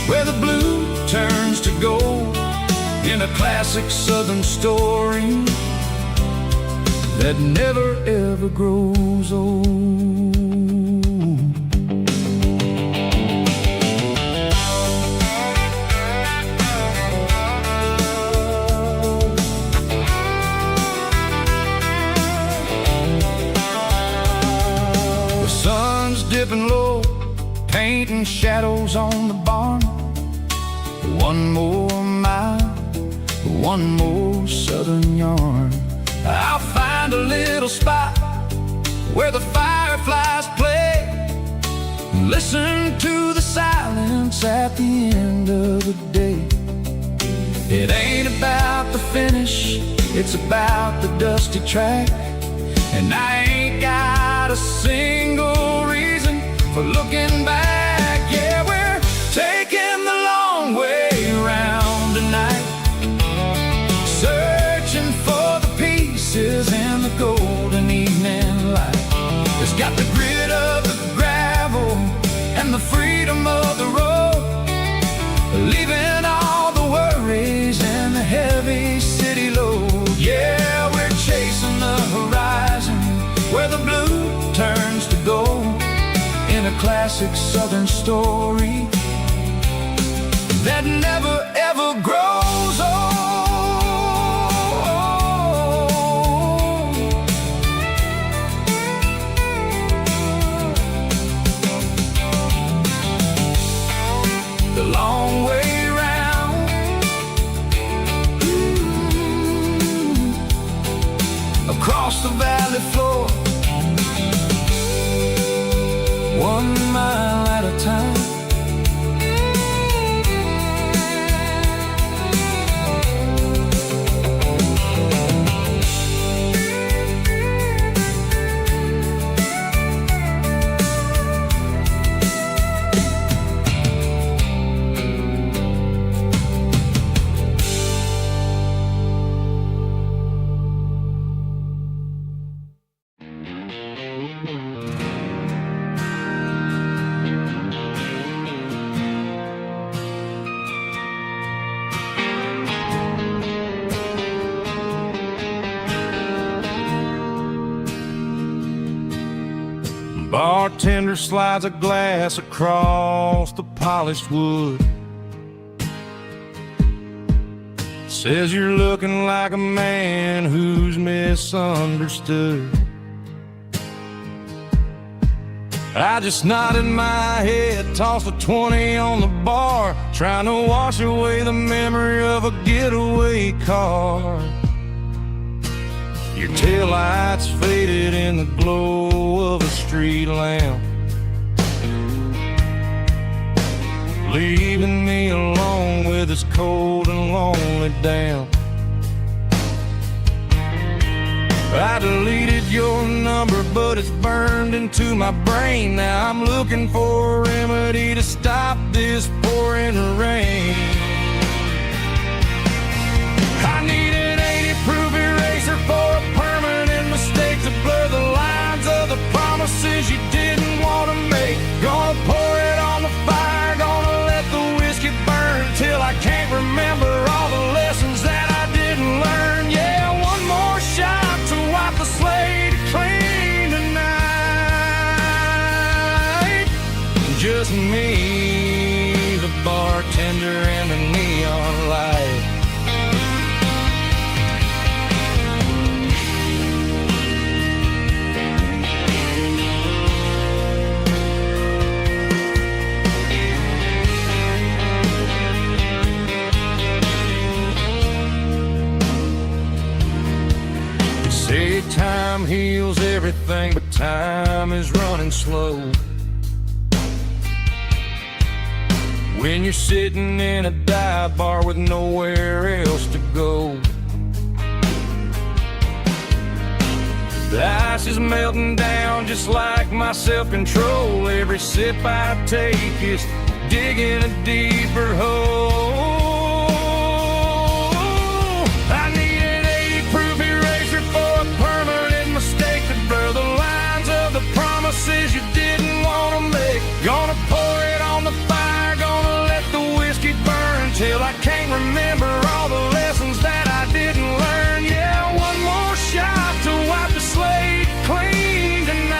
where the blue turns to gold, in a classic southern story that never ever grows old. The sun's dipping low, painting shadows on the barn. One more mile, one more southern yarn. I'll find a little spot where the fireflies play, listen to the silence at the end of the day. It ain't about the finish, it's about the dusty track, and I ain't got a single reason for looking back. Yeah, we're taking the long way around tonight, searching for the pieces in the golden evening light. It's got the grit of the gravel and the freedom of the road, leaving all the worries and the heavy city load. Yeah, we're chasing the horizon where the blue turns to gold, in a classic southern story that never ever grows old. The long way round, across the valley floor, 1 mile at a time. Bartender slides a glass across the polished wood, says you're looking like a man who's misunderstood. I just nodded my head, tossed a 20 on the bar, trying to wash away the memory of a getaway car. Your taillights faded in the glow of a street lamp, leaving me alone with this cold and lonely damp. I deleted your number, but it's burned into my brain. Now I'm looking for a remedy to stop this pouring rain. I need an 80-proof eraser for a permanent mistake, to blur the lines of the promises you didn't want to make. Gonna pour it on the fire, gonna let the whiskey burn till I can't remember all the lessons that I didn't learn. Yeah, one more shot to wipe the slate clean tonight. time heals everything, but time is running slow. When you're sitting in a dive bar with nowhere else to go, the ice is melting down just like my self-control. Every sip I take is digging a deeper hole. I need an 80-proof eraser for a permanent mistake to blur the lines of the promises you didn't want to make. Gonna pour it on the fire, gonna let the whiskey burn till I can't remember all the lessons that I didn't learn. Yeah, one more shot to wipe the slate clean tonight.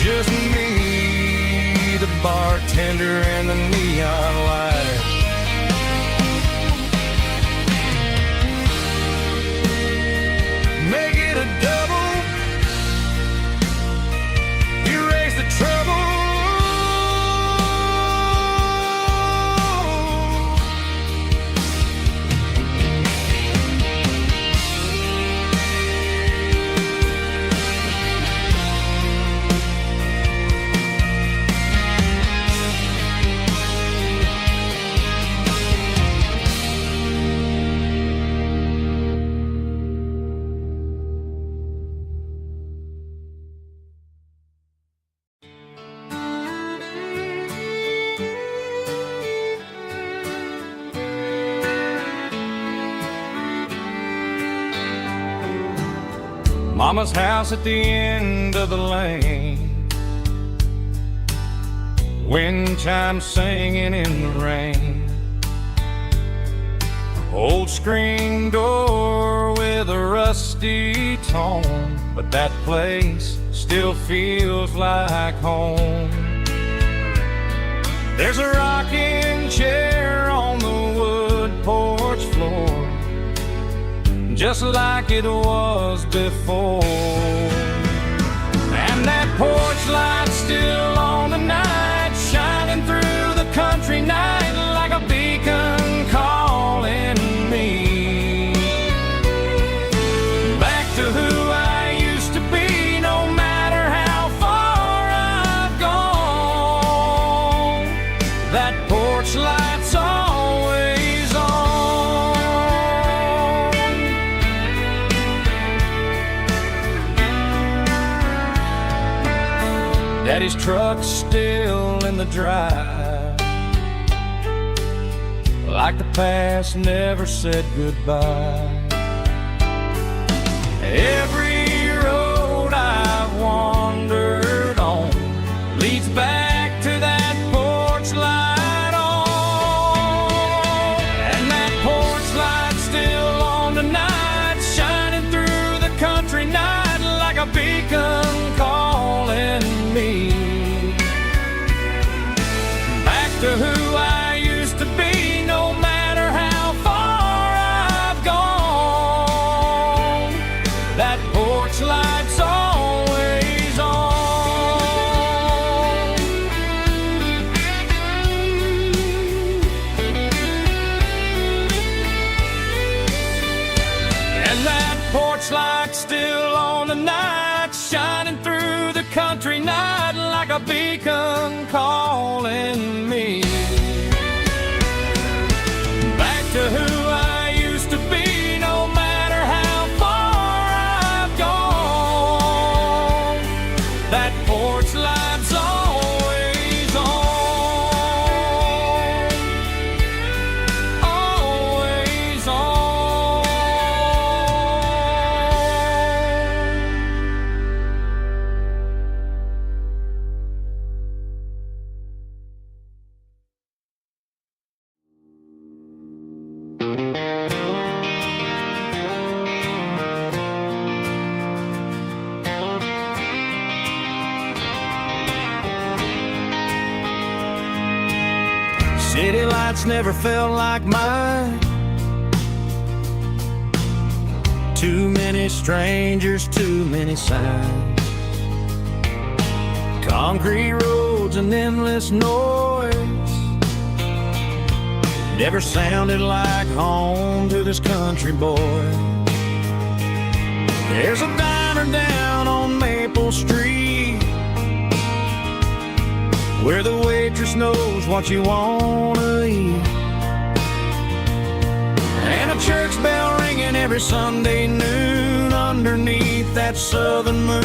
Just me, the bartender, and the neon light. Make it a double, erase the trouble. Mama's house at the end of the lane, wind chimes singing in the rain. Old screen door with a rusty tone, but that place still feels like home. There's a rocking chair on the wood porch floor, just like it was before. And that porch light's still on tonight, shining through the country night like a beacon calling me back to who I used to be. No matter how far I've gone, that porch light's always on. Daddy's truck's still in the drive, like the past never said goodbye. Every road I've wandered on leads back to that porch light on. And that porch light's still on tonight, shining through the country night like a beacon calling me back to who I used to be. No matter how far I've gone, that porch light's always on. And that porch light's still on tonight, shining through the country night like a beacon calling me back to who I used to be. No matter how far I've gone, that porch light's always on, always on. City lights never felt like mine. Too many strangers, too many signs. Concrete roads and endless noise never sounded like home to this country boy. There's a diner down on Maple Street where the waitress knows what you wanna eat, and a church bell ringing every Sunday noon underneath that southern moon.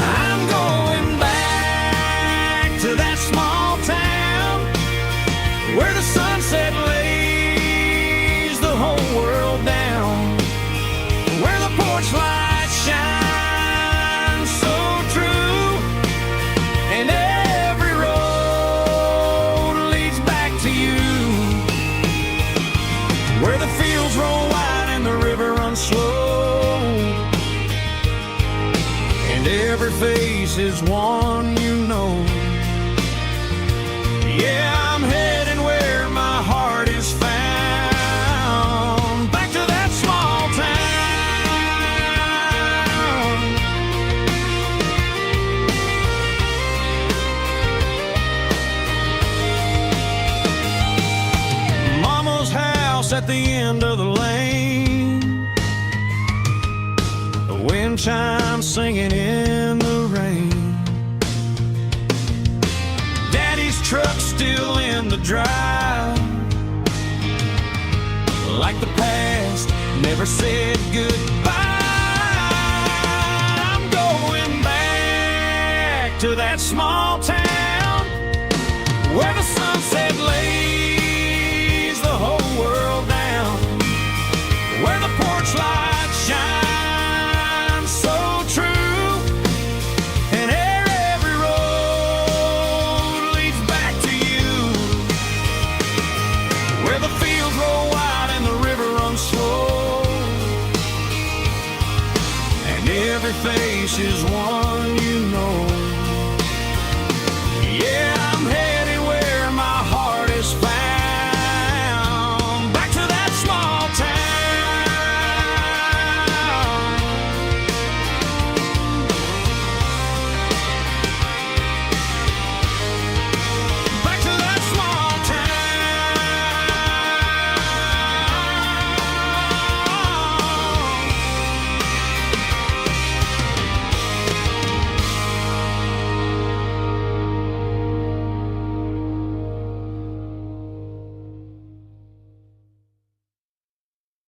I'm going back to that small town where the sunset lays the whole world down, where the porch lights shine so true, and every road leads back to you, where the fields roll wide and the river runs slow, and every face is one you know. Yeah, I'm heading where my heart is found, back to that small town. Mama's house at the end of the lane, the wind chimes singing in the rain, Daddy's truck still in the drive, like the past never said goodbye. I'm going back to that small town where the sunset lays the whole world down, where the porch lights shine so true, and every road leads back to you, where the fields roll wide and the river runs slow, and every face is one you know. Yeah, I'm headed where my heart is found, back to that small town. Back to that small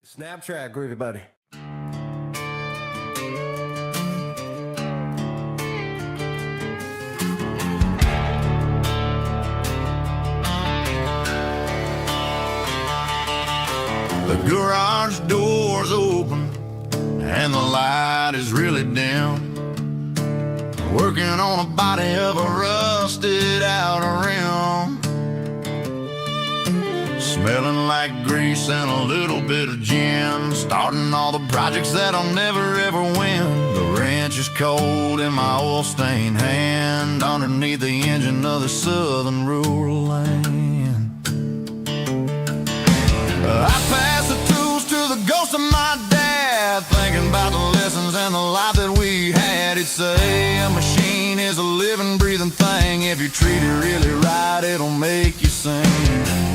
Snap track, groovy buddy. The garage door's open and the light is really dim. Working on a body of a rusted out rim, smelling like grease and a little bit of gin. Starting all the projects that I'll never ever win. The wrench is cold in my oil-stained hand, underneath the engine of the southern rural land. I pass the tools to the ghost of my dad, thinking about the lessons and the life that we had. He'd say a machine is a living, breathing thing. If you treat it really right, it'll make you sing.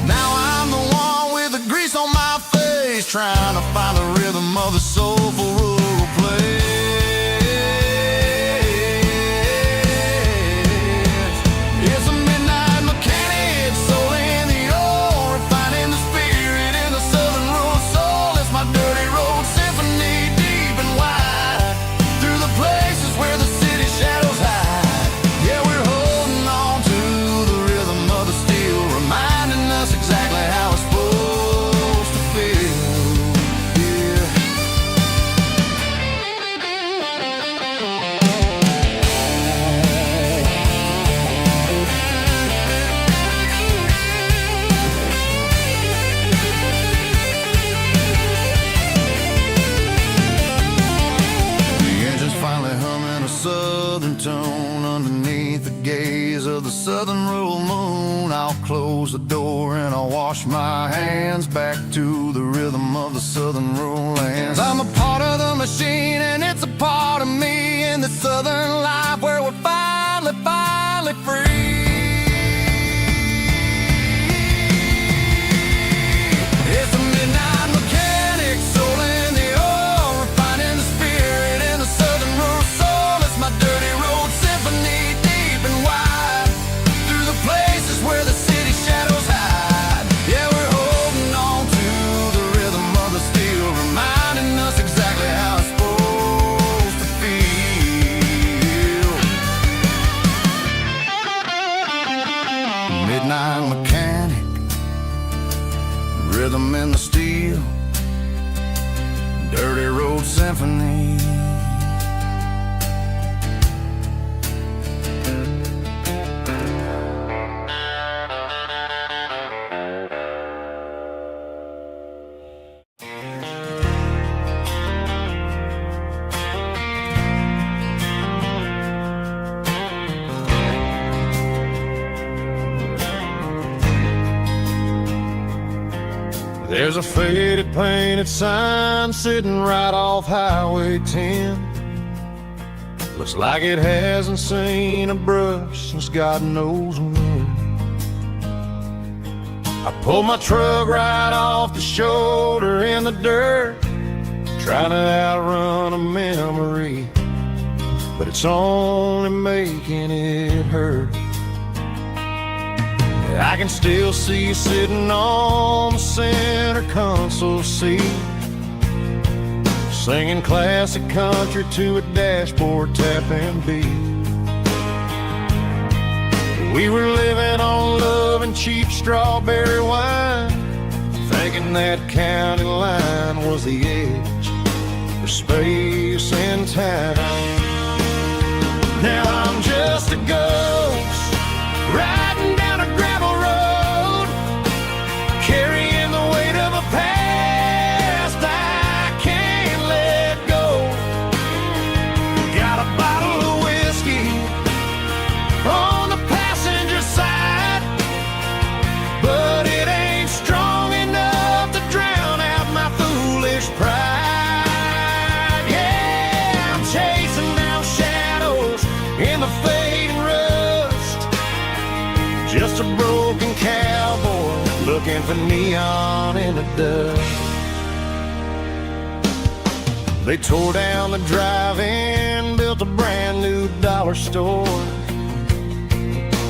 Now I'm the one with the grease on my face, trying to find the rhythm of the soulful rural place. It's a midnight mechanic, soul in the ore, refining the spirit in the southern rural soul. It's my dirty road symphony, deep and wide, through the places where the city shadows hide. Yeah, we're holding on to the rhythm of the steel, reminding us exactly how it's supposed to feel. Yeah. The engine's finally humming a southern tone underneath the gaze of the southern rural moon. I'll close the door and I'll wash my hands, back to the rhythm of the southern rural lands. I'm a part of the machine and it's a part of me, in the southern life where we're finally free. It's a steel, dirty road symphony. There's a faded painted sign sitting right off Highway 10. Looks like it hasn't seen a brush since God knows when. I pulled my truck right off the shoulder in the dirt, trying to outrun a memory, but it's only making it hurt. I can still see you sitting on the center console seat, singing classic country to a dashboard tapping beat. We were living on love and cheap strawberry wine, thinking that county line was the edge for space and time. Now I'm just a ghost riding down a gravel road, carrying the weight of a past I can't let go. Got a bottle of whiskey on the passenger side, but it ain't strong enough to drown out my foolish pride. Yeah, I'm chasing down shadows in the fading rust, just a broken cowboy looking for neon in the dust. They tore down the drive-in, built a brand new dollar store,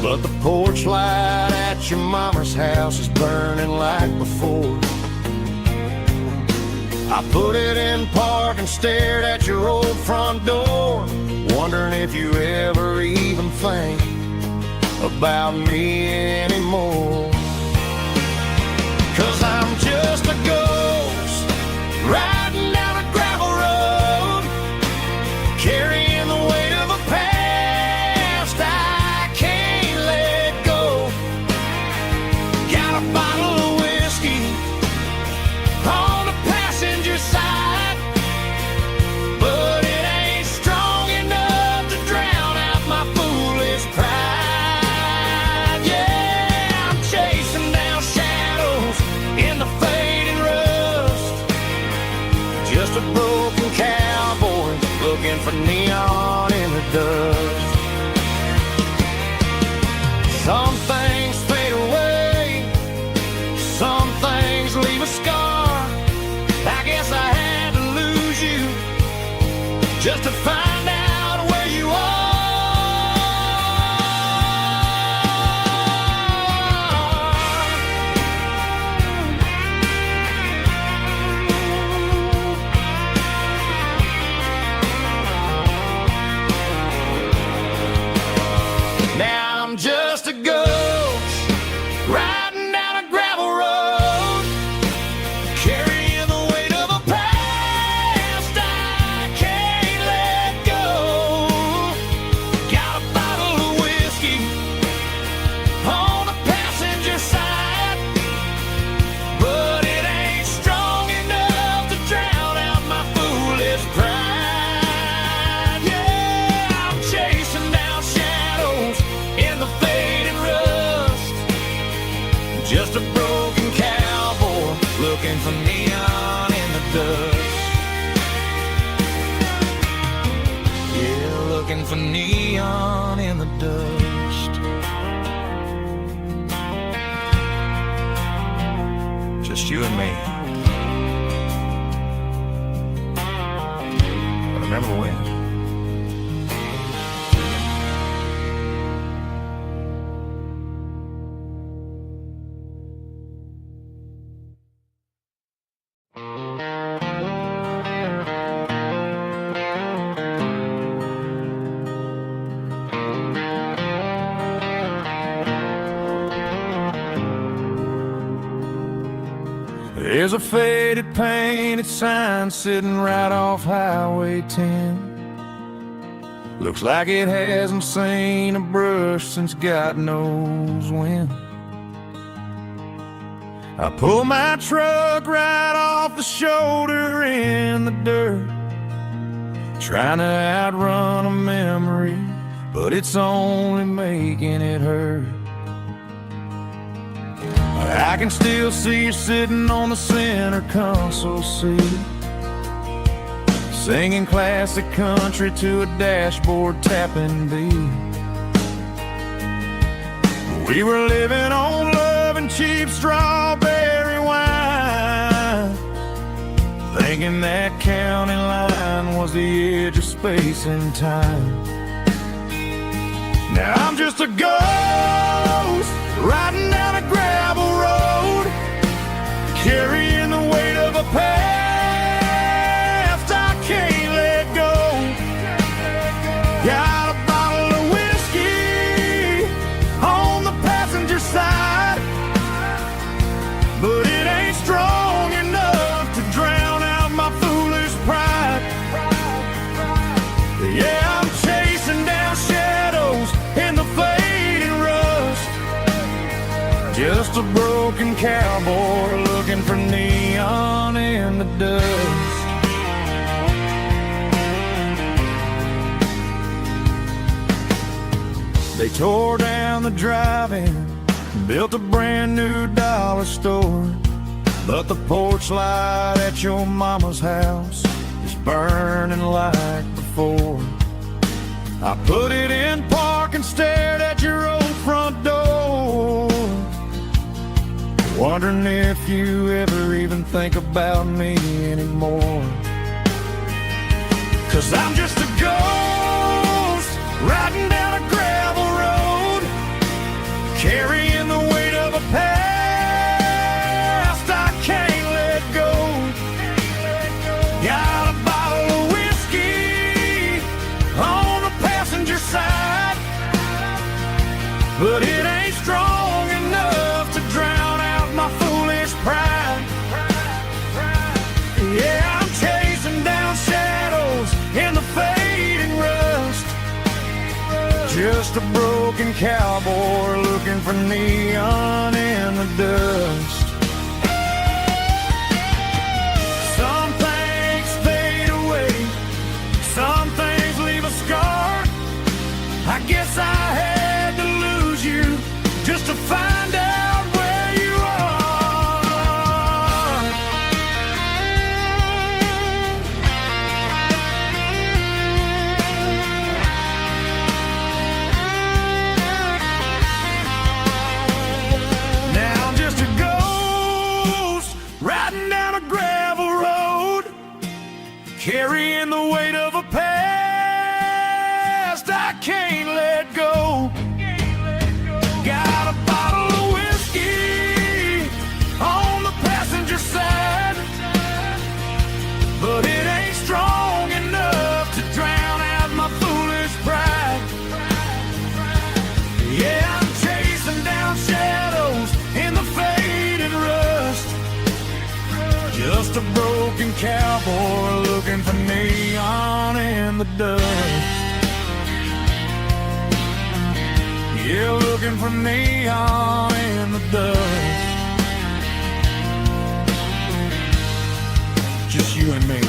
but the porch light at your mama's house is burning like before. I put it in park and stared at your old front door, wondering if you ever even think about me anymore. 'Cause I'm just a ghost riding down a gravel road, carrying the weight of a past I can't let go. Got a bottle of whiskey on the passenger side, but it ain't strong enough to drown out my foolish pride. Yeah, I'm chasing down shadows in the fading rust, just a broken cowboy looking for neon in the dust. Some things fade away, some things leave a scar. I guess I had to lose you just to find out where you are. Now I'm just a ghost riding down a gravel road, carrying the weight of a past I can't let go. Got a bottle of whiskey on the passenger side, but it ain't strong enough to drown out my foolish pride. Yeah, I'm chasing down shadows in the fading rust, just a broken cowboy looking for neon in the dust. Yeah, looking for neon in the dust. Just you and me. But remember when? There's a faded painted sign sitting right off Highway 10. Looks like it hasn't seen a brush since God knows when. I pull my truck right off the shoulder in the dirt, trying to outrun a memory, but it's only making it hurt. I can still see you sitting on the center console seat, singing classic country to a dashboard tapping beat. We were living on love and cheap strawberry wine, thinking that county line was the edge of space and time. Now I'm just a ghost riding down a gravel road, carrying the weight of a past I can't let go. Got a bottle of whiskey on the passenger side, but it ain't strong enough to drown out my foolish pride. Yeah, I'm chasing down shadows in the fading rust, just a broken cowboy looking for neon in the dust. They tore down the drive-in, built a brand new dollar store, but the porch light at your mama's house is burning like before. I put it in park and stared at your old front door, wondering if you ever even think about me anymore. 'Cause I'm just a ghost riding down a gravel road, carrying the weight of a past I can't let go. Got a bottle of whiskey on the passenger side, but it ain't strong enough to drown out my foolish pride. Yeah, I'm chasing down shadows in the fading rust, just a broken cowboy looking for neon in the dust. Some things fade away, some things leave a scar. I guess I had to lose you just to find out where you are. Now I'm just a ghost riding down a gravel road, carrying the weight of a past I can't let go. Got a bottle of whiskey on the passenger side, but it ain't strong enough to drown out my foolish pride. Yeah, I'm chasing down shadows in the fading rust, just a broken cowboy looking for neon in the dust. Yeah, looking for neon in the dust. Just you and me.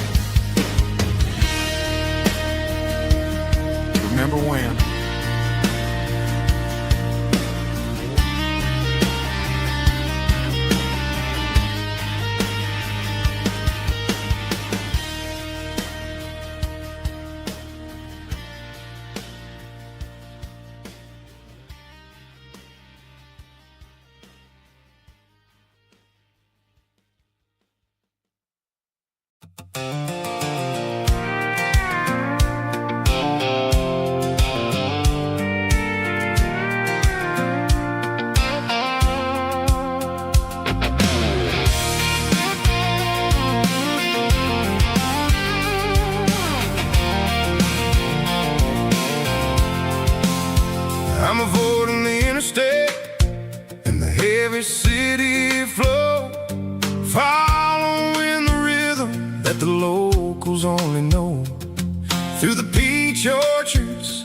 Remember when? the locals only know. Through the peach orchards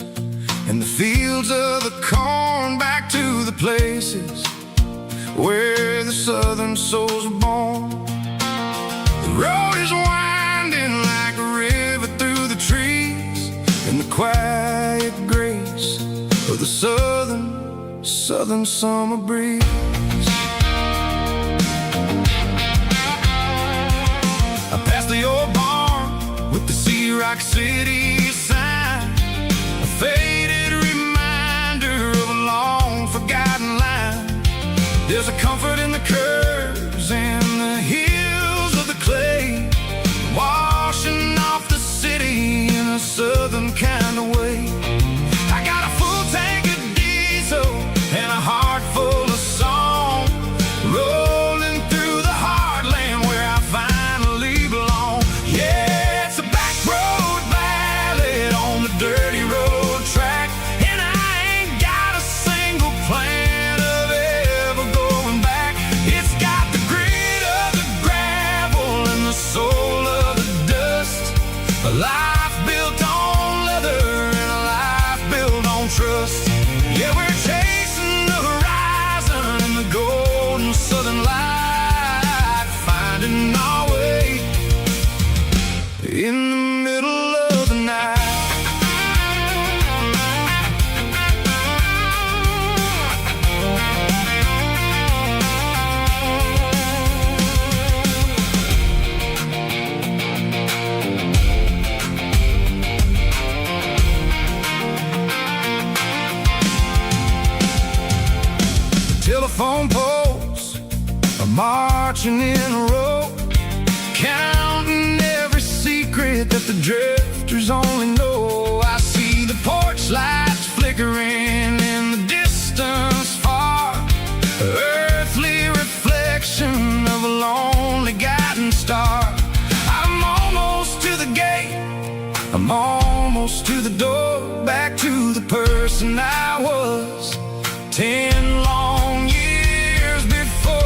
and the fields of the corn, back to the places where the southern souls were born. The road is winding like a river through the trees, in the quiet grace of the southern summer breeze. I passed the old barn with the Sea Rock City sign, a faded reminder of a long forgotten line. There's a comfort in the curves and the hills of the clay, washing off the city in a southern kind of way. I got a full tank of diesel and a heart full of song, rolling through the heartland where I finally belong. Yeah, it's a back road ballad on the dirty road track, and I ain't got a single plan of ever going back. It's got the grit of the gravel and the soul of the dust, a life built on leather and a life built on trust. Yeah, we're chasing the horizon in the golden southern light, finding our way in the middle of the night. Telephone poles are marching in a row, counting every secret that the drifters only know. I see the porch lights flickering in the distance far, earthly reflection of a lonely guiding star. I'm almost to the gate, I'm almost to the door, back to the person I was 10 long years before.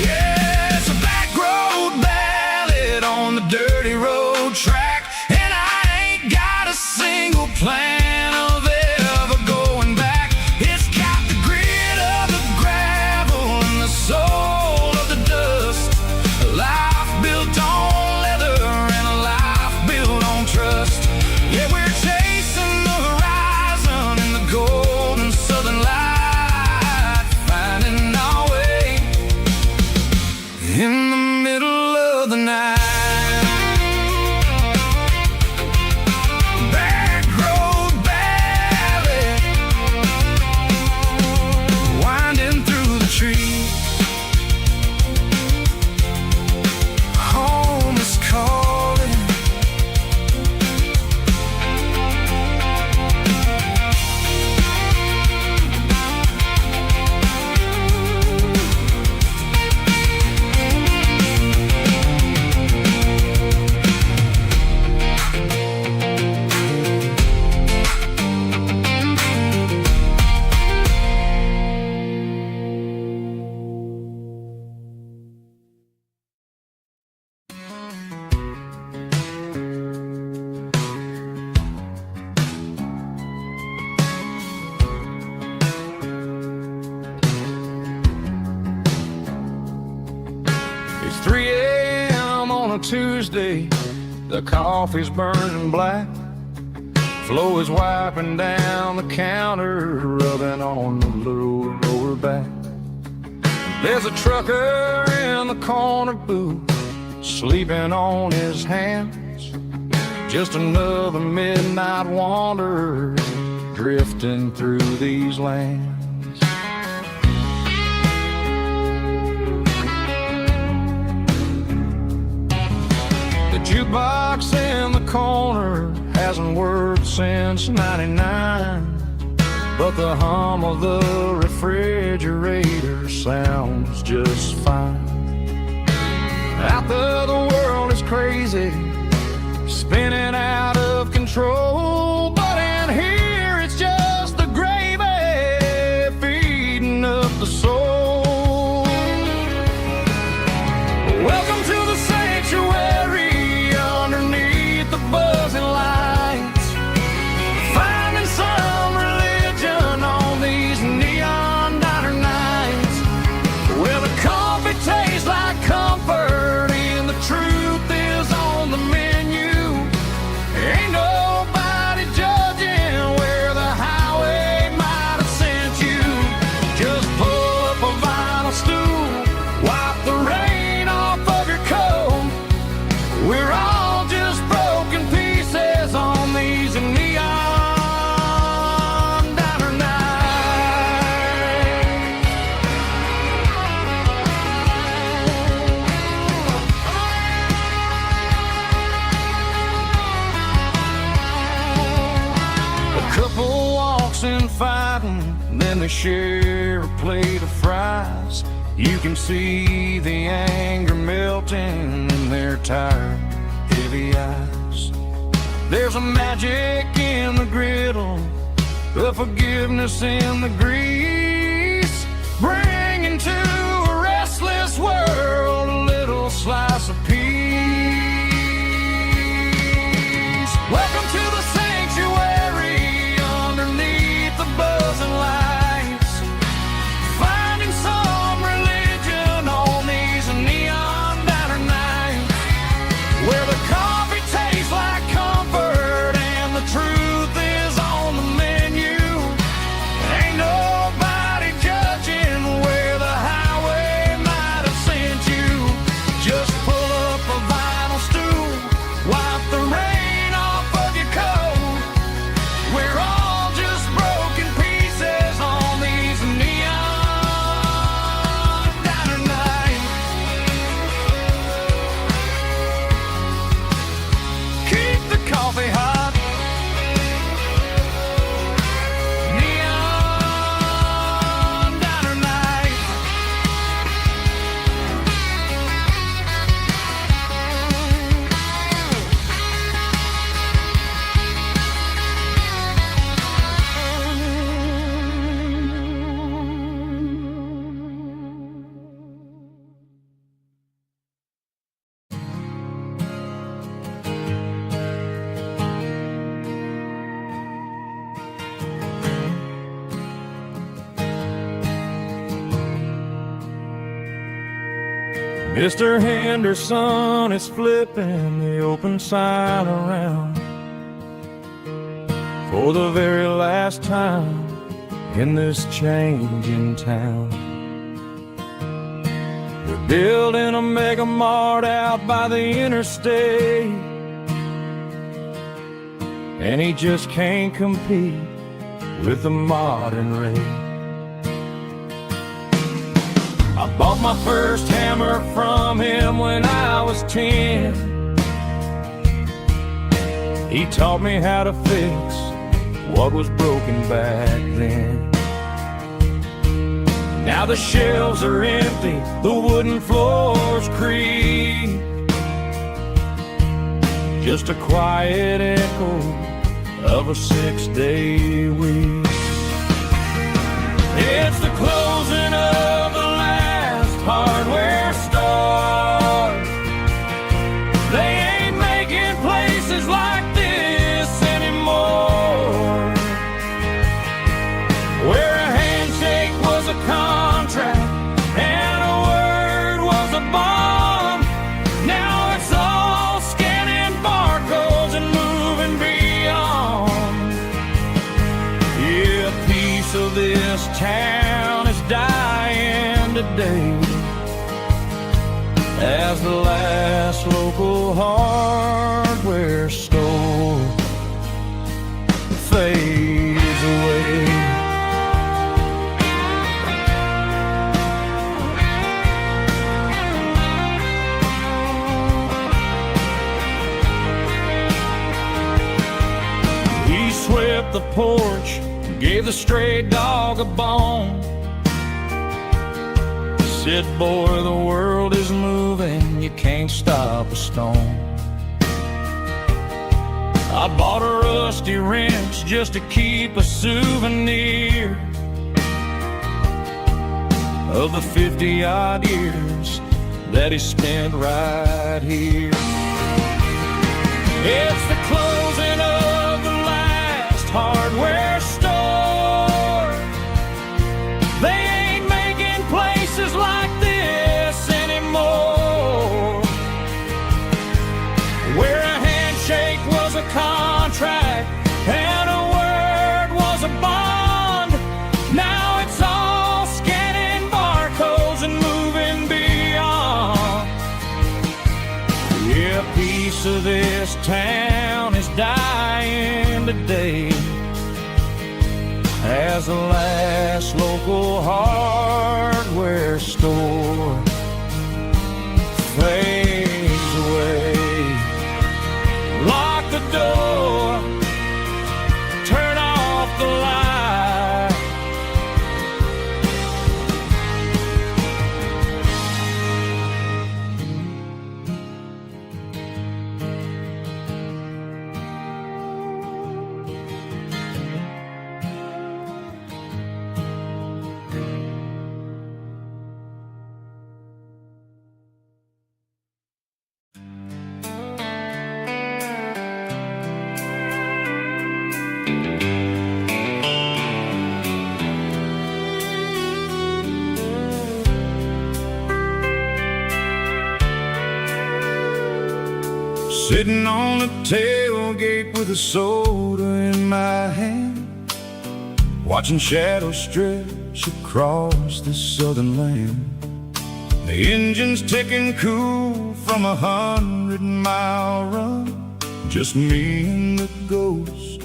Yeah, it's a back road ballad on the dirty road track, and I ain't got a single plan of ever going back. It's got the grit of the gravel and the soul of the dust, a life built on leather and a life built on trust. Yeah, we're chasing the horizon in the golden southern light, finding our way in the middle of the night. Back road ballad, winding through the trees. Home is calling. It's 3 a.m. on a Tuesday, the coffee's burning black, Flo is wiping down the counter, rubbing on the little lower back. There's a trucker in the corner booth, sleeping on his hands, just another midnight wanderer drifting through these lands. The jukebox in the corner hasn't worked since '99, but the hum of the refrigerator sounds just fine. Out there the world is crazy, spinning out of control, but in here it's just the gravy feeding up the soul. Welcome to the sanctuary. then they share a plate of fries. You can see the anger melting in their tired, heavy eyes. There's a magic in the griddle, a forgiveness in the grease, bringing to a restless world a little slice of peace. Welcome to the sanctuary underneath the buzzing lights, finding some religion on these neon diner nights, where the coffee tastes like comfort and the truth is on the menu. Ain't nobody judging where the highway might have sent you. Just pull up a vinyl stool, wipe the rain off of your coat. We're all just broken pieces on these neon diner nights. Keep the coffee hot. Neon diner night. Mr. Henderson is flipping the open sign around for the very last time in this changing town. They're building a mega mart out by the interstate, and he just can't compete with the modern rate. I bought my first hammer from him when I was 10. He taught me how to fix what was broken back then. Now the shelves are empty, the wooden floors creak, just a quiet echo of a 6-day week. It's the closing of the hardware store. They ain't making places like this anymore, where a handshake was a contract and a word was a bond. Now it's all scanning barcodes and moving beyond. Yeah, a piece of this town is dying today as the last local hardware store fades away. He swept the porch, gave the stray dog a bone, said, boy, the world is moving, you can't stop a stone. I bought a rusty wrench just to keep a souvenir of the 50-odd years that he spent right here. It's the closing of the last hardware store. They ain't making places like this anymore, where a handshake was a contract and a word was a bond. Now it's all scanning barcodes and moving beyond. Yeah, a piece of this town is dying today as the last local hardware store fades away. Lock the door, turn off the light, Sitting on the tailgate with a soda in my hand, watching shadows stretch across this southern land. The engine's ticking cool from 100-mile run, just me and the ghost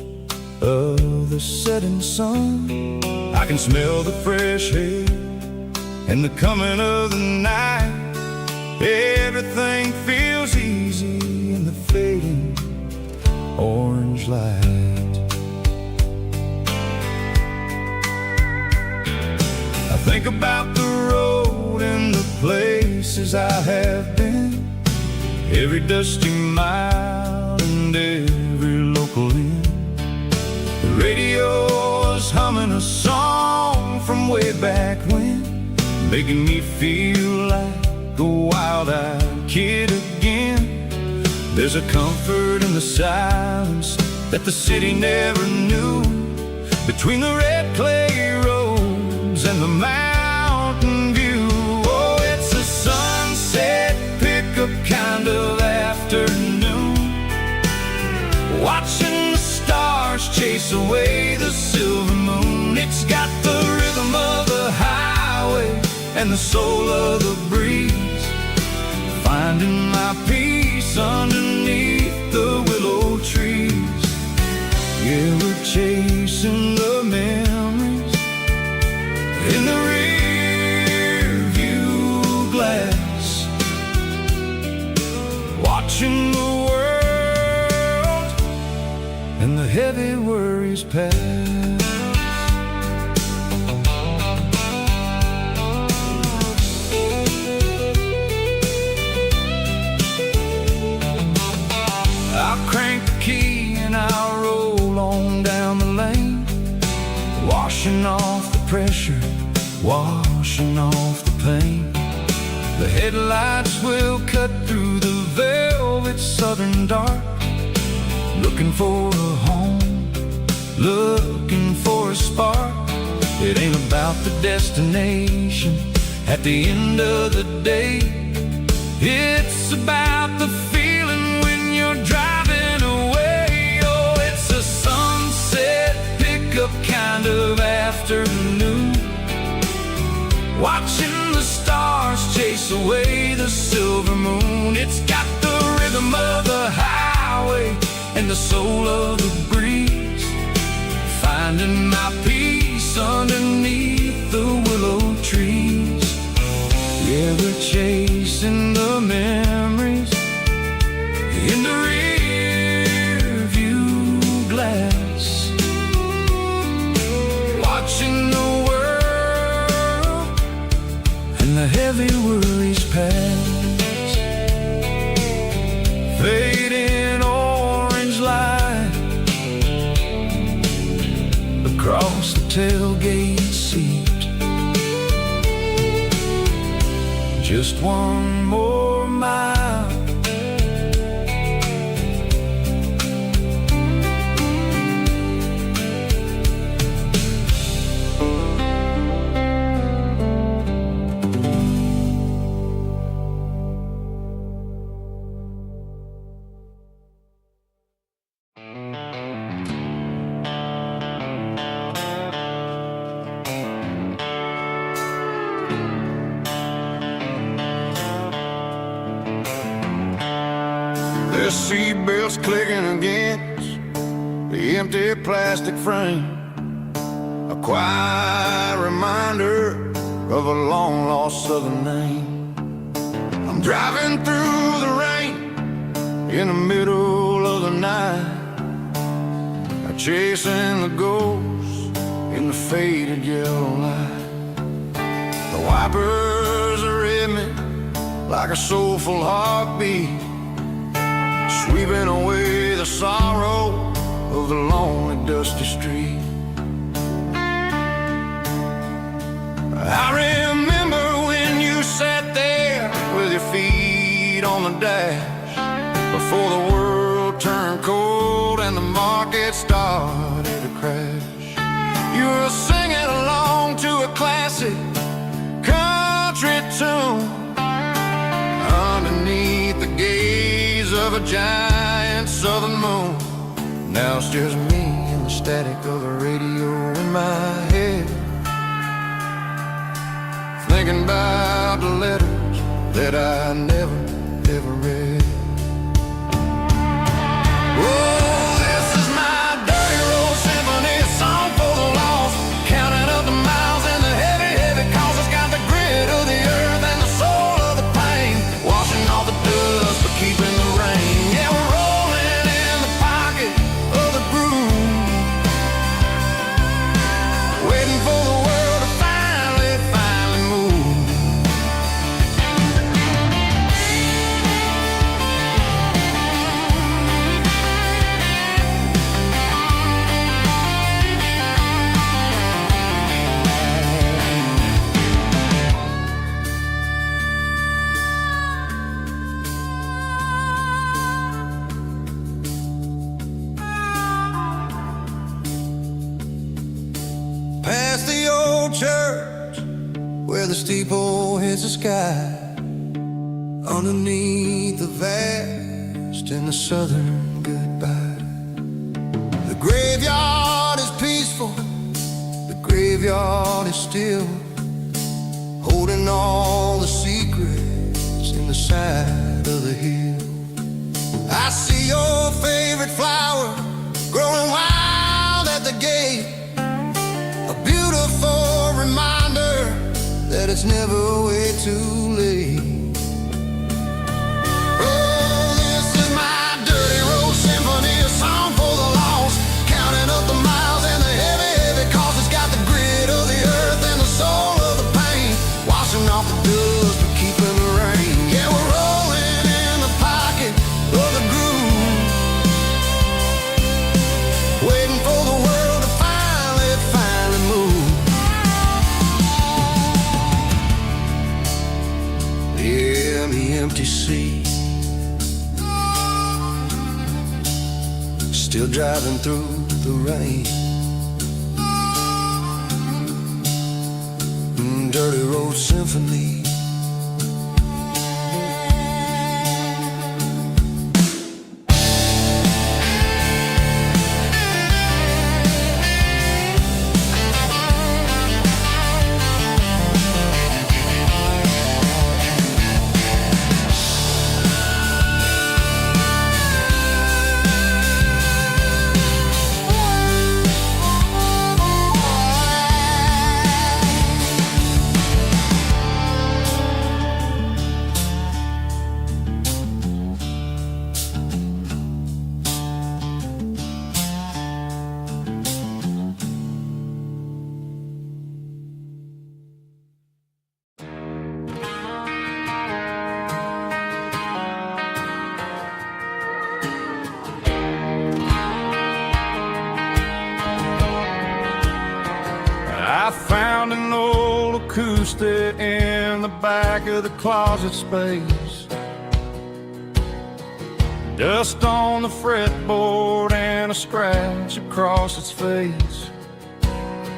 of the setting sun. I can smell the fresh air and the coming of the night. Everything feels easy in the fading orange light. I think about the road and the places I have been, every dusty mile and every local inn. The radio is humming a song from way back when, making me feel like a wild-eyed kid again. There's a comfort in the silence that the city never knew, between the red clay roads and the mountain view. Oh, it's a sunset pickup kind of afternoon, watching the stars chase away the silver moon. It's got the rhythm of the highway and the soul of the breeze, finding my peace underneath the willow trees. Yeah, we're chasing the memories in the rear view glass, watching the world and the heavy worries pass. Crank the key and I'll roll on down the lane, washing off the pressure, washing off the pain. The headlights will cut through the velvet southern dark, looking for a home, looking for a spark. It ain't about the destination at the end of the day, it's about the feeling when you're driving away. Oh, it's a sunset pickup kind of afternoon, watching the stars chase away the silver moon. It's got the rhythm of the highway and the soul of the breeze, finding my peace underneath the willow trees. Yeah, we're chasing the memories in the rear view glass, watching the world and the heavy worries pass. Fading orange light across the tailgate seat, just one more mile. The seatbelts clicking against the empty plastic frame, a quiet reminder of a long-lost southern name. I'm driving through the rain in the middle of the night, chasing the ghosts in the faded yellow light. The wipers are in me like a soulful heartbeat, sweeping away the sorrow of the lonely dusty street. I remember when you sat there with your feet on the dash, before the world turned cold and the market started to crash. You were singing along to a classic country tune underneath the gaze of a giant southern moon. Now it's just me and the static of the radio in my head, thinking about the letters that I never, ever read. Oh, this is my dirty road symphony, a song for the lost, counting up the miles and the heavy, heavy calls. It's got the grit of the earth and the soul of the pain, washing off the dust but keeping the rain. Yeah, we're rolling in the pocket of the groove, waiting for the world to finally move. Past the old church where the steeple hits the sky, underneath the vast and the southern goodbye. The graveyard is peaceful, the graveyard is still, holding all the secrets in the side of the hill. I see your favorite flower growing wild at the gate, a beautiful reminder that it's never way too late. Oh, this is my dirty road symphony, a song for the lost, counting up the miles and the heavy, heavy calls. It's got the grit of the earth and the soul of the pain, washing off the dust but keeping the rain. Yeah, we're rolling in the pocket of the groove, waiting for the world to finally move. Yeah, the empty sea, still driving through the rain. Dirty road symphony. I found an old acoustic in the back of the closet space, dust on the fretboard and a scratch across its face.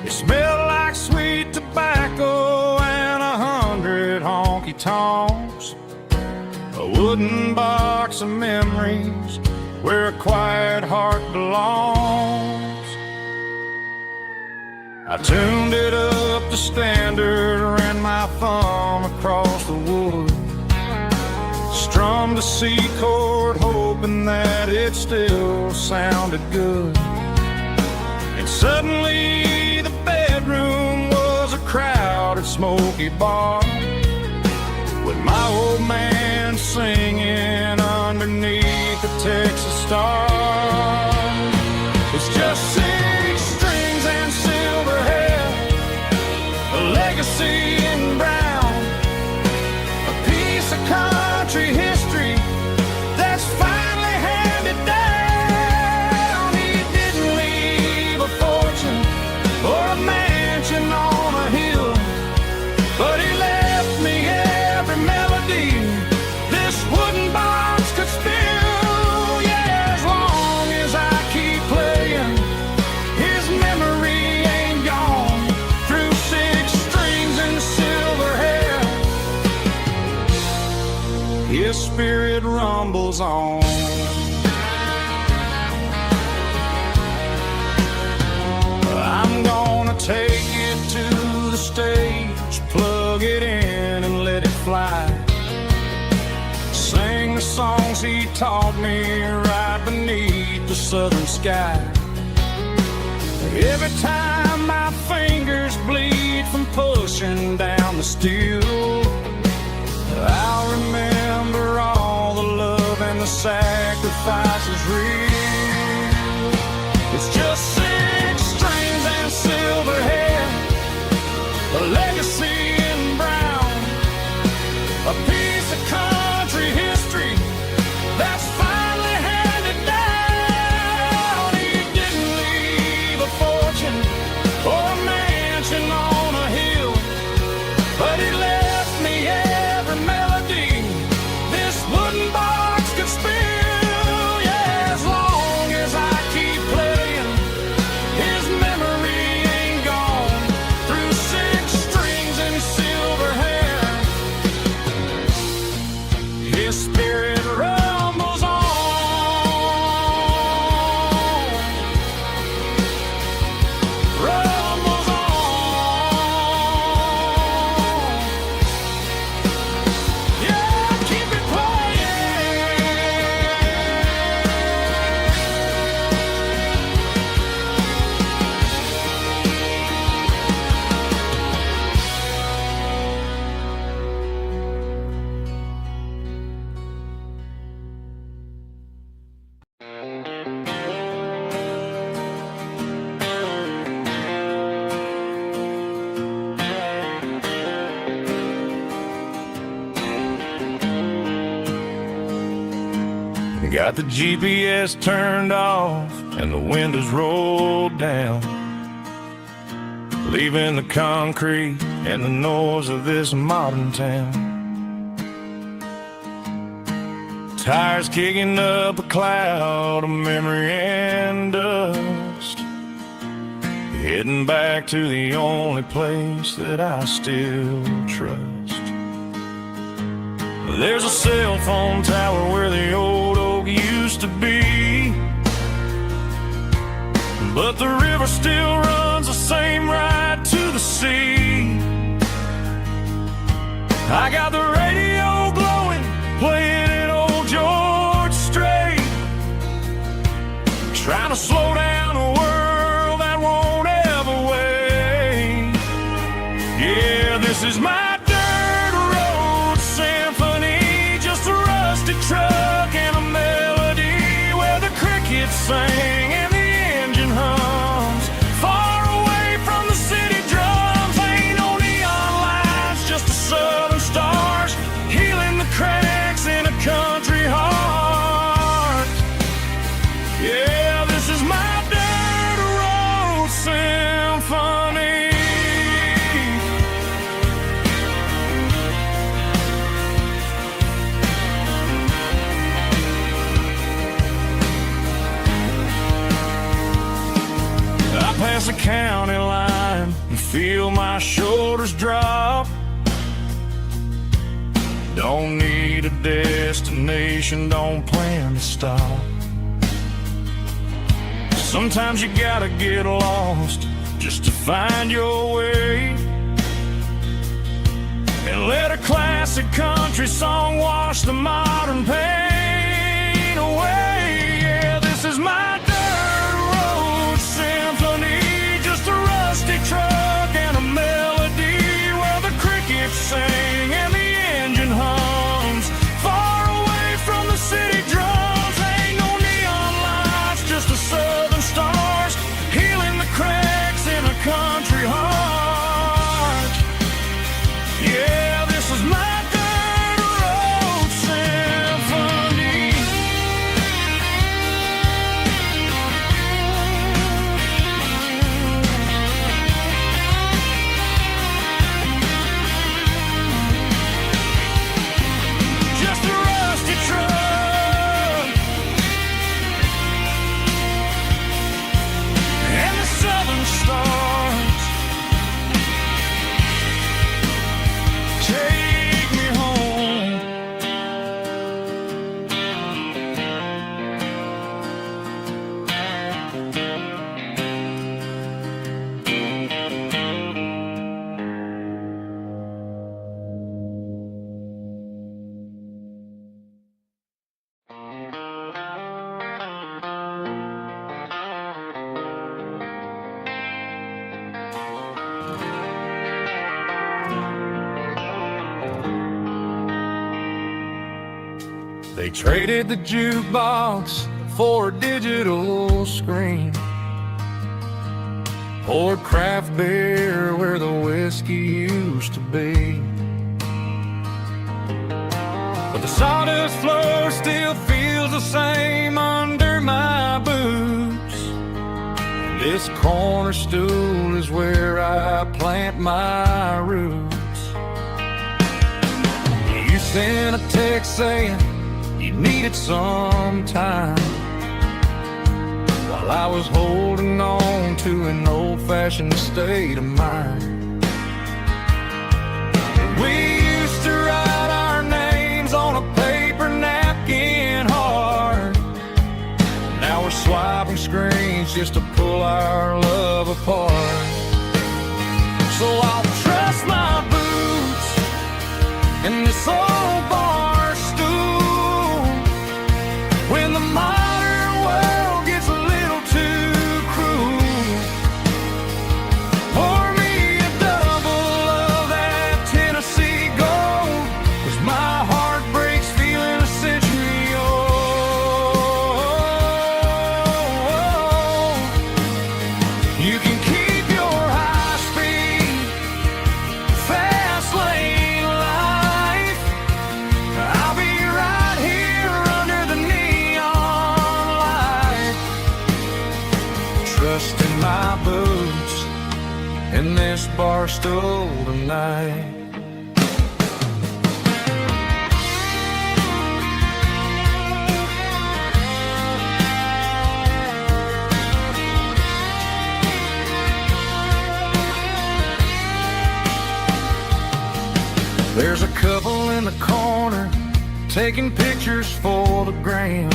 It smelled like sweet tobacco and 100 honky-tonks, a wooden box of memories where a quiet heart belongs. I tuned it up to standard, ran my thumb across the wood, strummed a C chord hoping that it still sounded good. And suddenly the bedroom was a crowded smoky bar, with my old man singing underneath the Texas star. It's just 6 strings and silver hair, a legacy in brown, a piece of country history that's finally handed down. He didn't leave a fortune or a mansion on a hill, but he left me every melody this wooden box could spill. Yeah, as long as I keep playing, his memory ain't gone. Through 6 strings and silver hair, his spirit rumbles rumbles on. I'm gonna take it to the stage, plug it in and let it fly. Sing the songs he taught me right beneath the southern sky. Every time my fingers bleed from pushing down the steel, I'll remember all the love and the sacrifices real. It's just 6 strings and silver hair, a legacy in brown, a piece of country history that's finally handed down. He didn't leave a fortune or a mansion on a hill, but he left me every melody this wooden box could spill. Yeah, as long as I keep playing, his memory ain't gone. Through 6 strings and silver hair, his spirit rumbles on. Rumbles on. Yeah, keep it Got the GPS turned off and the windows rolled down, leaving the concrete and the noise of this modern town. Tires kicking up a cloud of memory and dust, heading back to the only place that I still trust. There's a cell phone tower where the old oak used to be, but the river still runs the same right to the sea. I got the radio glowing, playing an old George Strait, trying to slow down a world that won't ever wait. Yeah, this is my truck and a melody where the crickets sing and the engine hums. Far away from the city drums, ain't no neon lights, just the southern stars healing the cracks in a country heart. Yeah, this is my dirt road symphony. Past the county line and feel my shoulders drop. Don't need a destination, don't plan to stop. Sometimes you gotta get lost just to find your way, and let a classic country song wash the modern pain away. Yeah, this is my truck and a melody where the crickets sing and the engine hums. Far away from the city drums, ain't no neon lights, just the southern stars healing the cracks in a country heart. Yeah, this is my dirt road symphony. They traded the jukebox for a digital screen, poured craft beer where the whiskey used to be. But the sawdust floor still feels the same under my boots. This corner stool is where I plant my roots. You sent a text saying you needed some time, while I was holding on to an old-fashioned state of mind. We used to write our names on a paper napkin hard. Now we're swiping screens just to pull our love apart. So I'll trust my boots in this old bar stool when the modern world gets a little too cruel. Pour me a double of that Tennessee Gold, 'cause my heart breaks feeling a century old. You can keep your high-speed, fast lane life. I'll be right here under the neon light, trusting my boots in this bar stool tonight. There's a couple in the corner taking pictures for the gram,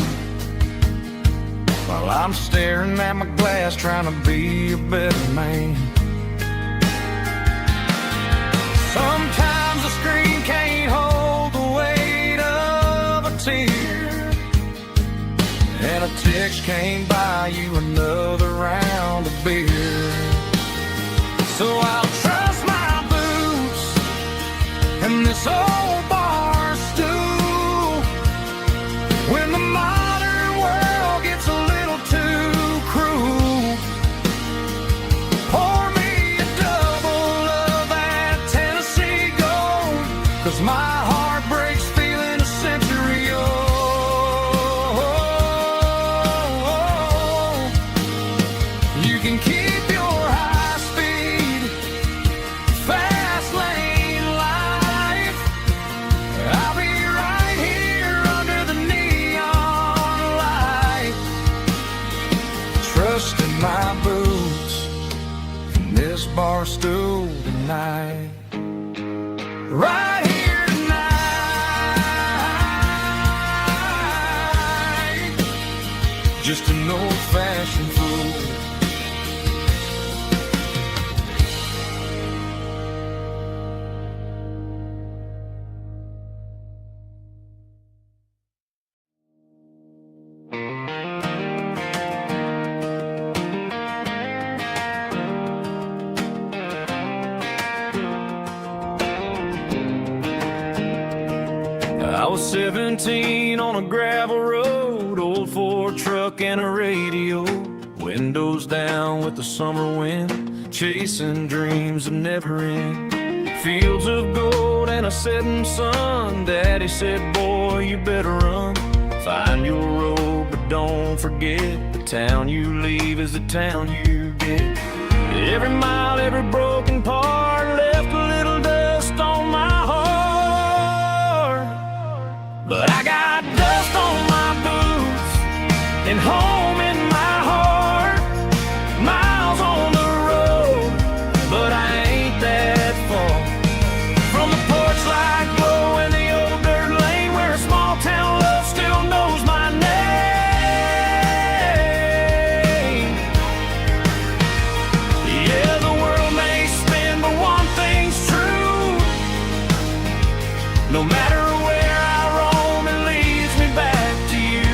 while I'm staring at my glass trying to be a better man. Sometimes the screen can't hold the weight of a tear, and a text can't buy you another round of beer. So I'll trust my boots and this old bar stool when the modern world gets a little too cruel. Pour me a double of that Tennessee Gold, 'cause my heart breaks feeling a century old. You can keep your high speed, fast lane life. I'll be right here under the neon light, trusting my boots in this bar stool tonight. Right here tonight, just an old-fashioned fool. I was 17 on a gravel road, old Ford truck and a radio, windows down with the summer wind, chasing dreams that never end. Fields of gold and a setting sun. Daddy said, boy, you better run, find your road, but don't forget, the town you leave is the town you get. Every mile, every broken part left a little dust on my heart, but I got dust on my boots and home in my heart. Miles on the road, but I ain't that far from the porch light glow in the old dirt lane where a small town love still knows my name. Yeah, the world may spin, but one thing's true. No matter where I roam, it leads me back to you.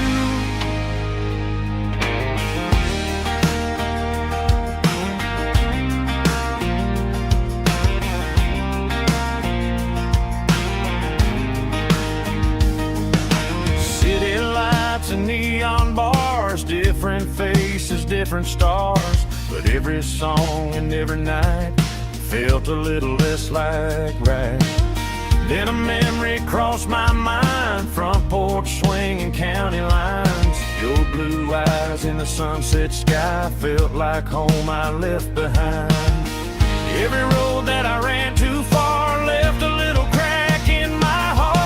different stars, but every song and every night felt a little less like right. Then a memory crossed my mind, front porch swinging county lines. Your blue eyes in the sunset sky felt like home I left behind. Every road that I ran too far left a little crack in my heart.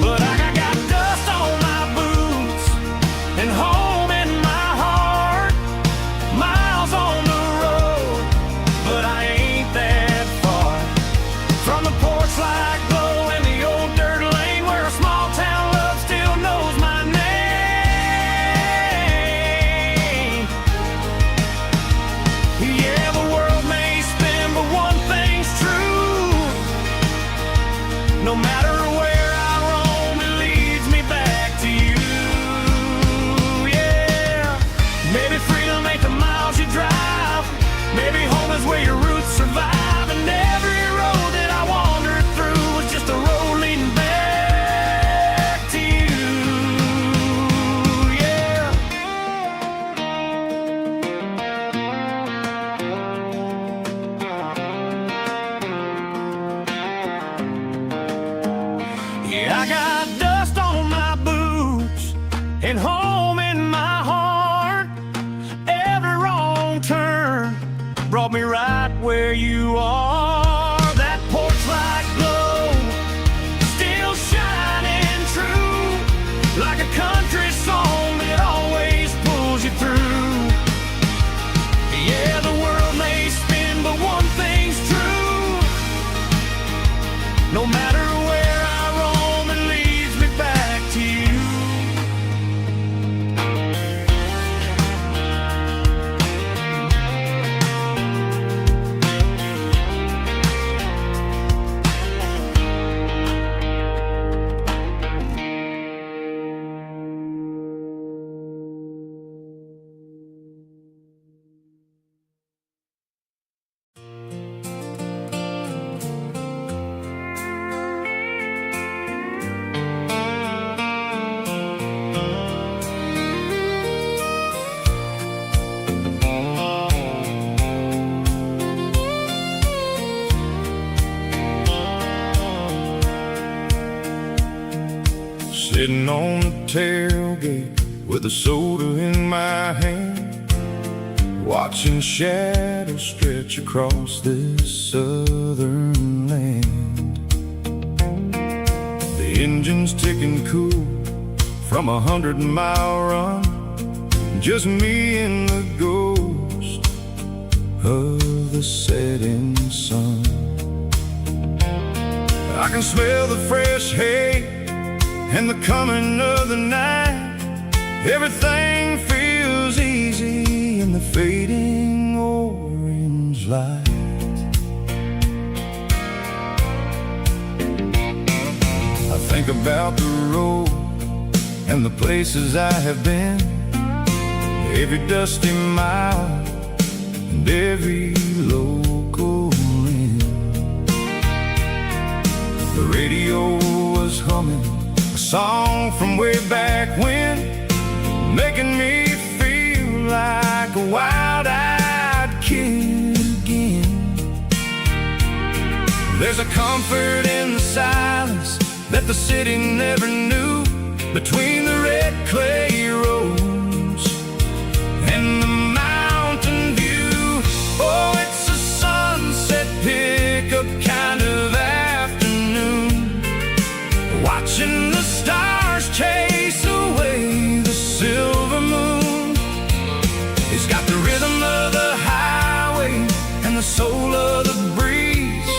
But I got dust on my boots and home in my heart. Miles on the road, but I ain't that far from the porch light glow and the old dirt lane where a small town love still knows my name. Yeah, the world may spin, but one thing's true. No matter where I roam, it leads me back to you. Yeah, maybe freedom ain't the miles you drive. Maybe home is where your roots survive. And every road that I wandered through was just a road leading back to you. Yeah. Yeah, I got dust on my boots and home in my heart. Every wrong turn brought me right where you are. That porch light glow still shining true, like a country song that always pulls you through. Yeah, the world may spin, but one thing's true. No matter where I roam, it leads me back to you. Sitting on the tailgate with a soda in my hand, watching shadows stretch across this southern land. The engine's ticking cool from 100-mile run, just me and the ghost of the setting sun. I can smell the fresh hay and the coming of the night. Everything feels easy in the fading orange light. I think about the road and the places I have been, every dusty mile and every local inn. The radio was humming a song from way back when, making me feel like a wild-eyed kid again. There's a comfort in the silence that the city never knew, between the red clay roads and the mountain view. Oh, it's a sunset pickup kind of afternoon, watching the stars chase away the silver moon. It's got the rhythm of the highway and the soul of the breeze,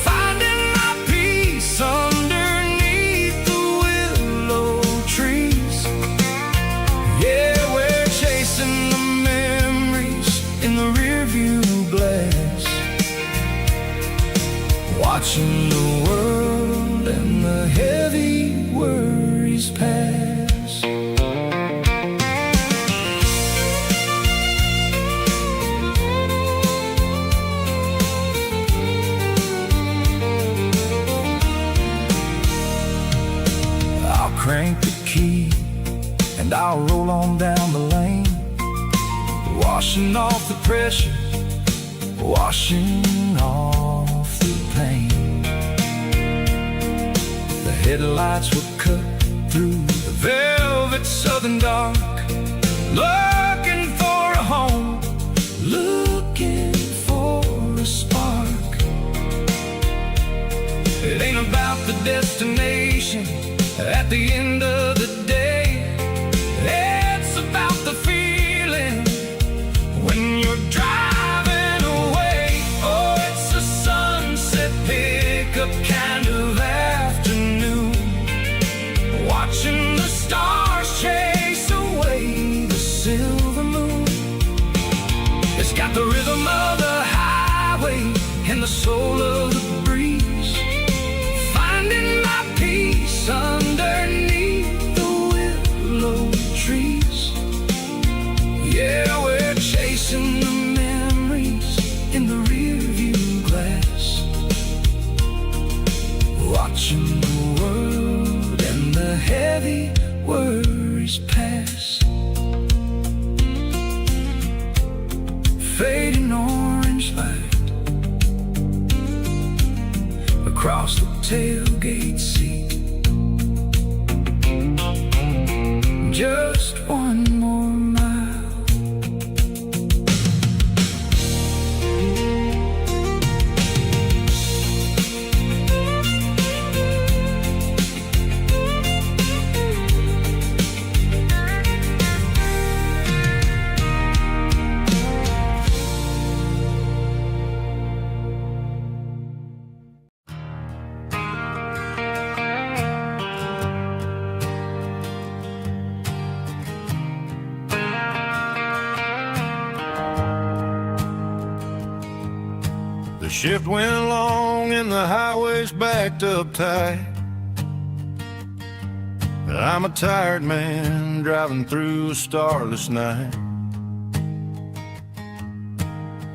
finding my peace underneath the willow trees. Yeah, we're chasing the memories in the rearview glass, watching the world and the heavy worries pass. I'll crank the key and I'll roll on down the lane, washing off the pressure, washing off the pain. The headlights were cut through the velvet southern dark, looking for a home, looking for a spark. It ain't about the destination at the end of the day, it's about the feeling when you're driving away. Oh, it's a sunset pickup kind of afternoon, watching the stars chase away the silver moon. It's got the rhythm of the highway and the soul of the breeze, finding my peace underneath the willow trees. Yeah, we're chasing the memories in the rearview glass, watching the world and the heavy worries pass. Fading orange light across the tailgate seat. Just one more mile. The shift went long and the highway's backed up tight. I'm a tired man driving through a starless night,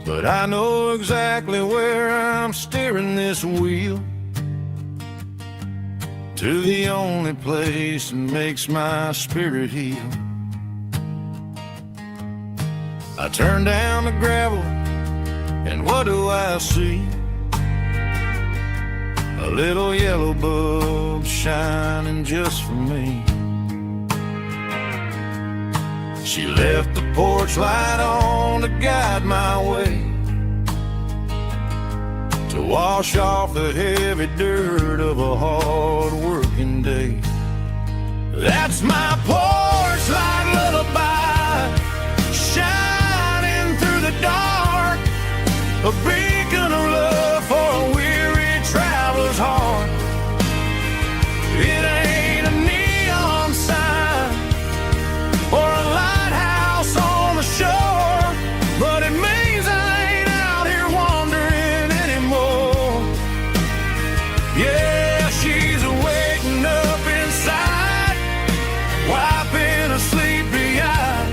but I know exactly where I'm steering this wheel, to the only place that makes my spirit heal. I turn down the gravel, and what do I see? A little yellow bulb shining just for me. She left the porch light on to guide my way, to wash off the heavy dirt of a hard working day. That's my porch light lullaby, shining through the dark, a beacon of love for a weary traveler's heart. It ain't a neon sign or a lighthouse on the shore, but it means I ain't out here wandering anymore. Yeah, she's waking up inside, wiping a sleepy eye,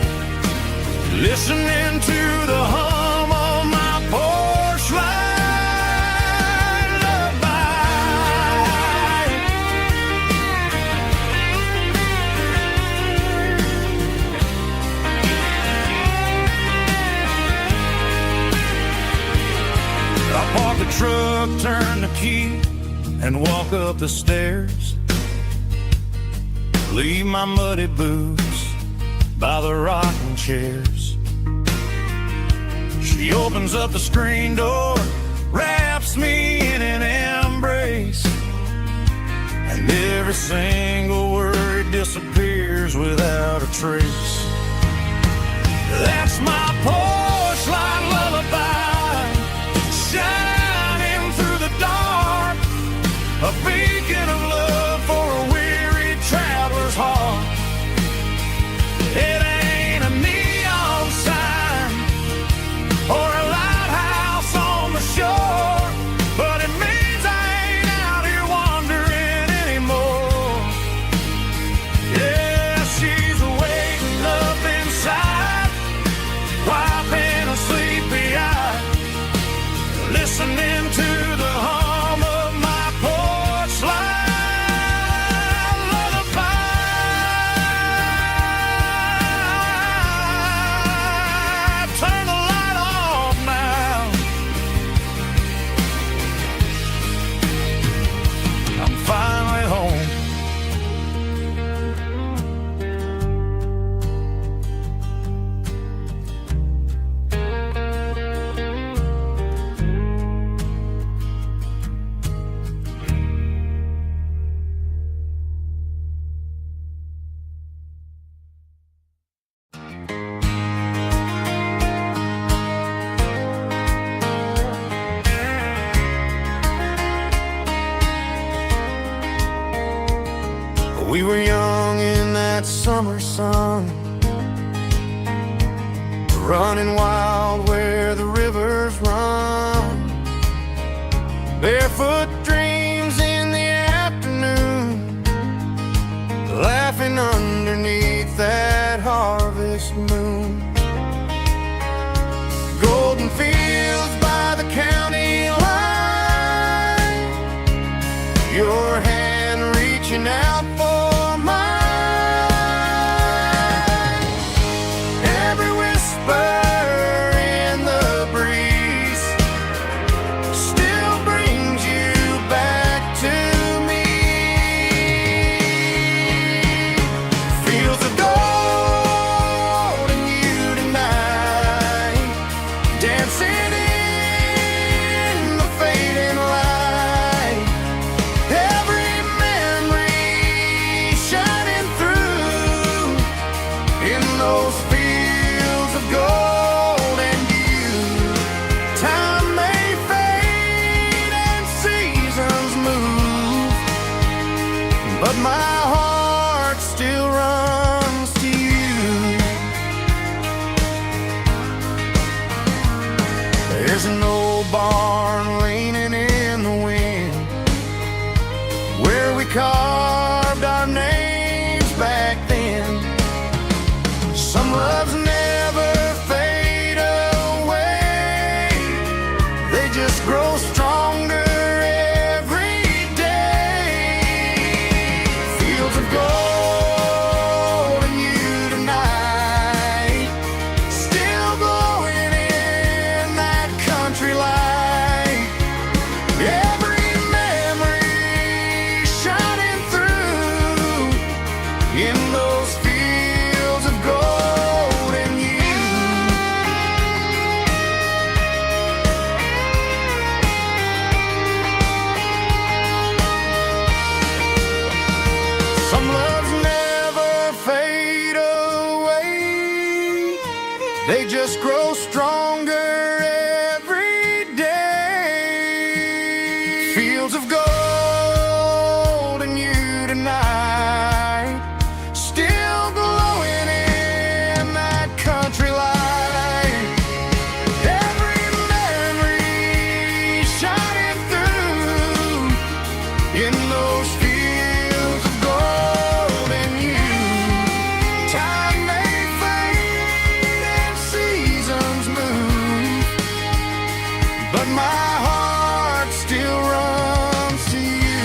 listening to the hum of my porch light lullaby. I park the truck, turn the key, and walk up the stairs. Leave my muddy boots by the rocking chairs. She opens up the screen door, wraps me in an embrace, and every single word disappears without a trace. That's my porch light lullaby, shining through the dark, a beacon of love for a weary traveler's heart. It ain't a neon sign or a lighthouse on the shore, but it means I ain't out here wandering anymore. Yeah, she's waking up inside while young in that summer sun, running wild where the rivers run, barefoot dreams in the afternoon, laughing underneath that harvest moon. Golden fields by the county line, your hand reaching out for mine. Every whisper in the breeze still brings you back to me. Fields of gold and you tonight, dancing in the fading light. Every memory shining through in those fields of gold and you. Time may fade and seasons move, but my heart still runs to you. There's an old barn leaning in the wind where we carved our names back then. Some loves never fade away, they just grow stronger every day. Fields of gold and you tonight, still glowing in that country light. Every memory shining through in those fields of gold and you. Some loves never fade away, they just grow stronger every day. Fields of gold and you tonight, still glowing in that country light. Every memory shining through in those fields of gold and you. Time may fade and seasons move, but my heart still runs to you.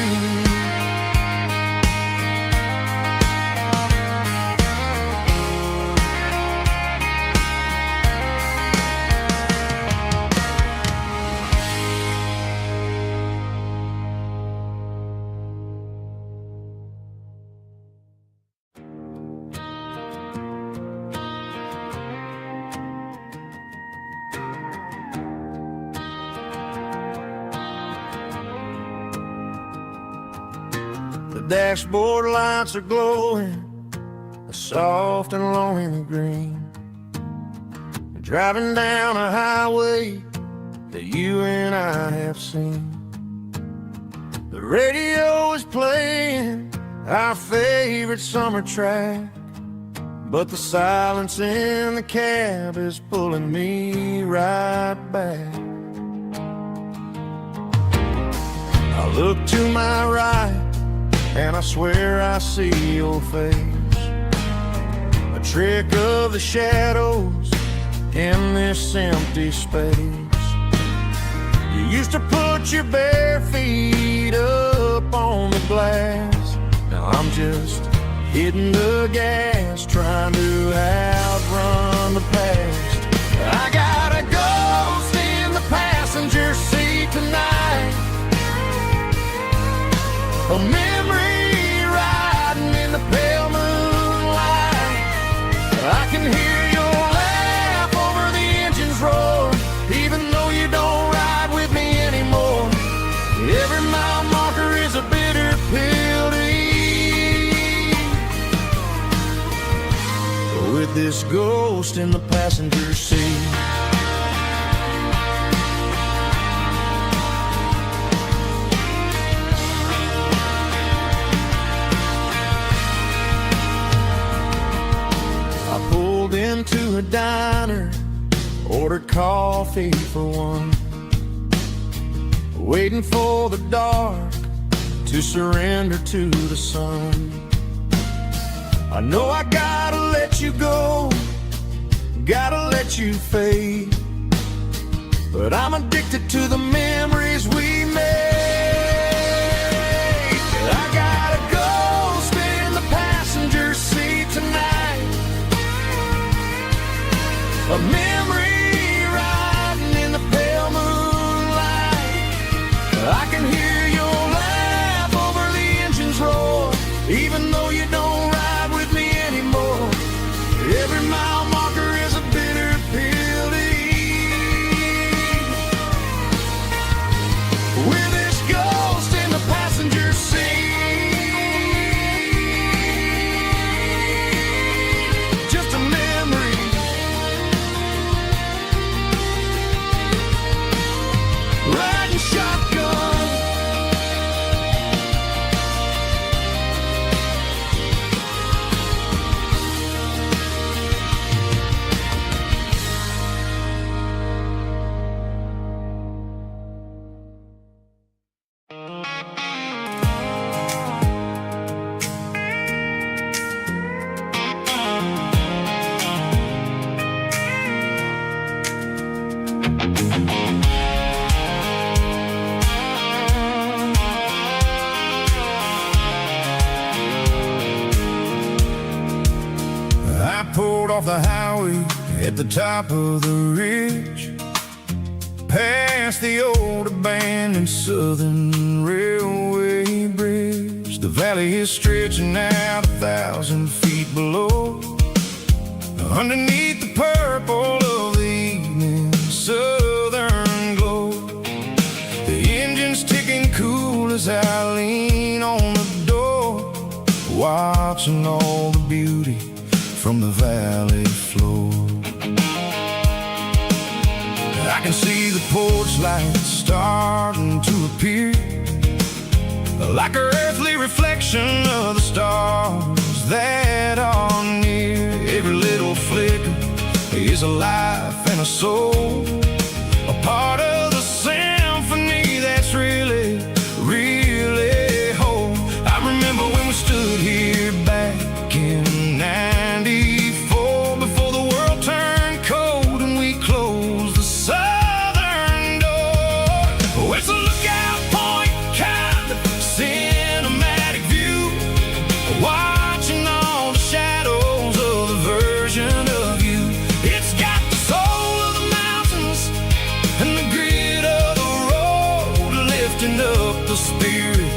The dashboard lights are glowing, a soft and lonely green. You're driving down a highway that you and I have seen. The radio is playing our favorite summer track, but the silence in the cab is pulling me right back. I look to my right and I swear I see your face, a trick of the shadows in this empty space. You used to put your bare feet up on the glass, now I'm just hitting the gas, trying to outrun the past. I got a ghost in the passenger seat tonight, a memory riding in the pale moonlight. I can hear your laugh over the engine's roar, even though you don't ride with me anymore. Every mile marker is a bitter pill to eat, with this ghost in the passenger seat. diner, ordered coffee for one, waiting for the dark to surrender to the sun. I know I gotta let you go, gotta let you fade, but I'm addicted to the memories we made. I gotta go, stay in the passenger seat tonight, a memory riding in the pale moonlight. I can hear your laugh over the engine's roar, even though you don't ride with me anymore. Every mile marker is a bitter pill to eat. With this ghost in the passenger seat, just a memory, riding shotgun. I pulled off the highway at the top of the ridge, past the old abandoned Southern Railway bridge. The valley is stretching out 1,000 feet below, underneath the purple of the evening southern glow. The engine's ticking cool as I lean on the door, watching all the beauty from the valley floor. I can see the porch lights starting to appear, like an earthly reflection of the stars that are near. Every little flicker is a life and a soul, a part of the symphony that's really, really whole. I remember when we stood here back in '94, before the world turned cold and we closed the southern door. Oh, it's a lookout point, kind of cinematic view, watching all the shadows of the version of you. It's got the soul of the mountains and the grit of the road, lifting up the spirit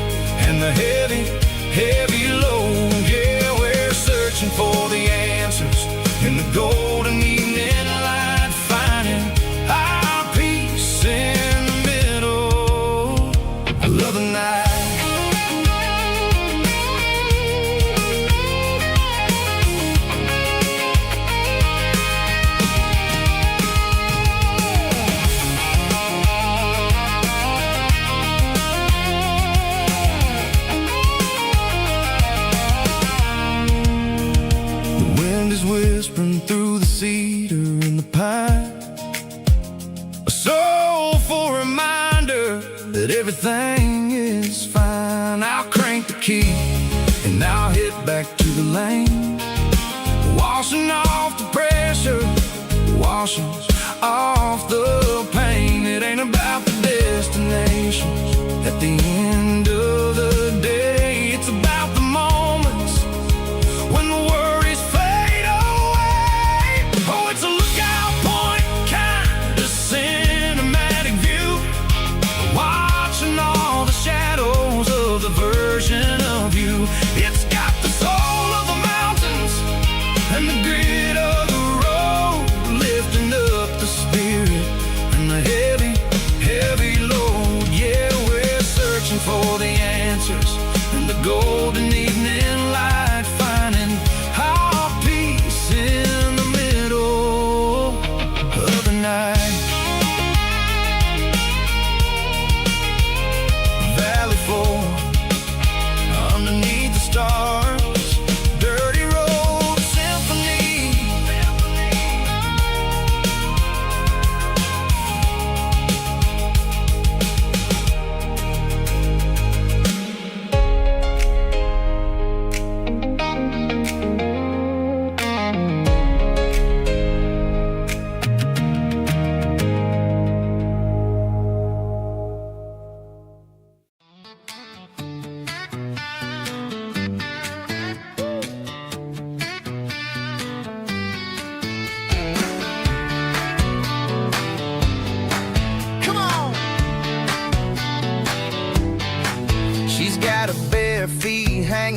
and the heavy, heavy load. Yeah, we're searching for the answers in the golden evening light, finding our peace in the middle of the night. The wind is whispering through the cedar and the pine, a soulful reminder that everything is fine. I'll crank the key and I'll hit back to the lane, washing off the pressure, washing off the pain. It ain't about the destination at the end of the day, it's about the moments when the worries fade away. Oh, it's a lookout point, kind of cinematic view, watching all the shadows of the version of you. It's got the soul of the mountains and the grit of the road, lifting up the spirit and the heavy, heavy load. Yeah, we're searching for the answer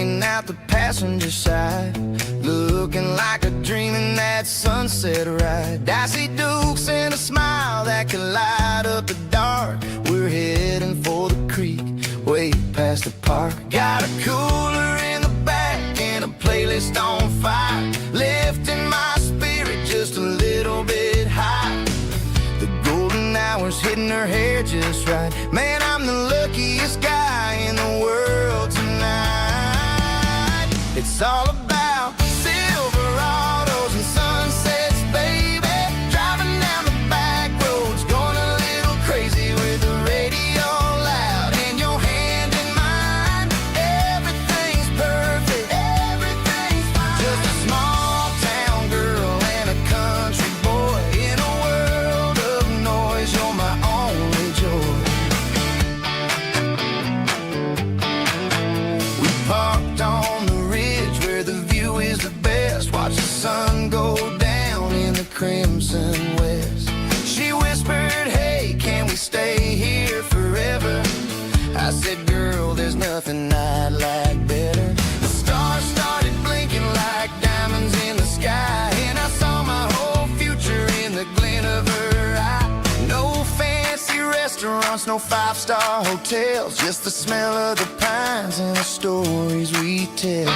hanging out the passenger side, looking like a dream in that sunset ride. Dicey Dukes and a smile that could light up the dark. We're heading for the creek, way past the park. Got a cooler in the back and a playlist on fire, lifting my spirit just a little bit high. The golden hours hitting her hair just right. Man, I'm the luckiest guy in the world tonight. It's all about Silverados and sunsets, baby. Driving down the back roads, going a little crazy with the radio loud and your hand in mine. Everything's perfect, everything's fine. Just a small town girl and a country boy in a world of noise. You're my only joy. We parked on the ridge where the view is the best. Watch the sun go down in the crimson west. She whispered, hey, can we stay here forever? I said, girl, there's nothing I'd like better. The stars started blinking like diamonds in the sky, and I saw my whole future in the glint of her eye. No fancy restaurants, no five-star hotels, just the smell of the pines and the stories we tell.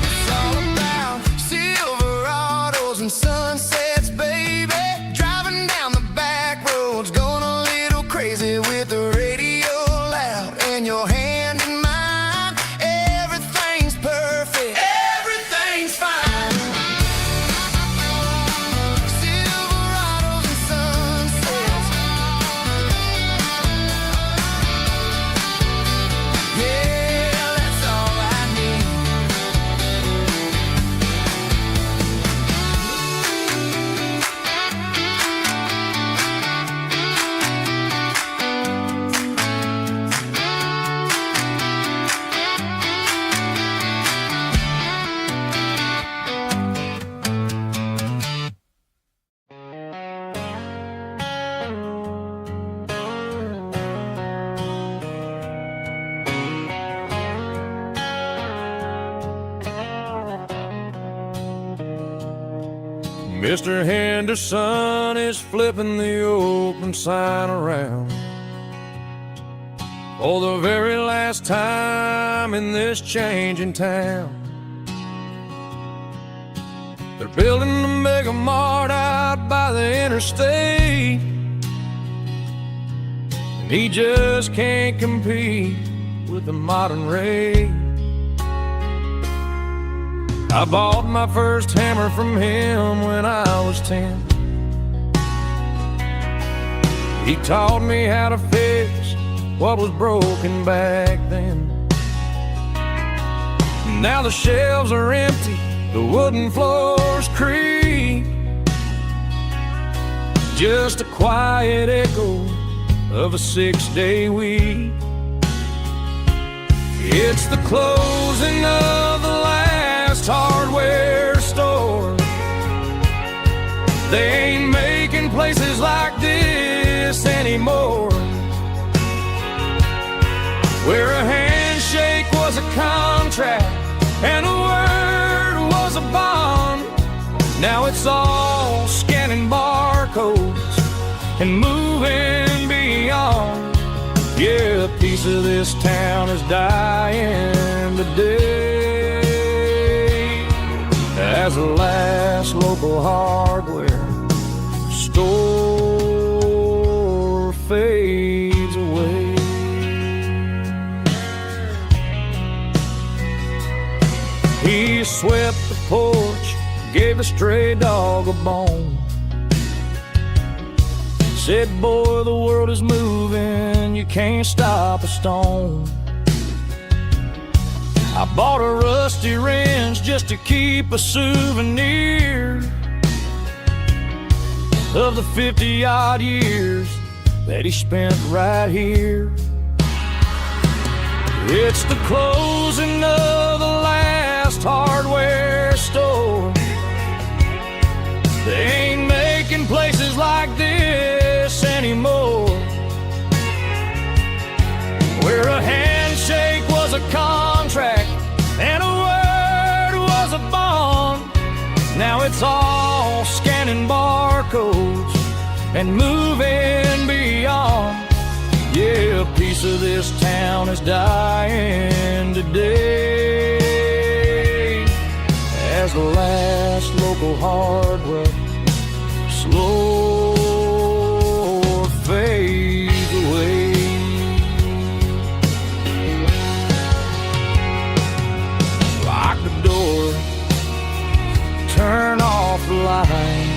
It's all about Silverados and sunsets, baby. Driving down the back roads, going a little crazy with the radio loud and your hand in mine. Everything's perfect, everything's fine. Silverados and sunsets. Yeah, that's all I need. Mr. Henderson is flipping the open sign around for the very last time in this changing town. They're building a mega mart out by the interstate, and he just can't compete with the modern rate. I bought my first hammer from him when I was 10. He taught me how to fix what was broken back then. Now the shelves are empty, the wooden floors creak, just a quiet echo of a 6-day week. It's the closing of the last hardware store. They ain't making places like this anymore, where a handshake was a contract and a word was a bond. Now it's all scanning barcodes and moving beyond. Yeah, a piece of this town is dying today as the last local hardware store fades away. He swept the porch, gave a stray dog a bone, said, boy, the world is moving, you can't stop a stone. I bought a rusty wrench just to keep a souvenir of the 50-odd years that he spent right here. It's the closing of the last hardware store. They ain't making places like this anymore, where a handshake was a contract and a word was a bond. Now it's all scanning barcodes and moving beyond. Yeah, a piece of this town is dying today, as the last local hardware slow fades away. Lock the door, turn off the light.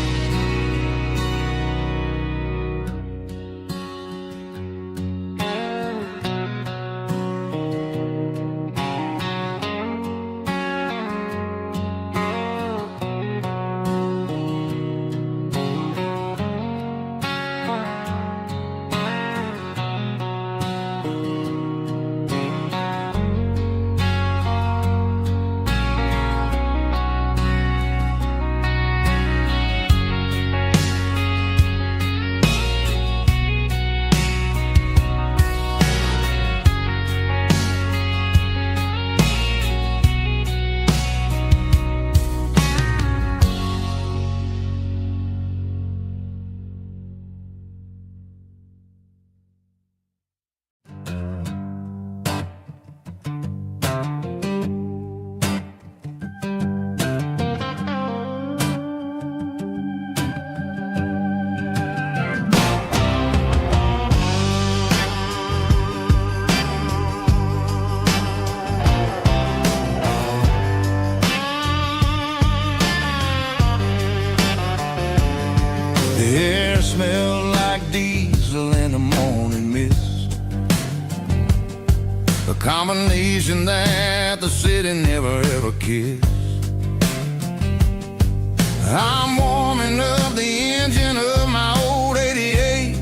The air smelled like diesel in the morning mist, a combination that the city never ever kissed. I'm warming up the engine of my old 88,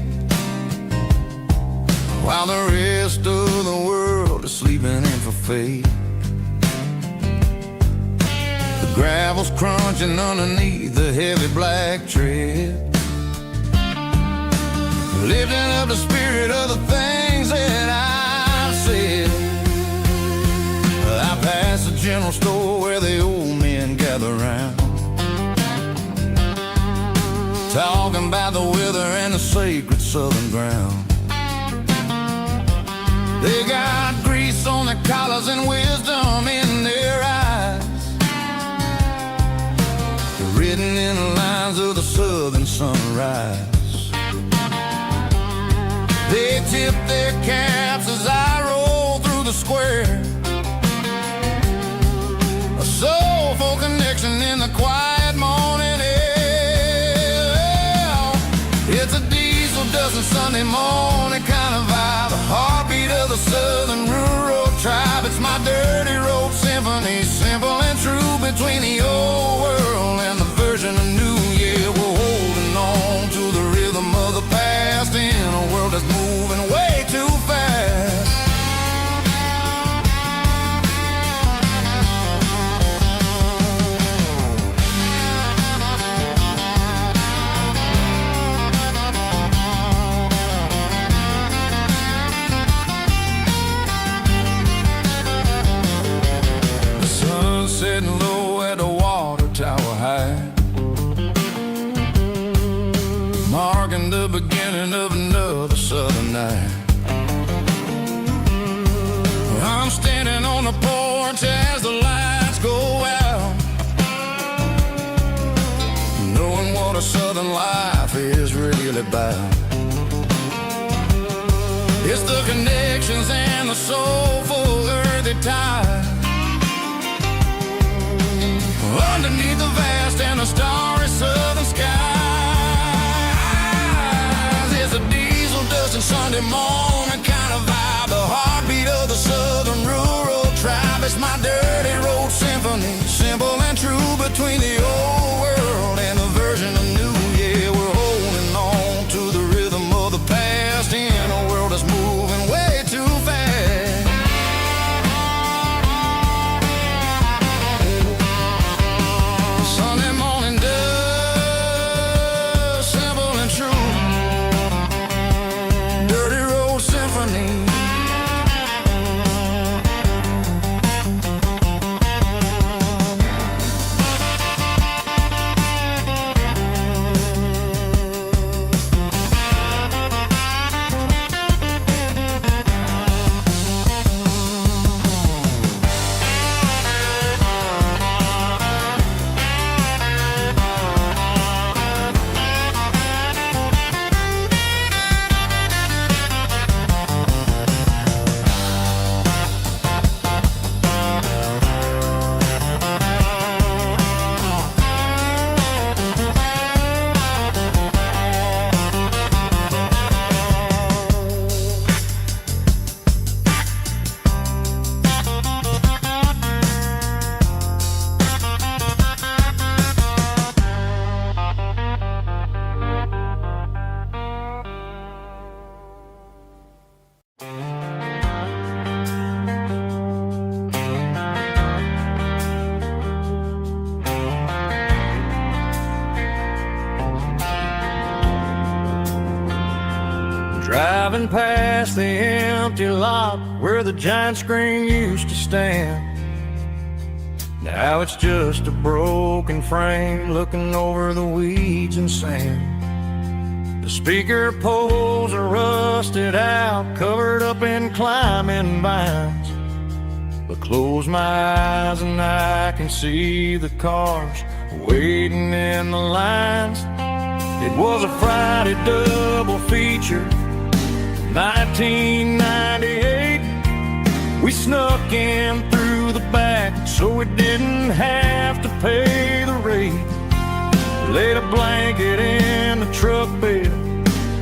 while the rest of the world is sleeping in for fate. The gravel's crunching underneath the heavy black tread, lifting up the spirit of the things that I've said. I passed the general store where the old men gather round, talking about the weather and the sacred southern ground. They got grease on their collars and wisdom in their eyes, written in the lines of the southern sunrise. They tip their caps as I roll through the square, a soulful connection in the quiet morning air. It's a diesel dusting Sunday morning kind of vibe, the heartbeat of the southern rural tribe. It's my dirty road symphony, simple and true, between the old world and the version of new. Yeah, we're holding on to the rhythm of the past in a world that's moving way too fast. The sun's setting low at the water tower high, marking the beginning of another southern night. I'm standing on the porch as the lights go out, knowing what a southern life is really about. It's the connections and the soulful earthy ties, underneath the vast and the starry southern skies. It's a diesel dusting Sunday morning kind of vibe, the heartbeat of the southern rural tribe. It's my dirty road symphony, simple and true, between the old world and the version of new. Yeah, we're holding on to the rhythm of the past in a world that's moving way too fast. Driving past the empty lot where the giant screen used to stand. Now it's just a broken frame looking over the weeds and sand. The speaker poles are rusted out, covered up in climbing vines. But close my eyes and I can see the cars waiting in the lines. It was a Friday double feature, 1998. We snuck in through the back so we didn't have to pay the rate. Laid a blanket in the truck bed,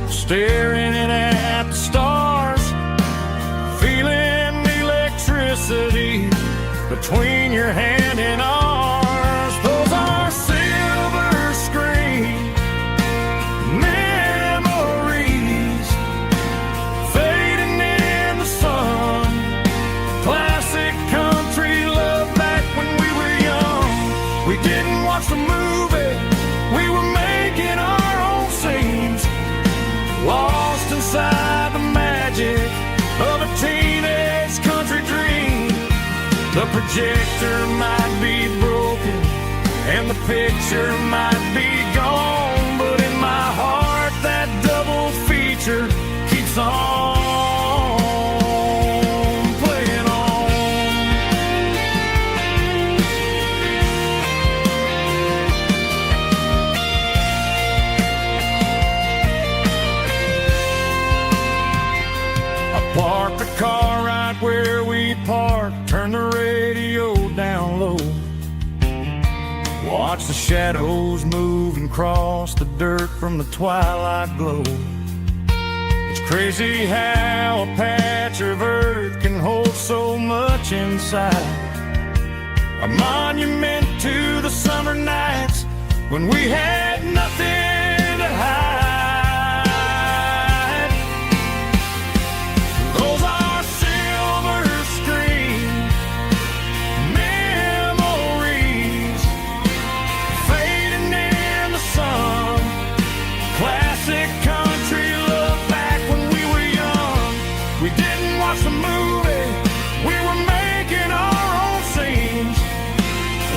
staring at the stars, feeling the electricity between your hand and ours. Those are silver screen memories fading in the sun. Classic country love back when we were young. We didn't watch the movie, we were making our own scenes, lost inside the magic of a teenage country dream. The projector might be broken and the picture might be gone, but in my heart that double feature keeps on playing on. I parked the car right where we parked, turned the radio down low, watch the shadows move and cross the dirt from the twilight glow. It's crazy how a patch of earth can hold so much inside. A monument to the summer nights when we had nothing to hide. Those are silver screen memories fading in the sun. Classic country love back when we were young. We didn't watch the movie, we were making our own scenes,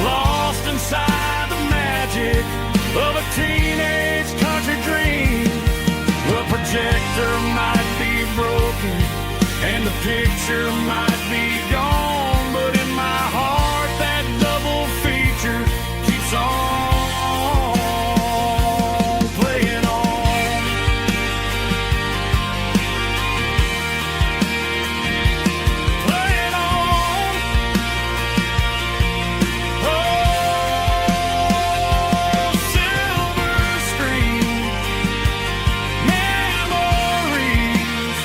lost inside the magic of a teenage country dream. The projector might be broken and the picture might be gone, but in my heart that double feature keeps on playing on. Playing on. Oh, silver screen memories.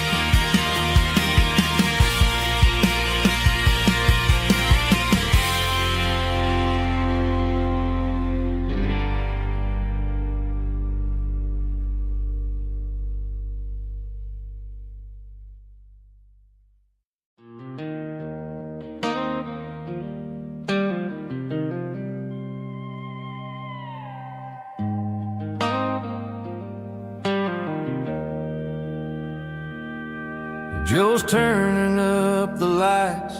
Joe's turning up the lights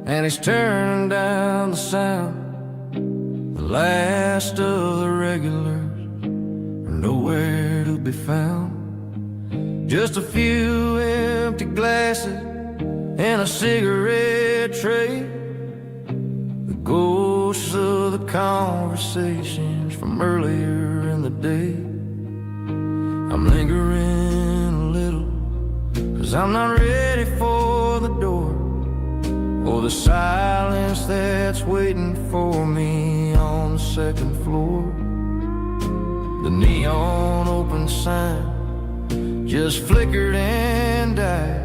and he's turning down the sound. The last of the regulars are nowhere to be found. Just a few empty glasses and a cigarette tray, the ghosts of the conversations from earlier in the day. I'm lingering a little, 'cause I'm not ready for the door or the silence that's waiting for me on the second floor. The neon open sign just flickered and died,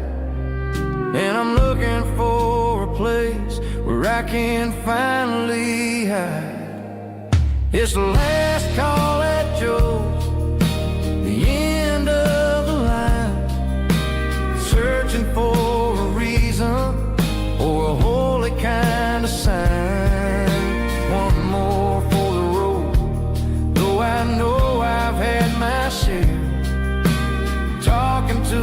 and I'm looking for a place where I can finally hide. It's the last call at Joe's, the end of the line, searching for a reason or a holy kind of sign. One more for the road, though I know I've had my share, talking to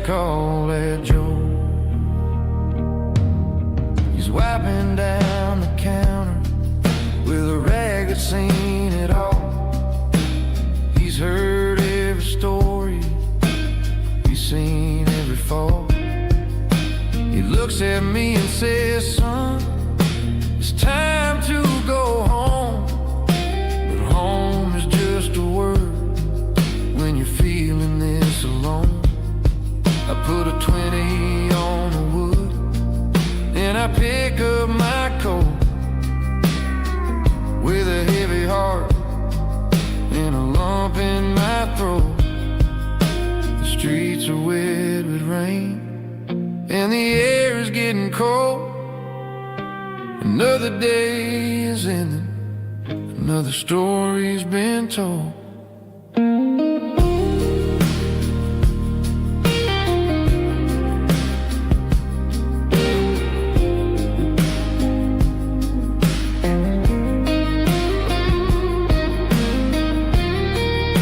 call that Joe. He's wiping down the counter with a rag that's seen it all. He's heard every story, he's seen every fall. He looks at me and says, son, it's time to go home. But home is just a word when you're feeling this alone. I put a 20 on the wood, and I pick up my coat with a heavy heart and a lump in my throat. The streets are wet with rain, and the air is getting cold. Another day is ending, another story's been told.